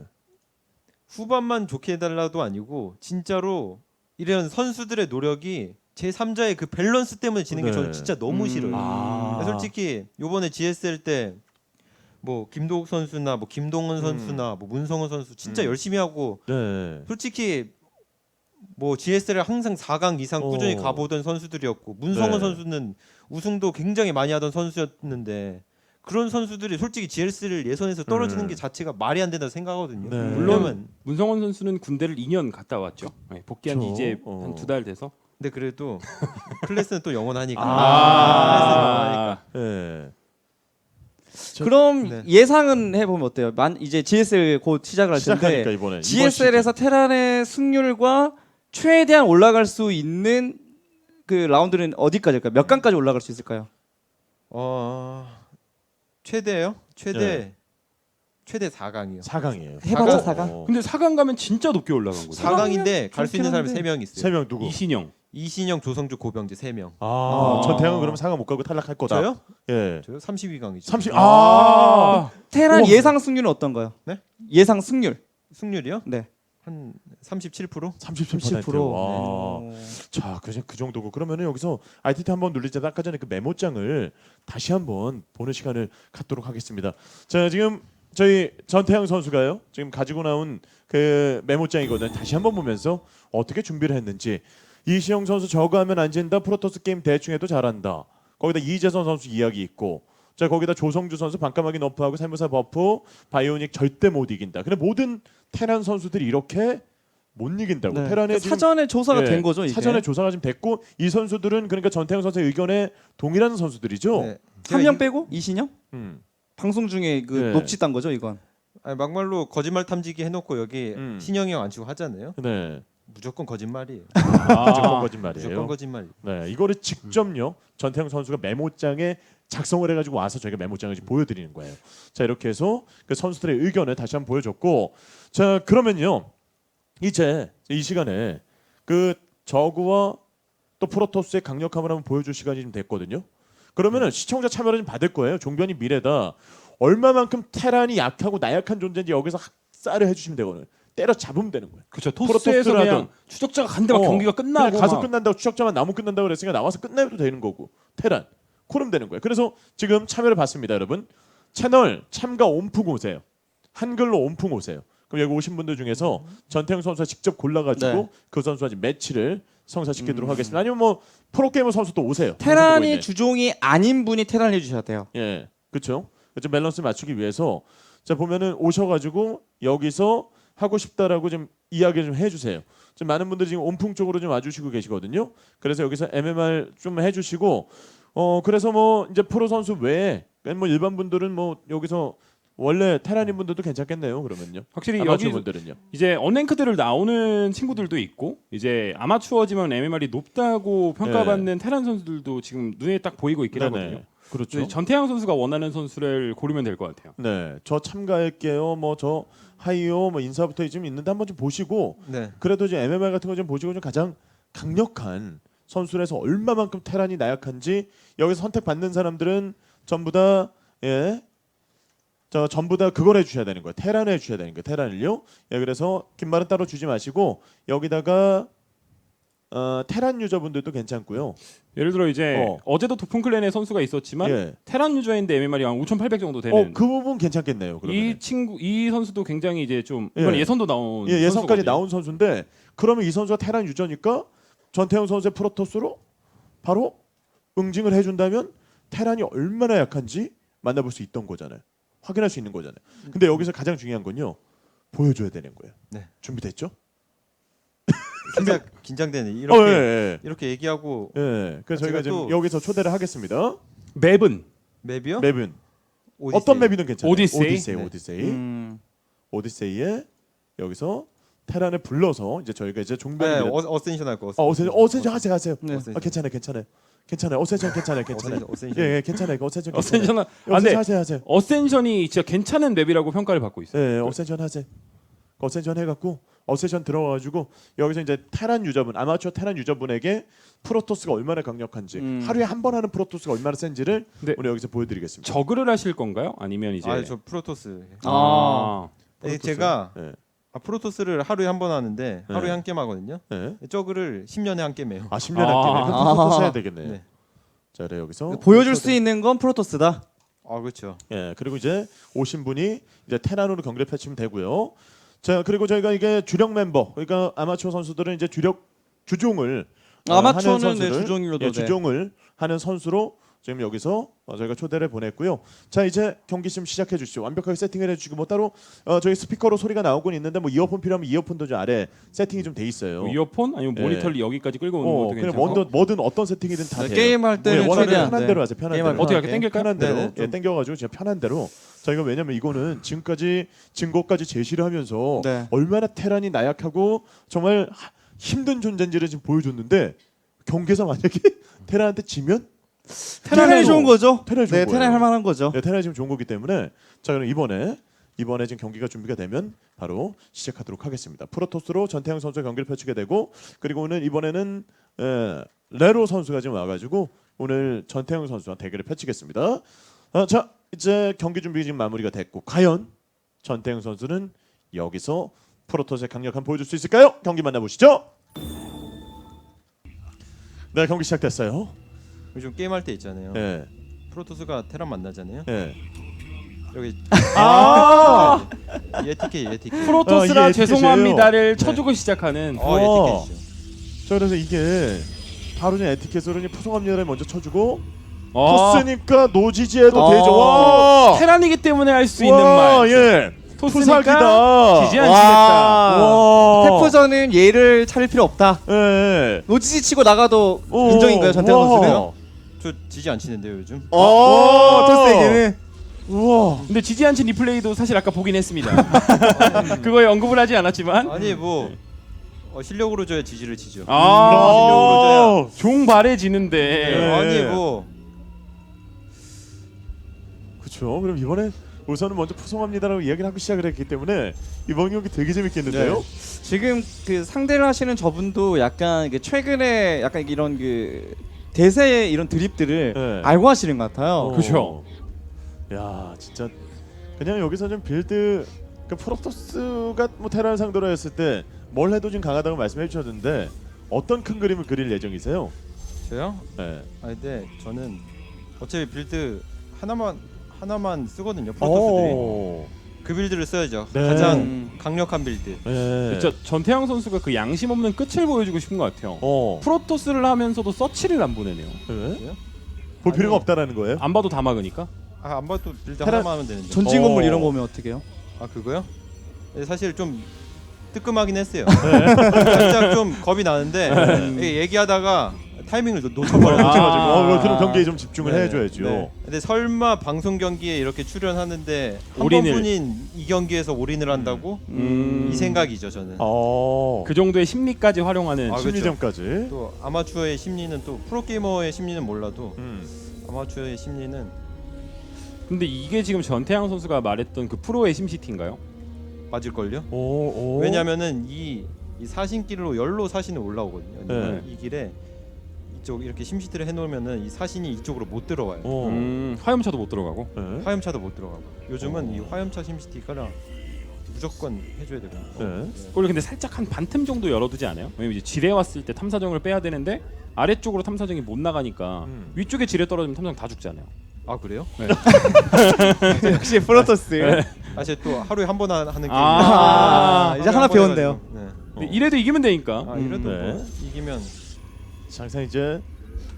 후반만 좋게 해달라도 아니고 진짜로 이런 선수들의 노력이 제 3자의 그 밸런스 때문에 지는 게 네. 저는 진짜 너무 싫어요. 아. 솔직히 요번에 GSL 때 뭐 김도욱 선수나 뭐 김동은 선수나 뭐 문성훈 선수 진짜 열심히 하고 네. 솔직히 뭐 GSL을 항상 4강 이상 꾸준히 가보던 선수들이었고 문성훈 네. 선수는 우승도 굉장히 많이 하던 선수였는데 그런 선수들이 솔직히 GS를 예선에서 떨어지는 게 자체가 말이 안 된다고 생각하거든요. 네. 물론 문성원 선수는 군대를 2년 갔다 왔죠. 네, 복귀한 지 그렇죠. 이제 한 2달 돼서. 근데 그래도 클래스는 또 영원하니까. 아. 예. 그럼 네. 예상은 해보면 어때요? 이제 GSL 곧 시작을 할 시작하니까 텐데 이번에 GSL에서 테란의 승률과 최대한 올라갈 수 있는 그 라운드는 어디까지일까요? 몇 강까지 올라갈 수 있을까요? 최대요? 최대 네. 최대 4강이요. 4강이에요. 해봤자 4강? 근데 4강 가면 진짜 높게 올라간 거죠. 4강인데 갈 수 있는 사람이 한데. 3명 있어요. 3명 누구? 이신영. 조성주, 고병재 3명. 전태양은 그러면 4강 못 가고 탈락할 거다. 저요? 예. 저요? 32강이죠. 30. 테란 우와. 예상 승률은 어떤가요? 네? 예상 승률. 승률이요? 네. 한 37%? 37%. 와. 네. 자, 그 정도고 그러면은 여기서 ITT 한번 눌리자 아까 전에 그 메모장을 다시 한번 보는 시간을 갖도록 하겠습니다. 자, 지금 저희 전태양 선수가요. 지금 가지고 나온 그 메모장이거든요. 다시 한번 보면서 어떻게 준비를 했는지. 이시영 선수 저거 하면 안 진다. 프로토스 게임 대충 해도 잘한다. 거기다 이재선 선수 이야기 있고. 자, 거기다 조성주 선수 반까마귀 너프하고 살무사 버프 바이오닉 절대 못 이긴다. 근데 모든 테란 선수들이 이렇게 못 이긴다고. 네. 테란의 그러니까 사전에 조사가 예, 된 거죠, 이게. 사전에 조사가 지금 됐고 이 선수들은 그러니까 전태양 선수의 의견에 동일한 선수들이죠. 네. 한 명 빼고 이신영? 음. 방송 중에 그 네. 녹취 딴 거죠, 이건. 아니, 막말로 거짓말 탐지기 해놓고 여기 신영이 형 안 치고 하잖아요. 네. 무조건 거짓말이에요. 무조건 거짓말이에요. 무조건 거짓말. 네, 이거를 직접요 전태양 선수가 메모장에 작성을 해가지고 와서 저희가 메모장을 지금 보여드리는 거예요. 자, 이렇게 해서 그 선수들의 의견을 다시 한번 보여줬고, 자, 그러면요 이제 이 시간에 그 저그와 또 프로토스의 강력함을 한번 보여줄 시간이 좀 됐거든요. 그러면은 시청자 참여를 좀 받을 거예요. 종변이 미래다. 얼마만큼 테란이 약하고 나약한 존재인지 여기서 학살을 해주시면 되거든요. 때려 잡으면 되는 거예요. 그렇죠. 토스에서 프로토스라도. 그냥 추적자가 간데 막 경기가 끝나고 그냥 가서 막. 끝난다고 추적자만 나무 끝난다고 그랬으니까 나와서 끝내도 되는 거고 테란 그럼 되는 거예요. 그래서 지금 참여를 받습니다, 여러분. 채널 참가 온풍 오세요. 한글로 온풍 오세요. 그럼 여기 오신 분들 중에서 전태영 선수가 직접 골라가지고 네. 그 선수와 지금 매치를 성사시키도록 하겠습니다. 아니면 뭐 프로게이머 선수도 오세요. 테란이 주종이 아닌 분이 테란을 해주셔야 돼요. 예, 그렇죠. 좀 밸런스 맞추기 위해서 자 보면은 오셔가지고 여기서 하고 싶다라고 좀 이야기 좀 해주세요. 지금 많은 분들이 지금 온풍 쪽으로 좀 와주시고 계시거든요. 그래서 여기서 MMR 좀 해주시고 그래서 뭐 이제 프로 선수 외에 뭐 일반 분들은 뭐 여기서 원래 테란인 분들도 괜찮겠네요. 그러면요. 확실히 아마추어 여기 분들은요. 이제 언랭크들을 나오는 친구들도 있고 이제 아마추어지만 MMR이 높다고 평가받는 테란 선수들도 지금 눈에 딱 보이고 있긴 하거든요. 그렇죠. 근데 전태양 선수가 원하는 선수를 고르면 될 것 같아요. 네, 저 참가할게요. 뭐 저 하이요, 뭐 인사부터 지금 있는데 한번 좀 보시고. 네. 그래도 이제 MMR 같은 거 좀 보시고 좀 가장 강력한 선수에서 얼마만큼 테란이 나약한지 여기서 선택받는 사람들은 전부 다 예. 전부 다 그걸 해주셔야 되는 거예요. 테란을 해주셔야 되는 거예요. 테란을요. 예, 그래서 긴 말은 따로 주지 마시고 여기다가 테란 유저분들도 괜찮고요. 예를 들어 이제 어제도 도풍클랜의 선수가 있었지만 예. 테란 유저인데 MMR이 한 5,800 정도 되는 그 부분 괜찮겠네요. 그러면 이 선수도 굉장히 이제 좀 이번 예선도 나온 예선까지 선수거든요. 나온 선수인데 그러면 이 선수가 테란 유저니까 전태영 선수의 프로토스로 바로 응징을 해준다면 테란이 얼마나 약한지 만나볼 수 있던 거잖아요. 확인할 수 있는 거잖아요. 근데 여기서 가장 중요한 건요. 보여줘야 되는 거예요. 네. 준비됐죠? 살짝 긴장되네. 예, 이렇게 예. 이렇게 얘기하고 예. 그래서 저희가 제가 지금 또- 여기서 초대를 하겠습니다. 맵은 맵이요? 맵은 오디세이. 어떤 맵이든 괜찮아요. 오디세이? 오디세이. 네. 오디세이. 오디세이에 여기서 테란을 불러서 이제 저희가 이제 네, 종변을 어센션 할 거. 어센션 하세요. 네. 괜찮아요. 어센션 괜찮아요. 어센션. 예, 괜찮아요. 어센션. 어센션 어센션 하세요. 어센션이 진짜 괜찮은 맵이라고 평가를 받고 있어요. 예, 어센션 하세요. 어센션 해갖고 어센션 들어가가지고 여기서 이제 테란 유저분, 아마추어 테란 유저분에게 프로토스가 얼마나 강력한지 하루에 한 번 하는 프로토스가 얼마나 센지를 네. 오늘 여기서 보여드리겠습니다. 저그를 하실 건가요? 아니면 이제 아, 저 프로토스. 아. 제가 예. 프로토스를 하루에 한 번 하는데 네. 하루에 한 게임 하거든요. 예. 저그를 10년에 한 게임 해요. 아 10년 한 게임에 아. 프로토스 해야 되겠네. 네. 자, 그래 여기서 보여줄 수 있는 건 프로토스다. 아, 그렇죠. 예, 그리고 이제 오신 분이 이제 테란으로 경기를 펼치면 되고요. 자, 그리고 저희가 이게 주력 멤버, 그러니까 아마추어 선수들은 이제 주종을 아마추어는 하는 선수를, 주종일로도 돼. 주종을 하는 선수로 지금 여기서 저희가 초대를 보냈고요. 자, 이제 경기 좀 시작해 주시죠. 완벽하게 세팅을 해주시고 뭐 따로 저희 스피커로 소리가 나오곤 있는데 뭐 이어폰 필요하면 이어폰도 좀 아래 세팅이 좀 돼 있어요. 뭐 이어폰 아니면 예. 모니터를 여기까지 끌고 오는 것도 그냥 괜찮고. 뭐든 어떤 세팅이든 다 돼요. 게임할 때는 원하는 최대한 편한 네. 대로 하세요. 편한 게임할 대로. 어떻게 편하게. 할게 땡길까요? 편한 대로 네네, 좀- 땡겨가지고 진짜 편한 대로 저희가 왜냐면 이거는 지금까지 증거까지 제시를 하면서 네. 얼마나 테란이 나약하고 정말 힘든 존재인지를 지금 보여줬는데 경기에서 만약에 테란한테 지면 테란이 좋은 거죠. 테란이 좋은 네, 거예요. 테란 할 만한 거죠. 네, 테란이 지금 좋은 거기 때문에 자 그럼 이번에 지금 경기가 준비가 되면 바로 시작하도록 하겠습니다. 프로토스로 전태양 선수가 경기를 펼치게 되고 그리고 오늘 이번에는 레로 선수가 지금 와가지고 오늘 전태양 선수와 대결을 펼치겠습니다. 자 이제 경기 준비 지금 마무리가 됐고 과연 전태양 선수는 여기서 프로토스의 강력함 보여줄 수 있을까요? 경기 만나보시죠. 네 경기 시작됐어요. 요즘 게임할 때 있잖아요. 예. 프로토스가 테란 만나잖아요. 예. 여기 아 예티켓. 프로토스라 아, 이게 죄송합니다를 네. 쳐주고 시작하는 와. 예티켓이죠. 자 그래서 이게 바로 전 에티켓으로 포송합니다를 먼저 쳐주고 아, 토스니까 노지지에도 아. 되죠. 와. 테란이기 때문에 할 수 있는 와, 말. 예. 토스니까 토사기다. 지지 않겠다. 와. 태포전은 예를 차릴 필요 없다. 예. 노지지 치고 나가도 오. 인정인가요, 전태환 와. 선수는? 저 지지 안 치는데요 요즘. 토스에게는 우와. 근데 지지 않친 리플레이도 사실 아까 보긴 했습니다. 그거에 언급을 하지 않았지만 아니 뭐 실력으로 져야 지지를 치죠. 아, 아. 종발해지는데 네. 아니 뭐 그렇죠. 그럼 이번에 우선은 먼저 포송합니다라고 이야기를 하고 시작을 했기 때문에 이번 경기 되게 재밌겠는데요. 지금 그 상대를 하시는 저분도 약간 그 최근에 약간 이런 그 대세의 이런 드립들을 네. 알고 하시는 것 같아요. 그죠. 야 진짜 그냥 여기서 좀 빌드 그 프로토스가 뭐 테란 상대로 했을 때 뭘 해도 좀 강하다고 말씀해 주셨는데 어떤 큰 그림을 그릴 예정이세요? 저요? 네. 아 근데 저는 어차피 빌드 하나만 쓰거든요. 프로토스들이 오. 그 빌드를 써야죠. 네. 가장 강력한 빌드. 네. 진짜 전태양 선수가 그 양심 없는 끝을 보여주고 싶은 것 같아요. 프로토스를 하면서도 서치를 안 보내네요. 네? 볼 필요가 아니. 없다라는 거예요? 안 봐도 다 막으니까. 안 봐도 빌드 테란- 하나만 하면 되는데. 전진 건물 이런 거 보면 어떻게 해요? 아 그거요? 네, 사실 좀 뜨끔하긴 했어요. 살짝 좀 겁이 나는데 이게 얘기하다가 타이밍을 놓쳐버려서. 아. 그럼 경기에 좀 집중을 네. 해줘야죠. 네. 근데 설마 방송 경기에 이렇게 출연하는데 한 올인을. 번뿐인 이 경기에서 올인을 한다고? 이 생각이죠 저는. 그 정도의 심리까지 활용하는 아, 그렇죠. 심리전까지. 또 아마추어의 심리는 또 프로게이머의 심리는 몰라도 음. 아마추어의 심리는 근데 이게 지금 전태양 선수가 말했던 그 프로의 심시티인가요? 맞을걸요? 오. 왜냐면은 이 사신길로 열로 사신이 올라오거든요. 네. 이 길에 이쪽 이렇게 심시티를 해놓으면은 이 사신이 이쪽으로 못 들어와요. 화염차도 못 들어가고. 네. 화염차도 못 들어가고. 요즘은 이 화염차 심시티가 무조건 해줘야 되거든요. 네. 그걸 근데 살짝 한 반틈 정도 열어두지 않아요? 왜냐면 이제 지뢰 왔을 때 탐사정을 빼야 되는데 아래쪽으로 탐사정이 못 나가니까 위쪽에 지뢰 떨어지면 탐사정 다 죽잖아요. 아 그래요? 역시 프로토스. 사실 또 하루에 한 번 하는 게임. 이제 하나 배웠네요. 네. 근데 이래도 이기면 되니까. 이래도 네. 뭐 이기면 항상 이제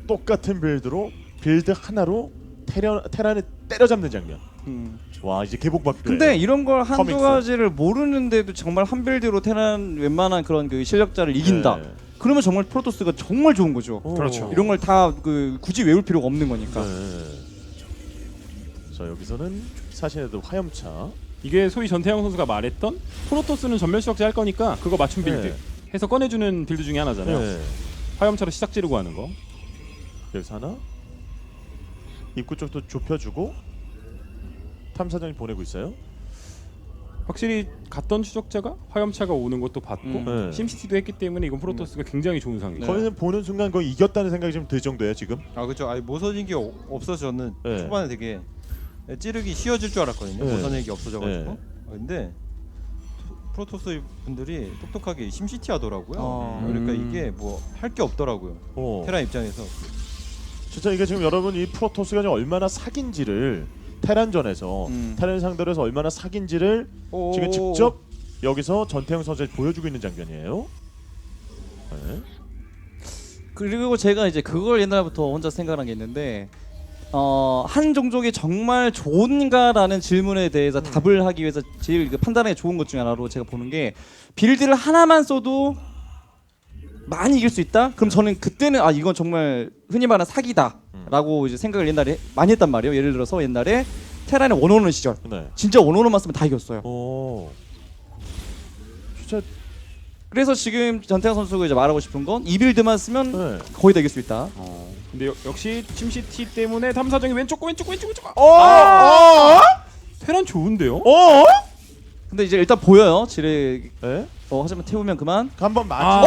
똑같은 빌드로 빌드 하나로 테란을 때려잡는 장면. 와 이제 개복박도. 근데 이런 걸 한두 커믹스. 가지를 모르는데도 정말 한 빌드로 테란 웬만한 그런 그 실력자를 이긴다. 네. 그러면 정말 프로토스가 정말 좋은 거죠. 그렇죠. 이런 걸 다 그 굳이 외울 필요가 없는 거니까. 네. 자 여기서는 사신에도 화염차. 이게 소위 전태양 선수가 말했던 프로토스는 전멸 추적자 할 거니까 그거 맞춤 빌드 네. 해서 꺼내주는 빌드 중에 하나잖아요. 네. 화염차로 시작 지르고 하는 거. 여기서 하나. 입구 쪽도 좁혀주고 탐사정이 보내고 있어요. 확실히 갔던 추적자가 화염차가 오는 것도 봤고 네. 심시티도 했기 때문에 이건 프로토스가 굉장히 좋은 상황이에요. 거기는 보는 순간 거의 이겼다는 생각이 좀 들 정도예요 지금. 아 그렇죠. 아니 모서진 게 없어서 저는 네. 초반에 되게 찌르기 쉬워질 줄 알았거든요. 네. 모서내기 없어져가지고. 네. 근데 프로토스 분들이 똑똑하게 심시티 하더라고요. 음. 그러니까 이게 뭐 할 게 없더라고요. 테란 입장에서. 진짜 이게 지금 여러분 이 프로토스가 지금 얼마나 사기인지를 테란전에서 테란 상대로 해서 얼마나 사기인지를 지금 직접 여기서 전태영 선수가 보여주고 있는 장면이에요. 네. 그리고 제가 이제 그걸 옛날부터 혼자 생각한 게 있는데 한 종족이 정말 좋은가라는 질문에 대해서 답을 하기 위해서 제일 그 판단하기 좋은 것 중에 하나로 제가 보는 게 빌드를 하나만 써도 많이 이길 수 있다? 그럼 저는 그때는 아 이건 정말 흔히 말하는 사기다라고 이제 생각을 옛날에 많이 했단 말이에요. 예를 들어서 옛날에 테란의 원오는 시절 네. 진짜 원오는만 쓰면 다 이겼어요. 오. 진짜 그래서 지금 전태양 선수가 이제 말하고 싶은 건 이 빌드만 쓰면 네. 거의 다 이길 수 있다. 근데 역시 심시티 때문에 탐사정이 왼쪽. 테란 좋은데요? 근데 이제 일단 보여요. 지뢰 네. 하지만 태우면 그만. 한번 맞.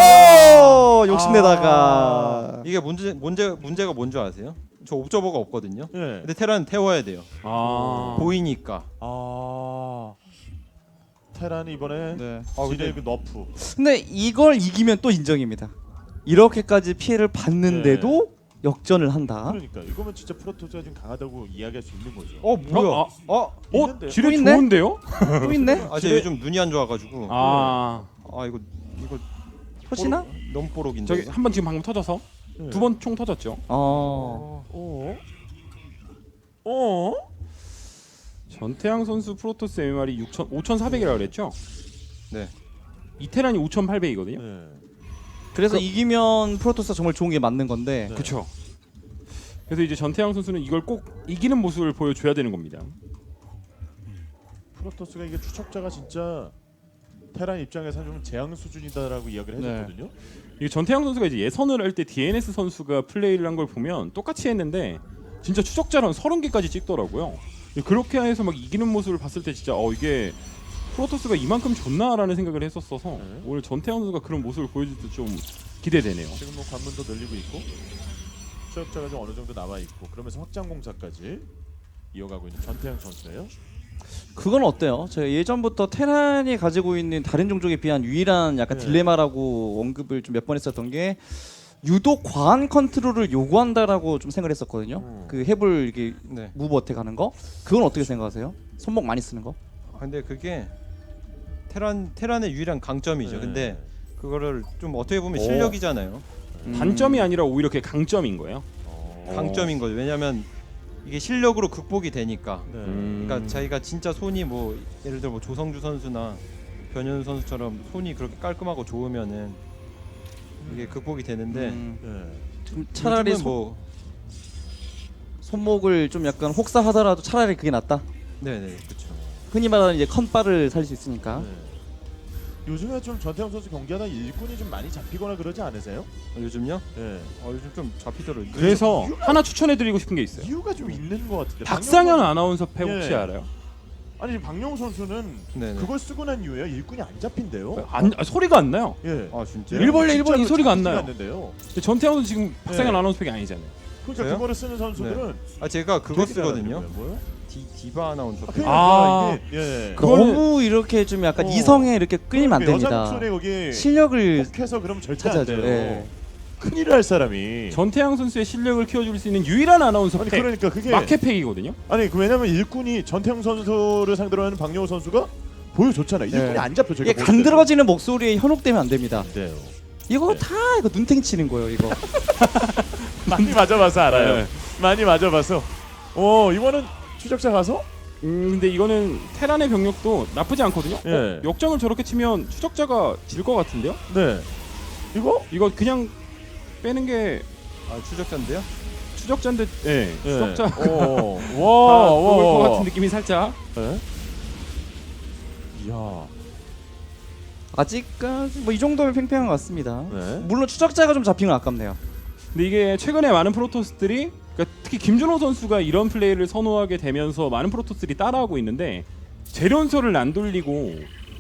욕심내다가 이게 문제가 뭔지 아세요? 저 옵저버가 없거든요. 네. 근데 테란 태워야 돼요. 보이니까. 테란이 이번에 네. 지뢰 그 너프. 근데 이걸 이기면 또 인정입니다. 이렇게까지 피해를 받는데도 역전을 한다. 그러니까 이거면 진짜 프로토스가 좀 강하다고 이야기할 수 있는 거죠. 뭐야? 있는데요? 지뢰 또 있네? 좋은데요? 또 있네? 제가 요즘 눈이 안 좋아가지고. 이거 혹시나? 너무 뽀록인데. 저기 한 번 지금 방금 터져서 네. 두 번 총 터졌죠. 전태양 선수 프로토스 MMR이 5,400이라고 그랬죠? 네. 이테란이 5,800이거든요. 네. 그래서 이기면 프로토스가 정말 좋은 게 맞는 건데. 네. 그렇죠. 그래서 이제 전태양 선수는 이걸 꼭 이기는 모습을 보여줘야 되는 겁니다. 프로토스가 이게 추적자가 진짜 테란 입장에서 좀 재앙 수준이다라고 이야기를 해줬거든요. 이게 전태양 선수가 이제 예선을 할 때 DNS 선수가 플레이를 한 걸 보면 똑같이 했는데 진짜 추적자를 한 30개까지 찍더라고요. 그렇게 해서 막 이기는 모습을 봤을 때 진짜 이게 프로토스가 이만큼 좋나라는 생각을 했었어서 네. 오늘 전태양 선수가 그런 모습을 보여줄 때 좀 기대되네요. 지금 뭐 관문도 늘리고 있고 추적자가 좀 어느 정도 남아 있고 그러면서 확장 공사까지 이어가고 있는 전태양 선수예요. 그건 어때요? 제가 예전부터 테란이 가지고 있는 다른 종족에 비한 유일한 약간 네. 딜레마라고 언급을 좀 몇 번 했었던 게 유독 과한 컨트롤을 요구한다라고 좀 생각을 했었거든요. 그 해볼 이렇게 네. 무브 어택 하는 거. 그건 어떻게 생각하세요? 손목 많이 쓰는 거? 근데 그게 테란의 유일한 강점이죠. 네. 근데 그거를 좀 어떻게 보면 오. 실력이잖아요. 단점이 아니라 오히려 그게 강점인 거예요. 강점인 거죠. 왜냐면 이게 실력으로 극복이 되니까. 네. 그러니까 자기가 진짜 손이 뭐 예를 들어 뭐 조성주 선수나 변현우 선수처럼 손이 그렇게 깔끔하고 좋으면은 이게 극복이 되는데 네. 좀 차라리 요즘은 뭐 손목을 좀 약간 혹사하더라도 차라리 그게 낫다. 네네 그렇죠. 흔히 말하는 이제 컨바를 살릴 수 있으니까. 네. 요즘에 좀 전태양 선수 경기하다 일꾼이 좀 많이 잡히거나 그러지 않으세요? 요즘요? 네. 요즘 좀 잡히더라고요. 그래서 하나 추천해드리고 싶은 게 있어요. 이유가 좀 있는 것 같은데. 박상현 박영호 아나운서 팩 혹시 예. 알아요? 아니 지금 박영호 선수는 네네. 그걸 쓰고 난 이후에 일꾼이 안 잡힌대요. 소리가 안 나요. 예. 진짜? 일벌레 진짜로 일본 이 소리가 안 잡히지가 나요. 않는데요. 근데 전태양 선수 지금 박상현 네. 아나운서 팩이 아니잖아요. 그러니까 저요? 그거를 쓰는 선수들은 제가 그거 되게 쓰거든요. 잘하더라고요. 뭐요? 디바 아나운서. 그러니까 이게 예. 너무 이렇게 좀 약간 이성에 이렇게 끌리면 안 여자 됩니다. 목소리 거기 실력을 해서 그럼 절대 안 찾아야죠. 돼요. 예. 큰일을 할 사람이. 전태양 선수의 실력을 키워줄 수 있는 유일한 아나운서 아니 팩 그러니까 그게 마켓팩이거든요. 아니 왜냐면 일꾼이 전태영 선수를 상대로 하는 박영호 선수가 보여줬잖아요. 일꾼이 네. 안 잡혀. 이게 간드러지는 목소리에 현혹되면 안 됩니다. 돼요. 이거 네. 다 이거 눈탱이 치는 거예요. 이거. 많이 맞아봐서 알아요. 네. 많이 맞아봐서. 이번은 추적자 가서 근데 이거는 테란의 병력도 나쁘지 않거든요. 예. 역장을 저렇게 치면 추적자가 질 것 같은데요? 네. 이거 그냥 빼는 게 아 추적자인데요? 추적자인데, 예, 예. 추적자 와, 죽을 것 같은 느낌이 살짝. 예? 이야. 아직까지 뭐 이 정도면 팽팽한 것 같습니다. 네. 물론 추적자가 좀 잡히면 아깝네요. 근데 이게 최근에 많은 프로토스들이, 그러니까 특히 김준호 선수가 이런 플레이를 선호하게 되면서 많은 프로토스들이 따라하고 있는데 재련소를 안 돌리고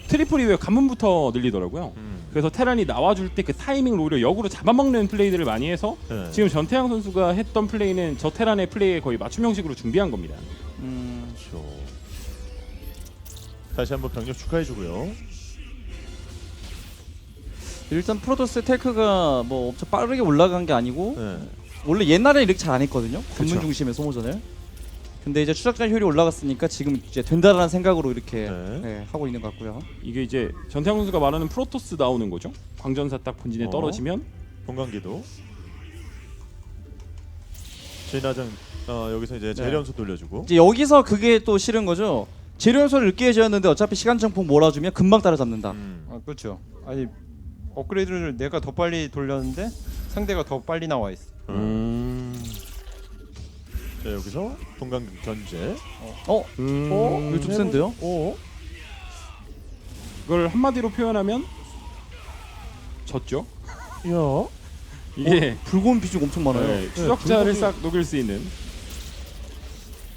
트리플 이후에 관문부터 늘리더라고요. 그래서 테란이 나와줄 때 그 타이밍을 오히려 역으로 잡아먹는 플레이들을 많이 해서 네. 지금 전태양 선수가 했던 플레이는 저 테란의 플레이에 거의 맞춤 형식으로 준비한 겁니다. 그렇죠. 다시 한번 병력 축하해주고요. 일단 프로토스 테크가 뭐 엄청 빠르게 올라간 게 아니고 네. 원래 옛날에는 이렇게 잘 안 했거든요. 그쵸. 관문 중심의 소모전을. 근데 이제 추적자 효율이 올라갔으니까 지금 이제 된다라는 생각으로 이렇게 네. 네, 하고 있는 것 같고요. 이게 이제 전태양 선수가 말하는 프로토스 나오는 거죠. 광전사 딱 본진에 떨어지면 동강기도. 진화장 여기서 이제 재련소 돌려주고. 이제 여기서 그게 또 싫은 거죠. 재료연소를 늦게 지었는데 어차피 시간 정폭 몰아주면 금방 따라잡는다. 아 그렇죠. 아니 업그레이드를 내가 더 빨리 돌렸는데 상대가 더 빨리 나와 있어. 자 여기서 동강 견제. 이거 좀 센데요? 그걸 한마디로 표현하면 졌죠. 이야. 이게 붉은 비중 엄청 많아요. 네, 추적자를 붉은- 싹 녹일 수 있는.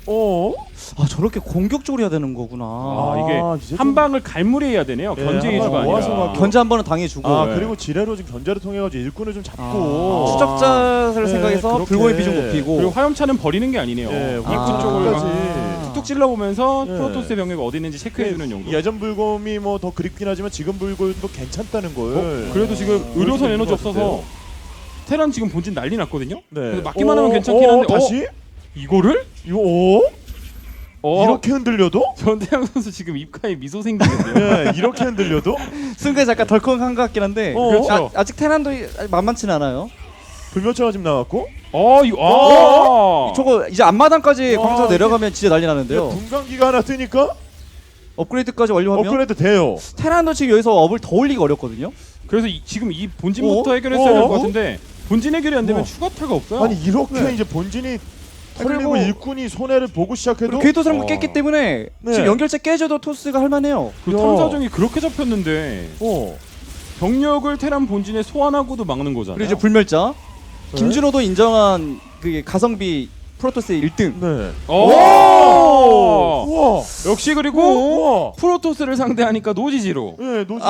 아 저렇게 공격적으로 해야 되는 거구나. 이게 이제 한 좀- 방을 갈무리해야 되네요. 예, 견제 한 위주가 방 모아서 아니라. 막 견제 한 번은 당해주고 네. 그리고 지뢰로 지금 견제를 통해 가지고 일꾼을 좀 잡고. 추적자를 네, 생각해서 그렇게. 불곰의 비중 높이고 그리고 화염차는 버리는 게 아니네요. 예, 입구 아. 쪽을 끝까지. 막 툭툭 찔러보면서 예. 프로토스의 병력이 어디 있는지 체크해주는 용도. 예전 불곰이 뭐 더 그립긴 하지만 지금 불곰도 괜찮다는 걸. 그래도 지금 의료선 있는 에너지 것 없어서 같은데요? 테란 지금 본진 난리 났거든요. 네. 그래서 맞기만 하면 괜찮긴 한데 다시 이거를? 이거 이렇게 흔들려도? 전태양 선수 지금 입가에 미소 생기는데요. 네, 이렇게 흔들려도? 순간 잠깐 덜컹한 것 같긴 한데 그렇죠. 아직 테란도 만만치는 않아요. 불멸차가 지금 나왔고. 저거 이제 앞마당까지 와, 광사 내려가면 진짜 난리 나는데요. 분광기가 하나 뜨니까 업그레이드까지 완료하면 업그레이드 돼요. 테란도 지금 여기서 업을 더 올리기 어렵거든요. 그래서 지금 이 본진부터 해결했어야 될 것 같은데 본진 해결이 안 되면 추가 타가 없어요. 아니 이렇게 네. 이제 본진이 그리고- 털리고 일꾼이 손해를 보고 시작해도 그리고 궤도선을 어. 깼기 때문에 네. 지금 연결체 깨져도 토스가 할만해요. 그 야. 탐사정이 그렇게 잡혔는데 어. 병력을 테란 본진에 소환하고도 막는 거잖아요. 그리고 이제 불멸자 네. 김준호도 인정한 그 가성비 프로토스의 1등. 네. 오! 우와. 역시 그리고 우와. 프로토스를 상대하니까 노지지로 예, 노지.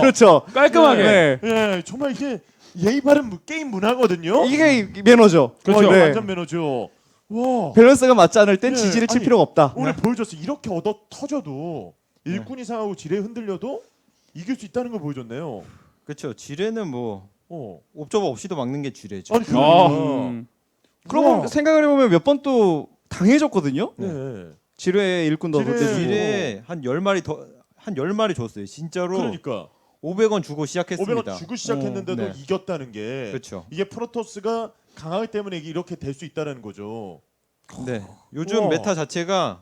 그렇죠. 깔끔하게. 네. 예, 정말 이게 예의 바른 게임 문화거든요. 이게 매너죠. 그렇죠. 와, 네. 완전 매너죠. 와. 밸런스가 맞지 않을 땐 네, 지지를 칠 아니, 필요가 없다. 오늘 보여줬어. 이렇게 얻어 터져도 일꾼이 상하고 지뢰 흔들려도 이길 수 있다는 걸 보여줬네요. 그렇죠. 지뢰는 뭐 어. 옵저버 없이도 막는 게 지뢰죠. 아니 아. 그러니까. 그러고 우와. 생각을 해보면 몇 번 또 당해줬거든요. 네. 지뢰 일꾼도 지뢰. 그때 주고. 지뢰 한 10마리 더 한 10마리 줬어요. 진짜로 그러니까 500원 주고 시작했습니다. 500원 주고 시작했는데도 네. 이겼다는 게 그렇죠. 이게 프로토스가 강하기 때문에 이렇게 될 수 있다는 거죠. 네. 요즘 우와. 메타 자체가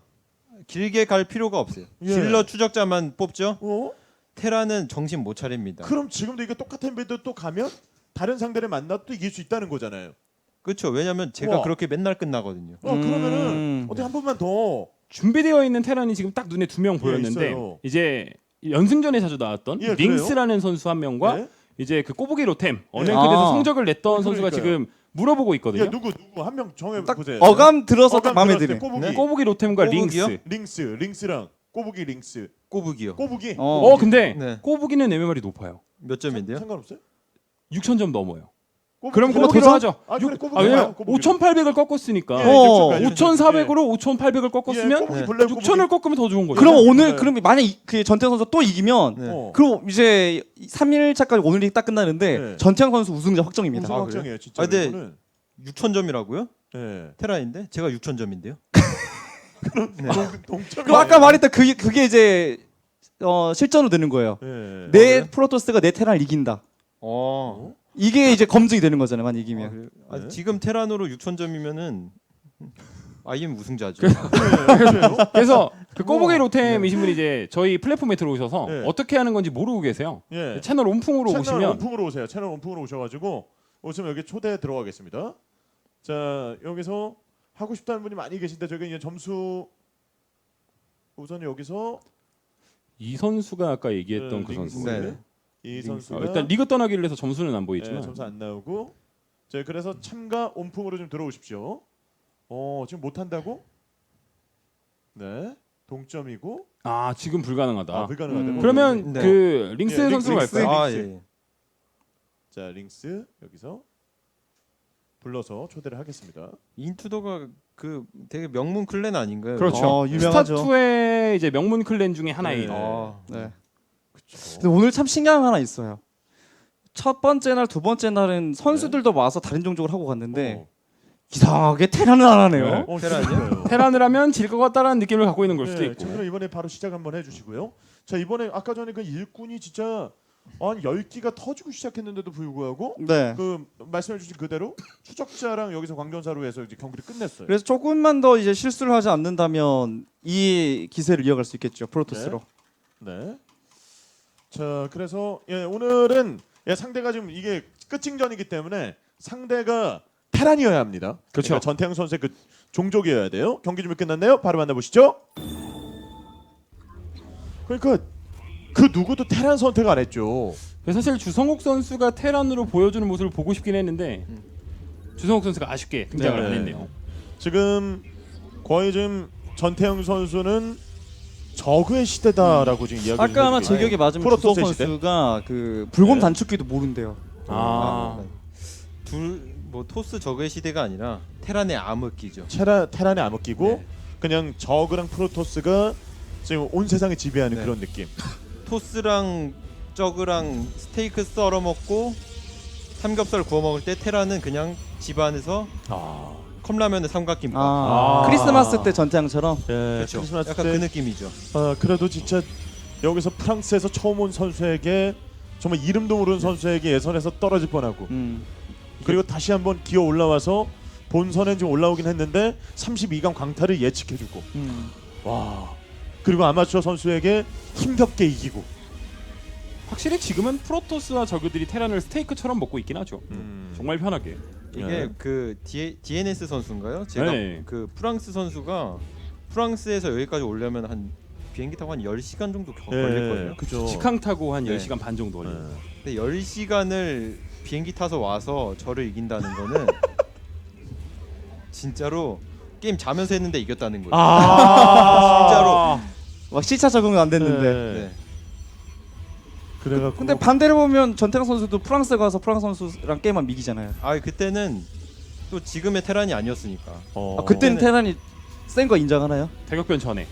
길게 갈 필요가 없어요. 예. 딜러 추적자만 뽑죠. 어? 테라는 정신 못 차립니다. 그럼 지금도 이게 똑같은 빌드 또 가면 다른 상대를 만나도 이길 수 있다는 거잖아요. 그렇죠. 왜냐면 제가 우와. 그렇게 맨날 끝나거든요. 그러면은 어떻게 한 번만 더 준비되어 있는 테란이 지금 딱 눈에 2명 보였는데 있어요. 이제 연승전에 자주 나왔던 예, 링스라는 선수 한 명과 네? 이제 그 꼬부기 로템 언랭크에서 아. 성적을 냈던 네, 선수가 그러니까요. 지금 물어보고 있거든요. 야, 누구 한 명 정해 딱 보세요. 어감 들어서 딱 어감 마음에 들었을 때 드네. 꼬부기. 네. 꼬부기 로템과 꼬부기요? 링스. 링스랑 꼬부기 링스. 꼬부기요. 꼬부기. 근데 네. 꼬부기는 MMR이 높아요. 몇 점인데요? 상관없어요? 6,000점 넘어요. 꼬부기. 그럼 꼬부기로 꼬부기로 하죠. 아, 그래, 꼬부기. 왜냐면 꼬부기로. 5,800을 꺾었으니까 예, 어, 5,400으로 5,800을 예, 꺾었으면 꼬부기 네. 볼래요, 6,000을 꺾으면 더 좋은 거죠. 그럼 네. 오늘 그럼 만약 그 전태양 선수 또 이기면 네. 어. 그럼 이제 3일차까지 오늘이 딱 끝나는데 네. 전태양 선수 우승자 확정입니다. 우승 아, 확정이에요, 진짜. 아, 근데- 이거는. 6,000점이라고요? 예. 테라인데 제가 6,000점인데요. 네. 동점. 그럼 아까 말했던 그게 이제 실전으로 되는 거예요. 예. 내 그래요? 프로토스가 내 테란을 이긴다. 어. 이게 이제 검증이 되는 거잖아요. 만약 이기면. 아, 네. 지금 테란으로 6,000점이면은 IM 우승자죠. 그래서 그 꼬부기 우와. 로템이신 분이 이제 저희 플랫폼에 들어오셔서 네. 어떻게 하는 건지 모르고 계세요. 예. 채널 온풍으로 채널 오시면 온풍으로 오세요. 채널 온풍으로 오셔가지고 오시면 여기 초대 들어가겠습니다. 자 여기서 하고 싶다는 분이 많이 계신데 저기 이제 점수 우선 여기서 이 선수가 아까 얘기했던 그 링스. 선수. 네. 이 선수가 일단 리그 떠나기를 해서 점수는 안 보이지만 점수 안 나오고 자 그래서 참가 온풍으로 좀 들어오십시오. 지금 못 한다고? 네 동점이고 아 지금 불가능하다. 불가능하다. 그러면 네. 그 링스 예, 선수로 링스. 갈까요? 아 링스. 예. 자 링스 여기서 불러서 초대를 하겠습니다. 인투더가 그 되게 명문 클랜 아닌가요? 그렇죠. 유명하죠. 스타2의 이제 명문 클랜 중에 하나예요. 아, 네. 그쵸. 근데 오늘 참 신기한 거 하나 있어요. 첫 번째 날, 두 번째 날은 선수들도 와서 다른 종족을 하고 갔는데 이상하게 테란은 안 하네요. 테란이요? 테란을 하면 질 것 같다라는 느낌을 갖고 있는 걸 수도 네, 있고. 자, 그럼 이번에 바로 시작 한번 해주시고요. 자 이번에 아까 전에 그 일꾼이 진짜 한 10기가 터지고 시작했는데도 불구하고 네. 그 말씀해주신 그대로 추적자랑 여기서 광전사로 해서 이제 경기를 끝냈어요. 그래서 조금만 더 이제 실수를 하지 않는다면 이 기세를 이어갈 수 있겠죠. 프로토스로. 네. 자 그래서 오늘은 상대가 지금 이게 끝징전이기 때문에 상대가 테란이어야 합니다. 그렇죠. 그러니까 전태양 선수의 그 종족이어야 돼요. 경기 준비 끝났나요? 바로 만나보시죠. 그러니까 그 누구도 테란 선택 안 했죠. 그래서 사실 주성욱 선수가 테란으로 보여주는 모습을 보고 싶긴 했는데 주성욱 선수가 아쉽게 등장을 네. 안 했네요. 지금 거의 지금 전태양 선수는 저그의 시대다라고 지금 이야기를 아까 아마 해주고 제 기억에 맞으면 프로토스의 주성 시대? 선수가 그 불곰 네. 단축키도 모른대요. 둘뭐 토스 저그의 시대가 아니라 테란의 암흑기죠. 테란에 암흑기고 네. 그냥 저그랑 프로토스가 지금 온 세상을 지배하는 네. 그런 느낌. 토스랑 저그랑 스테이크 썰어 먹고 삼겹살 구워 먹을 때 테란은 그냥 집 안에서 컵라면에 삼각김밥. 크리스마스 때 전태양처럼. 그렇죠. 크리스마스 약간 때 그 느낌이죠. 그래도 진짜 여기서 프랑스에서 처음 온 선수에게 정말 이름도 모르는 선수에게 예선에서 떨어질 뻔하고 그리고 다시 한번 기어 올라와서 본선에 좀 올라오긴 했는데 32강 강타를 예측해주고 와 그리고 아마추어 선수에게 힘겹게 이기고 확실히 지금은 프로토스와 저그들이 테란을 스테이크처럼 먹고 있긴 하죠. 정말 편하게. 이게 네. 그 DNS 선수인가요? 제가 네. 그 프랑스 선수가 프랑스에서 여기까지 오려면 한 비행기 타고 한 10시간 정도 걸릴 거예요. 그죠. 직항 타고 한 네. 10시간 반 정도 걸려요. 근데 10시간을 비행기 타서 와서 저를 이긴다는 거는 진짜로 게임 자면서 했는데 이겼다는 거예요. 진짜로. 막 시차 적응은 안 됐는데. 네. 그래갖고 근데 반대로 보면 전태양 선수도 프랑스 가서 프랑스 선수랑 게임만 이기잖아요. 아 그때는 또 지금의 테란이 아니었으니까. 그때는 테란이 센 거 인정하나요? 대격변 전에.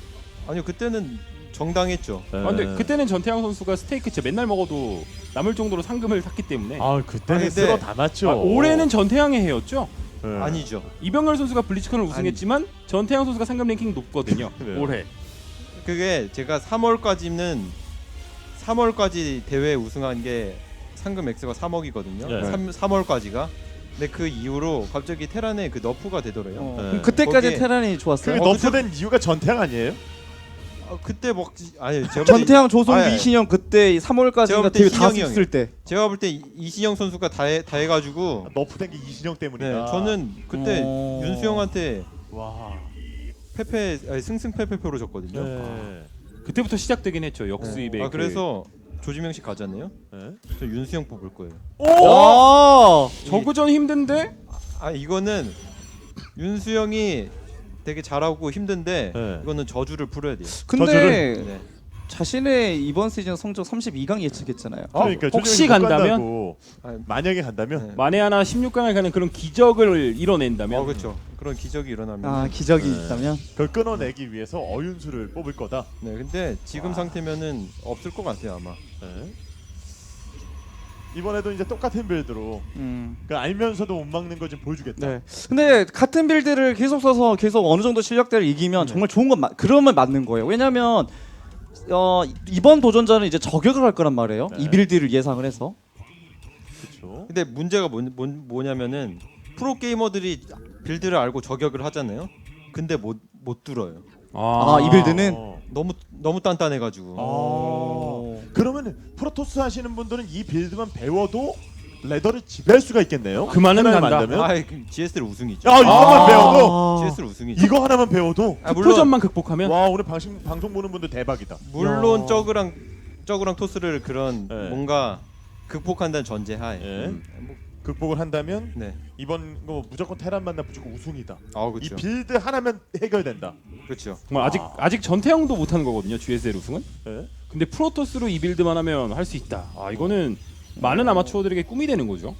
아니요 그때는 정당했죠. 근데 그때는 전태양 선수가 스테이크 진짜 맨날 먹어도 남을 정도로 상금을 탔기 때문에 그때는 근데- 쓸어 담았죠. 올해는 전태양의 해였죠. 네. 아니죠. 이병렬 선수가 블리츠컨을 우승했지만 전태양 선수가 상금 랭킹 높거든요. 네. 올해. 그게 제가 3월까지 대회 우승한 게 상금 액수가 3억이거든요. 네. 3월까지가. 근데 그 이후로 갑자기 테란의 그 너프가 되더래요. 그럼 그때까지 거기에- 테란이 좋았어요. 그게 너프된 이유가 전태양 아니에요? 그때 뭐 아니 제가 볼 때- 전태양, 조성주, 아니, 이신영 그때 제가 3월까지가 볼 때 대회 다 신영이 썼을 때. 제가 볼 때 이신영 선수가 다 해가지고 너프된 게 이신영 네, 때문이다. 저는 그때 윤수영한테 와. 승승패패표로 졌거든요. 네. 그때부터 시작되긴 했죠. 역수입의 아 그래서 조지명식 가잖아요. 네. 저 윤수영 뽑을 거예요. 오! 저그전 힘든데 아 이거는 윤수영이 되게 잘하고 힘든데 네. 이거는 저주를 풀어야 돼요. 근데 저주를? 네. 자신의 이번 시즌 성적 32강 예측했잖아요. 그러니까 혹시 조정이 못 간다면? 간다고. 아니, 만약에 간다면 네. 만에 하나 16강을 가는 그런 기적을 이뤄낸다면 그렇죠. 그런 기적이 일어나면. 아 기적이 네. 있다면. 그걸 끊어내기 위해서 어윤수를 뽑을 거다. 네, 근데 지금 상태면은 없을 것 같아요 아마. 네. 이번에도 이제 똑같은 빌드로 그 알면서도 못 막는 거 좀 보여주겠다. 네. 근데 같은 빌드를 계속 써서 계속 어느 정도 실력대를 이기면 정말 좋은 건 그러면 맞는 거예요. 왜냐면 이번 도전자는 이제 저격을 할 거란 말이에요. 네. 이 빌드를 예상을 해서. 그렇죠. 근데 문제가 뭐냐면은 프로 게이머들이 빌드를 알고 저격을 하잖아요. 근데 못 뚫어요. 이 빌드는 너무 단단해가지고. 그러면 프로토스 하시는 분들은 이 빌드만 배워도 레더를 지배할 수가 있겠네요. 그만은 테란을 간다. 만들면? 아, GS를 우승이죠. 이것만 배워도 GS를 우승이죠. 이거 하나만 배워도 투표전만 극복하면 와 오늘 방송 보는 분들 대박이다. 물론 야. 저그랑 토스를 그런 네. 뭔가 극복한다는 전제하에. 예. 뭐, 극복을 한다면 네. 이번 거 무조건 테란 만나 무조건 우승이다. 이 그렇죠. 빌드 하나면 해결된다. 그렇죠. 정말 아직 전태형도 못하는 거거든요. GSL 우승은. 예. 근데 프로토스로 이 빌드만 하면 할 수 있다. 이거는 많은 아마추어들에게 꿈이 되는 거죠.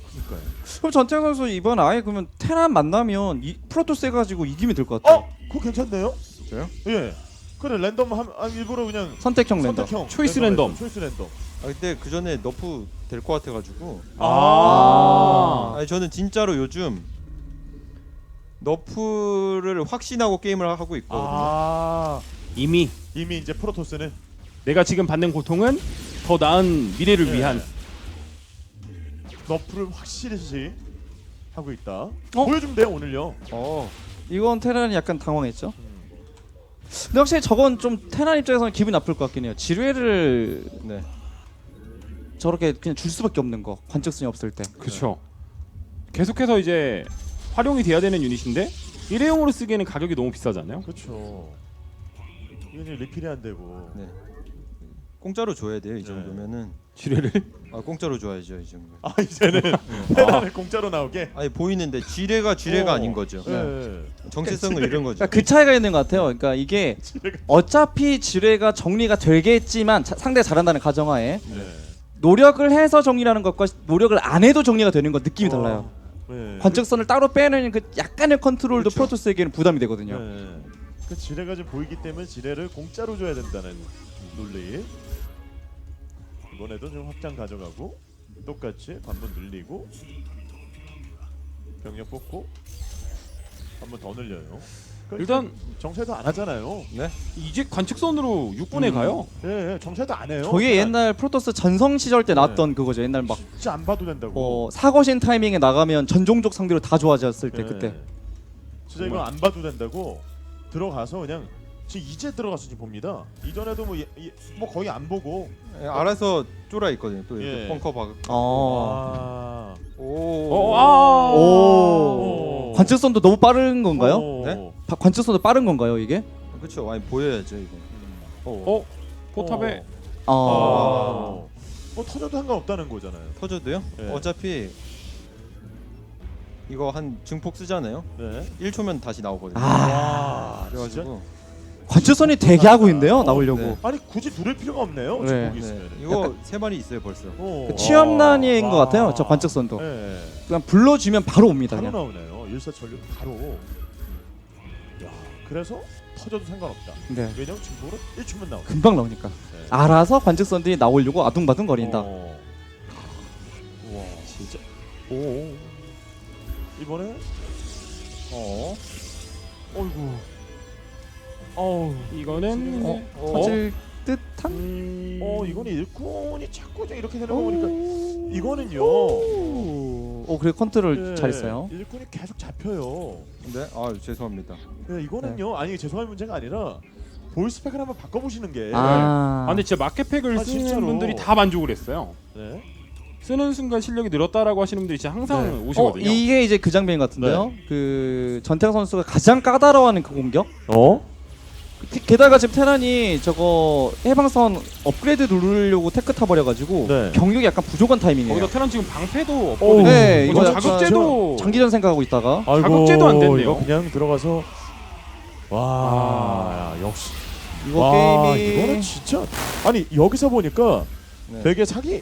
그럼 전태양 선수 이번 아예 그러면 테란 만나면 프로토스 해가지고 이기면 될 것 같아요. 그거 괜찮네요. 저요? 예. 그래 랜덤 일부러 그냥 선택형 랜덤. 선택형 초이스 랜덤. 초이스 랜덤. 근데 그 전에 너프 될 것 같아가지고. 아. 저는 진짜로 요즘 너프를 확신하고 게임을 하고 있거든요. 이미 이미 이제 프로토스는 내가 지금 받는 고통은 더 나은 미래를 위한. 너프를 확실히 하고 있다. 보여주면 돼요 오늘요. 이건 테란이 약간 당황했죠. 근데 확실히 저건 좀 테란 입장에서는 기분 나쁠 것 같긴 해요. 지뢰를 네. 저렇게 그냥 줄 수밖에 없는 거. 관측성이 없을 때. 그렇죠. 계속해서 이제 활용이 돼야 되는 유닛인데 일회용으로 쓰기에는 가격이 너무 비싸잖아요. 그렇죠. 이게 리필이 안 되고. 네. 공짜로 줘야 돼요 이 정도면은. 지뢰를 공짜로 줘야죠 이 정도. 이제는 테란을 공짜로 나오게. 아니 보이는데 지뢰가 아닌 거죠. 네. 정체성을 잃은 거죠. 그러니까 그 차이가 있는 것 같아요. 그러니까 이게 어차피 지뢰가 정리가 되겠지만 상대 잘한다는 가정하에 네. 노력을 해서 정리하는 것과 노력을 안 해도 정리가 되는 것 느낌이 달라요. 네. 관측선을 따로 빼는 그 약간의 컨트롤도 그렇죠. 프로토스에게는 부담이 되거든요. 네. 그 지뢰가 좀 보이기 때문에 지뢰를 공짜로 줘야 된다는 논리. 이번에도 좀 확장 가져가고 똑같이 관문 늘리고 병력 뽑고 한 번 더 늘려요. 일단 정찰도 안 하잖아요. 네. 이제 관측선으로 6분에 가요. 예, 정찰도 안 해요. 저게 옛날 프로토스 전성 시절 때 나왔던 그거죠. 옛날 막 진짜 안 봐도 된다고. 사거신 타이밍에 나가면 전종족 상대로 다 좋아졌을 때 예. 그때. 진짜 이거 안 봐도 된다고 들어가서 그냥 지금 이제 들어가서 지금 봅니다. 이전에도 뭐 거의 안 보고. 알아서 쫄아 있거든요. 또 이렇게 예. 벙커 박. 아. 오. 관측선도 너무 빠른 건가요? 네? 관측선도 빠른 건가요 이게? 그렇죠. 아니 보여야죠 이거. 포탑에 뭐 터져도 상관없다는 거잖아요. 터져도요? 예. 어차피 이거 한 증폭 쓰잖아요. 네. 1초면 다시 나오거든요. 와, 그래가지고 관측선이 대기하고 있는데요. 나오려고. 네. 아니 굳이 누를 필요가 없네요. 네. 지금 보기 네. 있으면. 이거 세 마리 있어요 벌써. 그 취업난인 것 같아요. 저 관측선도. 네. 그냥 불러주면 바로 옵니다. 바로 그냥. 나오네요. 일사천리 바로. 야, 그래서 터져도 상관없다. 네. 왜냐면 증폭은 1초면 나오고. 금방 나오니까. 네. 알아서 관측선들이 나오려고 아둥바둥 거린다. 와, 진짜. 오. 이번에 어이구. 이거는 터질 듯한. 이거는 일꾼이 자꾸 좀 이렇게 되는 거 보니까 이거는요. 그래 컨트롤 예, 잘했어요. 일꾼이 계속 잡혀요. 네. 죄송합니다. 네, 이거는요. 아니 죄송한 문제가 아니라 볼 스펙을 한번 바꿔보시는 게. 근데 진짜 마켓팩을 쓰는 진짜로. 분들이 다 만족을 했어요. 네. 쓰는 순간 실력이 늘었다라고 하시는 분들이 진짜 항상 오시거든요. 이게 이제 그 장면 같은데요. 그 전태양 선수가 가장 까다로워하는 그 공격. 게다가 지금 테란이 저거 해방선 업그레이드 누르려고 테크 타버려가지고 네. 경력이 약간 부족한 타이밍이에요. 거기다 테란 지금 방패도 없거든요. 네, 이거 이거 약간 자극제도 장기전 생각하고 있다가 자극제도 안 됐네요. 이거 그냥 들어가서 와, 역시. 이거 와, 게임이 이거는 진짜 아니 여기서 보니까 네. 되게 사기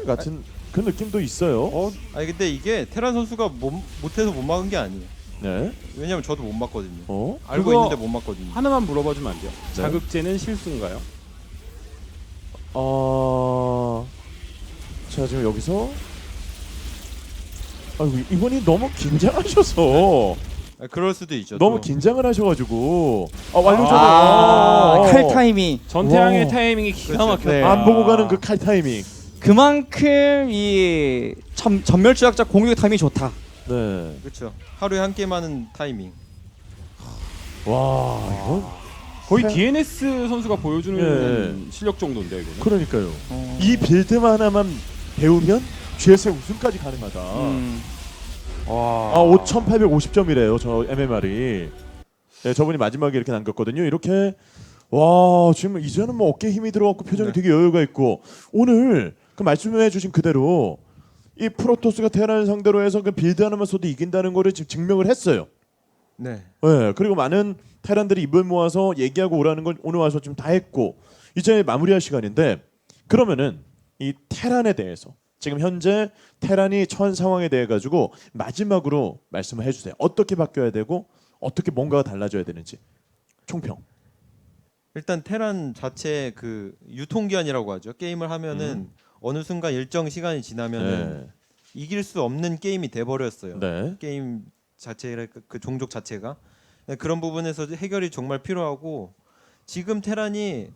같은 그 느낌도 있어요. 아니 근데 이게 테란 선수가 못해서 못 막은 게 아니에요. 네. 왜냐면 저도 못 막거든요. 알고 그거 있는데 못 막거든요. 하나만 물어봐주면 안 돼요? 네. 자극제는 실수인가요? 자 지금 여기서 이분이 너무 긴장하셔서 그럴 수도 있죠. 너무 또. 긴장을 하셔가지고 완료 전에 칼 타이밍 전태양의 와. 타이밍이 기가 그렇죠. 막혔다. 네. 안 보고 가는 그 칼 타이밍. 그만큼 이 전멸 주약자 공격 타이밍이 좋다. 네. 그렇죠. 하루에 한 게임 하는 타이밍. 와, 이건 거의 네. DNS 선수가 보여주는 예. 실력 정도인데 이거는. 그러니까요. 이 빌드만 하나만 배우면 GS의 우승까지 가능하다. 와. 아, 5,850점이래요. 저 MMR이. 네, 저분이 마지막에 이렇게 남겼거든요. 이렇게 와, 지금 이제는 뭐 어깨에 힘이 들어갔고 표정이 네. 되게 여유가 있고 오늘 그 말씀해 주신 그대로 이 프로토스가 테란을 상대로 해서 그 빌드 하나만서도 이긴다는 거를 지금 증명을 했어요. 네. 네, 그리고 많은 테란들이 입을 모아서 얘기하고 오라는 걸 오늘 와서 좀 다 했고 이제 마무리할 시간인데 그러면은 이 테란에 대해서 지금 현재 테란이 처한 상황에 대해 가지고 마지막으로 말씀을 해주세요. 어떻게 바뀌어야 되고 어떻게 뭔가가 달라져야 되는지 총평. 일단 테란 자체 그 유통기한이라고 하죠. 게임을 하면은 어느 순간 일정 시간이 지나면은 네. 이길 수 없는 게임이 돼 버렸어요. 네. 게임 자체의 그 종족 자체가 네, 그런 부분에서 해결이 정말 필요하고 지금 테란이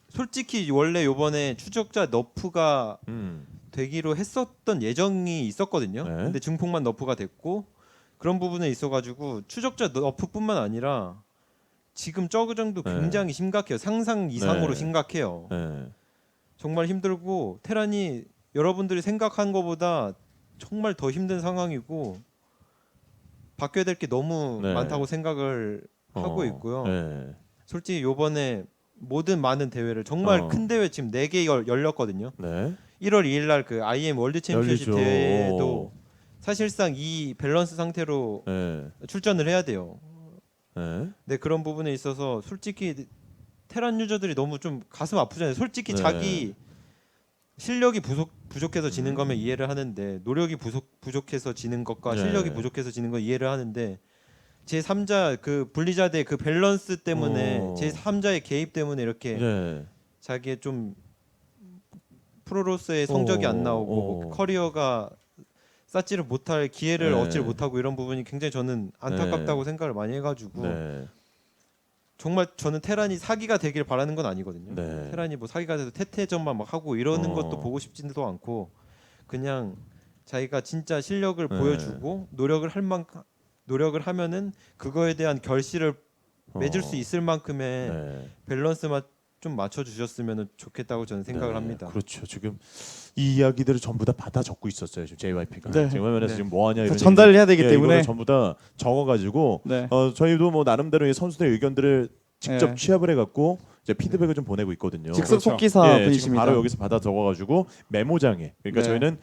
솔직히 원래 요번에 추적자 너프가 되기로 했었던 예정이 있었거든요. 네. 근데 증폭만 너프가 됐고 그런 부분에 있어가지고 추적자 너프뿐만 아니라 지금 저그전도 네. 굉장히 심각해요. 상상 이상으로 네. 심각해요. 네. 정말 힘들고 테란이 여러분들이 생각한 것보다 정말 더 힘든 상황이고 바뀌어야 될 게 너무 네. 많다고 생각을 하고 있고요. 네. 솔직히 요번에 모든 많은 대회를 정말 큰 대회 지금 4개 열렸거든요. 네. 1월 2일 날 그 IM 월드 챔피언십 열리죠. 대회도 사실상 이 밸런스 상태로 네. 출전을 해야 돼요. 네. 네, 그런 부분에 있어서 솔직히 테란 유저들이 너무 좀 가슴 아프잖아요. 솔직히 네. 자기 실력이 부족해서 지는 거면 이해를 하는데 노력이 부족해서 지는 것과 네. 실력이 부족해서 지는 거 이해를 하는데 제 3자 그 분리자대 그 밸런스 때문에 제 3자의 개입 때문에 이렇게 네. 자기의 좀 프로로서의 성적이 안 나오고 커리어가 쌓지를 못할 기회를 네. 얻지를 못하고 이런 부분이 굉장히 저는 안타깝다고 생각을 많이 해가지고 네. 정말 저는 테란이 사기가 되길 바라는 건 아니거든요. 네. 테란이 뭐 사기가 돼서 태태전만 막 하고 이러는 어. 것도 보고 싶지도 않고 그냥 자기가 진짜 실력을 네. 보여주고 노력을 하면은 그거에 대한 결실을 맺을 수 있을 만큼의 네. 밸런스만 좀 맞춰 주셨으면 좋겠다고 저는 생각을 네, 합니다. 그렇죠. 지금 이 이야기들을 전부 다 받아 적고 있었어요. 지금 JYP가. 네. 지금 화면에서 네. 지금 뭐하냐 이런 전달을 해야 되기 얘기, 때문에 이거를 전부 다 적어가지고 네. 저희도 뭐 나름대로 이 선수들의 의견들을 직접 네. 취합을 해갖고 이제 피드백을 좀 보내고 있거든요. 즉석 그렇죠. 속기사 예, 지금 분이십니다. 바로 여기서 받아 적어가지고 메모장에 그러니까 네. 저희는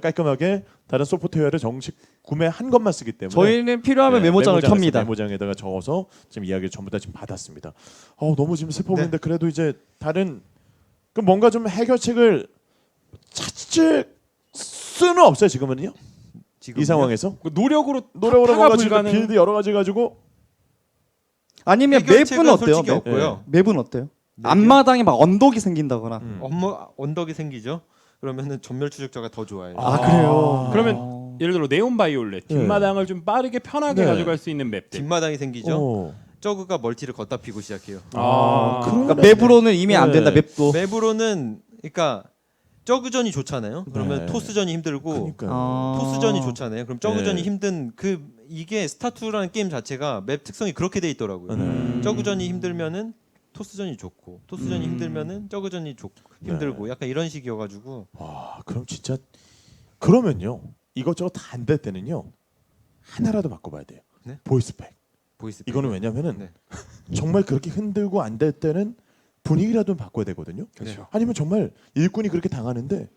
깔끔하게 다른 소프트웨어를 정식 구매한 것만 쓰기 때문에 저희는 필요하면 네, 메모장을 메모장을 켭니다. 메모장에다가 적어서 지금 이야기를 전부 다 지금 받았습니다. 너무 지금 슬퍼 보이는데 그래도 이제 다른 그 뭔가 좀 해결책을 찾을 수는 없어요 지금은요. 지금 이 상황에서 그 노력으로 노력으로 타가 뭔가 지금 불가능. 빌드 여러 가지 가지고 아니면 맵은 어때요? 솔직히 맵? 없고요. 맵은 어때요? 맵이요? 앞마당에 막 언덕이 생긴다거나. 언덕이 생기죠. 그러면은 전멸 추적자가 더 좋아요. 그래요. 그러면 예를 들어 네온 바이올렛 뒷마당을 좀 빠르게 편하게 네. 가져갈 수 있는 맵들. 뒷마당이 생기죠. 어. 저그가 멀티를 걷다 피고 시작해요. 그러니까 맵으로는 이미 안 된다. 네. 맵도. 맵으로는 그러니까 저그전이 좋잖아요. 그러면 네. 토스전이 힘들고 그러니까요. 토스전이 좋잖아요. 그럼 저그전이 네. 힘든 이게 스타2라는 게임 자체가 맵 특성이 그렇게 돼 있더라고요. 저그전이 힘들면은 토스전이 좋고 토스전이 힘들면은 저그전이 힘들고 약간 이런 식이어가지고 와 그럼 진짜 그러면요 이것저것 다 안 될 때는요 하나라도 바꿔봐야 돼요. 네? 보이스팩. 보이스. 이거는 왜냐면은 네. 정말 그렇게 흔들고 안 될 때는 분위기라도 바꿔야 되거든요. 그렇죠. 아니면 정말 일꾼이 그렇게 당하는데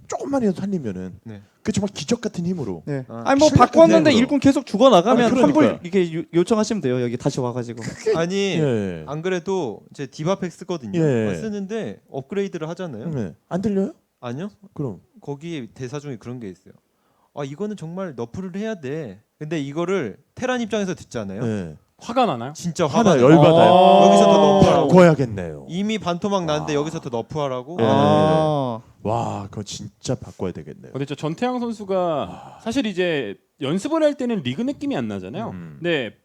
조금만이라도 살리면은 네. 그 정말 기적 같은 힘으로 네. 아, 아니 뭐 실력 바꿨는데 그대로. 일꾼 계속 죽어 나가면 아니, 환불 그러니까요. 이렇게 요청하시면 돼요. 여기 다시 와가지고. 아니 예. 안 그래도 제 디바팩 쓰거든요. 예. 쓰는데 업그레이드를 하잖아요. 네. 안 들려요? 아니요. 그럼 거기 대사 중에 그런 게 있어요. 이거는 정말 너프를 해야 돼. 근데 이거를 테란 입장에서 듣잖아요. 네. 화가 나나요? 진짜 하나 화가 나요. 열받아요. 여기서 더 너프하라고. 바꿔야겠네요. 이미 반토막 나는데 여기서 더 너프하라고. 예. 아. 와 그거 진짜 바꿔야 되겠네요. 근데 저 전태양 선수가 사실 이제 연습을 할 때는 리그 느낌이 안 나잖아요. 근데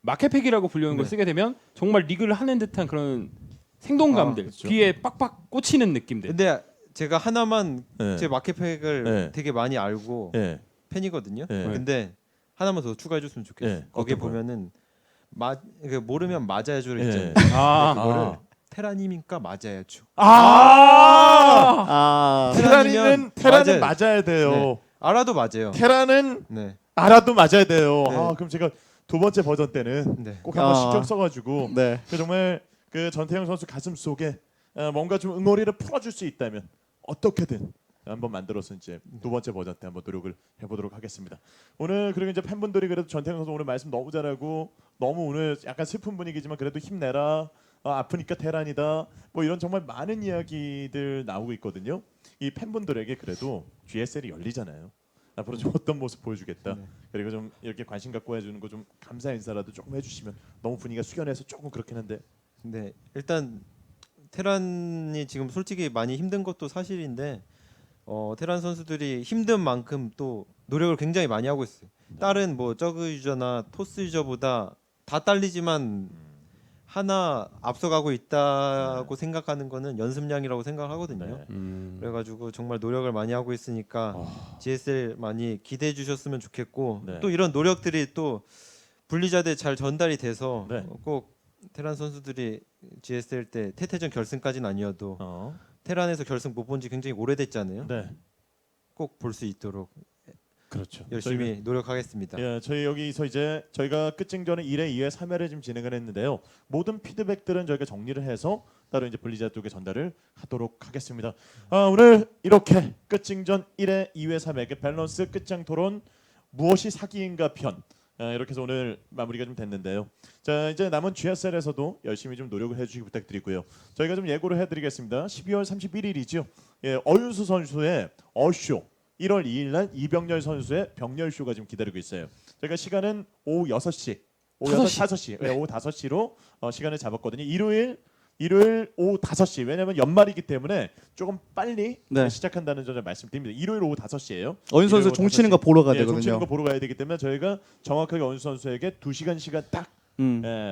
마켓팩이라고 불리는 걸 네. 쓰게 되면 정말 리그를 하는 듯한 그런 생동감들, 그렇죠. 귀에 빡빡 꽂히는 느낌들. 근데 제가 하나만 네. 제 마켓팩을 네. 되게 많이 알고 예. 팬이거든요. 네. 근데 하나만 더 추가해 줬으면 좋겠어요. 네. 거기에 어떤 거요? 보면은 모르면 맞아야죠를 예. 있잖아요. 아, 그거를 테란이니까 맞아야죠. 테란은 맞아요. 맞아야 돼요. 네. 알아도 맞아요. 테란은 네. 알아도 맞아야 돼요. 네. 그럼 제가 두 번째 버전 때는 네. 꼭 한번 아. 신경 써가지고 네. 정말 그 전태영 선수 가슴 속에 뭔가 좀 응어리를 풀어줄 수 있다면 어떻게든 한번 만들어서 이제 두 번째 버전 때 한번 노력을 해보도록 하겠습니다. 오늘 그리고 이제 팬분들이 그래도 전태영 선수 오늘 말씀 너무 잘하고 너무 오늘 약간 슬픈 분위기지만 그래도 힘내라. 아프니까 테란이다. 뭐 이런 정말 많은 이야기들 나오고 있거든요. 이 팬분들에게 그래도 GSL이 열리잖아요. 앞으로 좀 어떤 모습 보여주겠다. 그리고 좀 이렇게 관심 갖고 해주는 거 좀 감사 인사라도 조금 해주시면 너무 분위기가 숙연해서 조금 그렇긴 한데. 네. 일단 테란이 지금 솔직히 많이 힘든 것도 사실인데 테란 선수들이 힘든 만큼 또 노력을 굉장히 많이 하고 있어요. 다른 뭐 저그 유저나 토스 유저보다 다 딸리지만 하나 앞서가고 있다고 생각하는 거는 연습량이라고 생각하거든요. 네. 그래가지고 정말 노력을 많이 하고 있으니까 GSL 많이 기대해 주셨으면 좋겠고 네. 또 이런 노력들이 또 분리자대 잘 전달이 돼서 네. 꼭 테란 선수들이 GSL 때 태태전 결승까지는 아니어도 어. 테란에서 결승 못 본 지 굉장히 오래됐잖아요. 네. 꼭 볼 수 있도록 그렇죠. 열심히 노력하겠습니다. 예, 저희 여기서 이제 저희가 끝증전에 1회, 2회, 3회를 지금 진행을 했는데요. 모든 피드백들은 저희가 정리를 해서 따로 이제 분리자 쪽에 전달을 하도록 하겠습니다. 오늘 이렇게 끝증전 1회, 2회, 3회 밸런스 끝장 토론 무엇이 사기인가 편 이렇게 해서 오늘 마무리가 좀 됐는데요. 자 이제 남은 GSL에서도 열심히 좀 노력을 해주시기 부탁드리고요. 저희가 좀 예고를 해드리겠습니다. 12월 31일이죠. 예, 어윤수 선수의 어쇼 1월 2일 날 이병렬 선수의 병렬 쇼가 지금 기다리고 있어요. 저희가 시간은 오후 6시, 오후 5시, 네. 오후 5시로 시간을 잡았거든요. 일요일 오후 5시. 왜냐면 연말이기 때문에 조금 빨리 네. 시작한다는 점을 말씀드립니다. 일요일 오후 5시예요. 어윤 선수 종 치는 거 보러 가야 종 치는 되거든요. 거 보러 가야 되기 때문에 저희가 정확하게 어윤 선수에게 2시간 시간 딱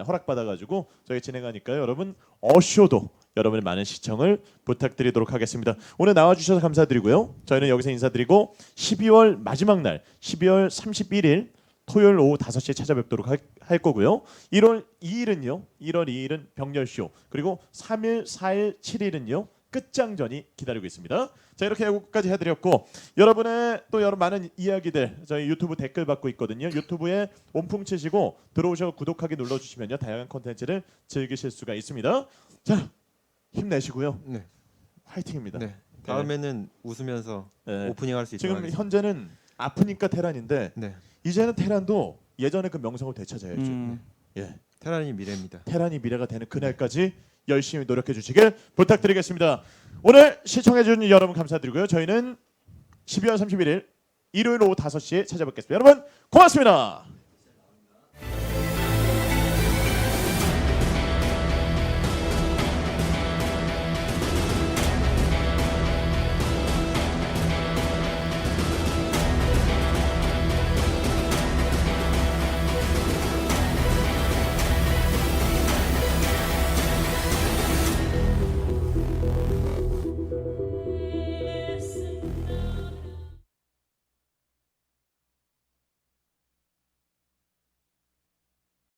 허락받아가지고 저희 진행하니까요. 여러분 어쇼도 여러분의 많은 시청을 부탁드리도록 하겠습니다. 오늘 나와주셔서 감사드리고요. 저희는 여기서 인사드리고 12월 마지막 날 12월 31일 토요일 오후 5시에 찾아뵙도록 할 거고요. 1월 2일은 병렬쇼 그리고 3일, 4일, 7일은요. 끝장전이 기다리고 있습니다. 자 이렇게 예고까지 해드렸고 여러분의 또 여러 많은 이야기들 저희 유튜브 댓글 받고 있거든요. 유튜브에 온풍 치시고 들어오셔서 구독하기 눌러주시면요 다양한 콘텐츠를 즐기실 수가 있습니다. 자 힘내시고요. 네. 화이팅입니다. 네. 다음에는 웃으면서 네. 오프닝 할 수 있도록 지금 하겠습니다. 현재는 아프니까 테란인데 네. 이제는 테란도 예전에 그 명성을 되찾아야죠. 예. 테란이 미래입니다. 테란이 미래가 되는 그날까지 열심히 노력해 주시길 부탁드리겠습니다. 오늘 시청해 주신 여러분 감사드리고요. 저희는 12월 31일 일요일 오후 5시에 찾아뵙겠습니다. 여러분 고맙습니다.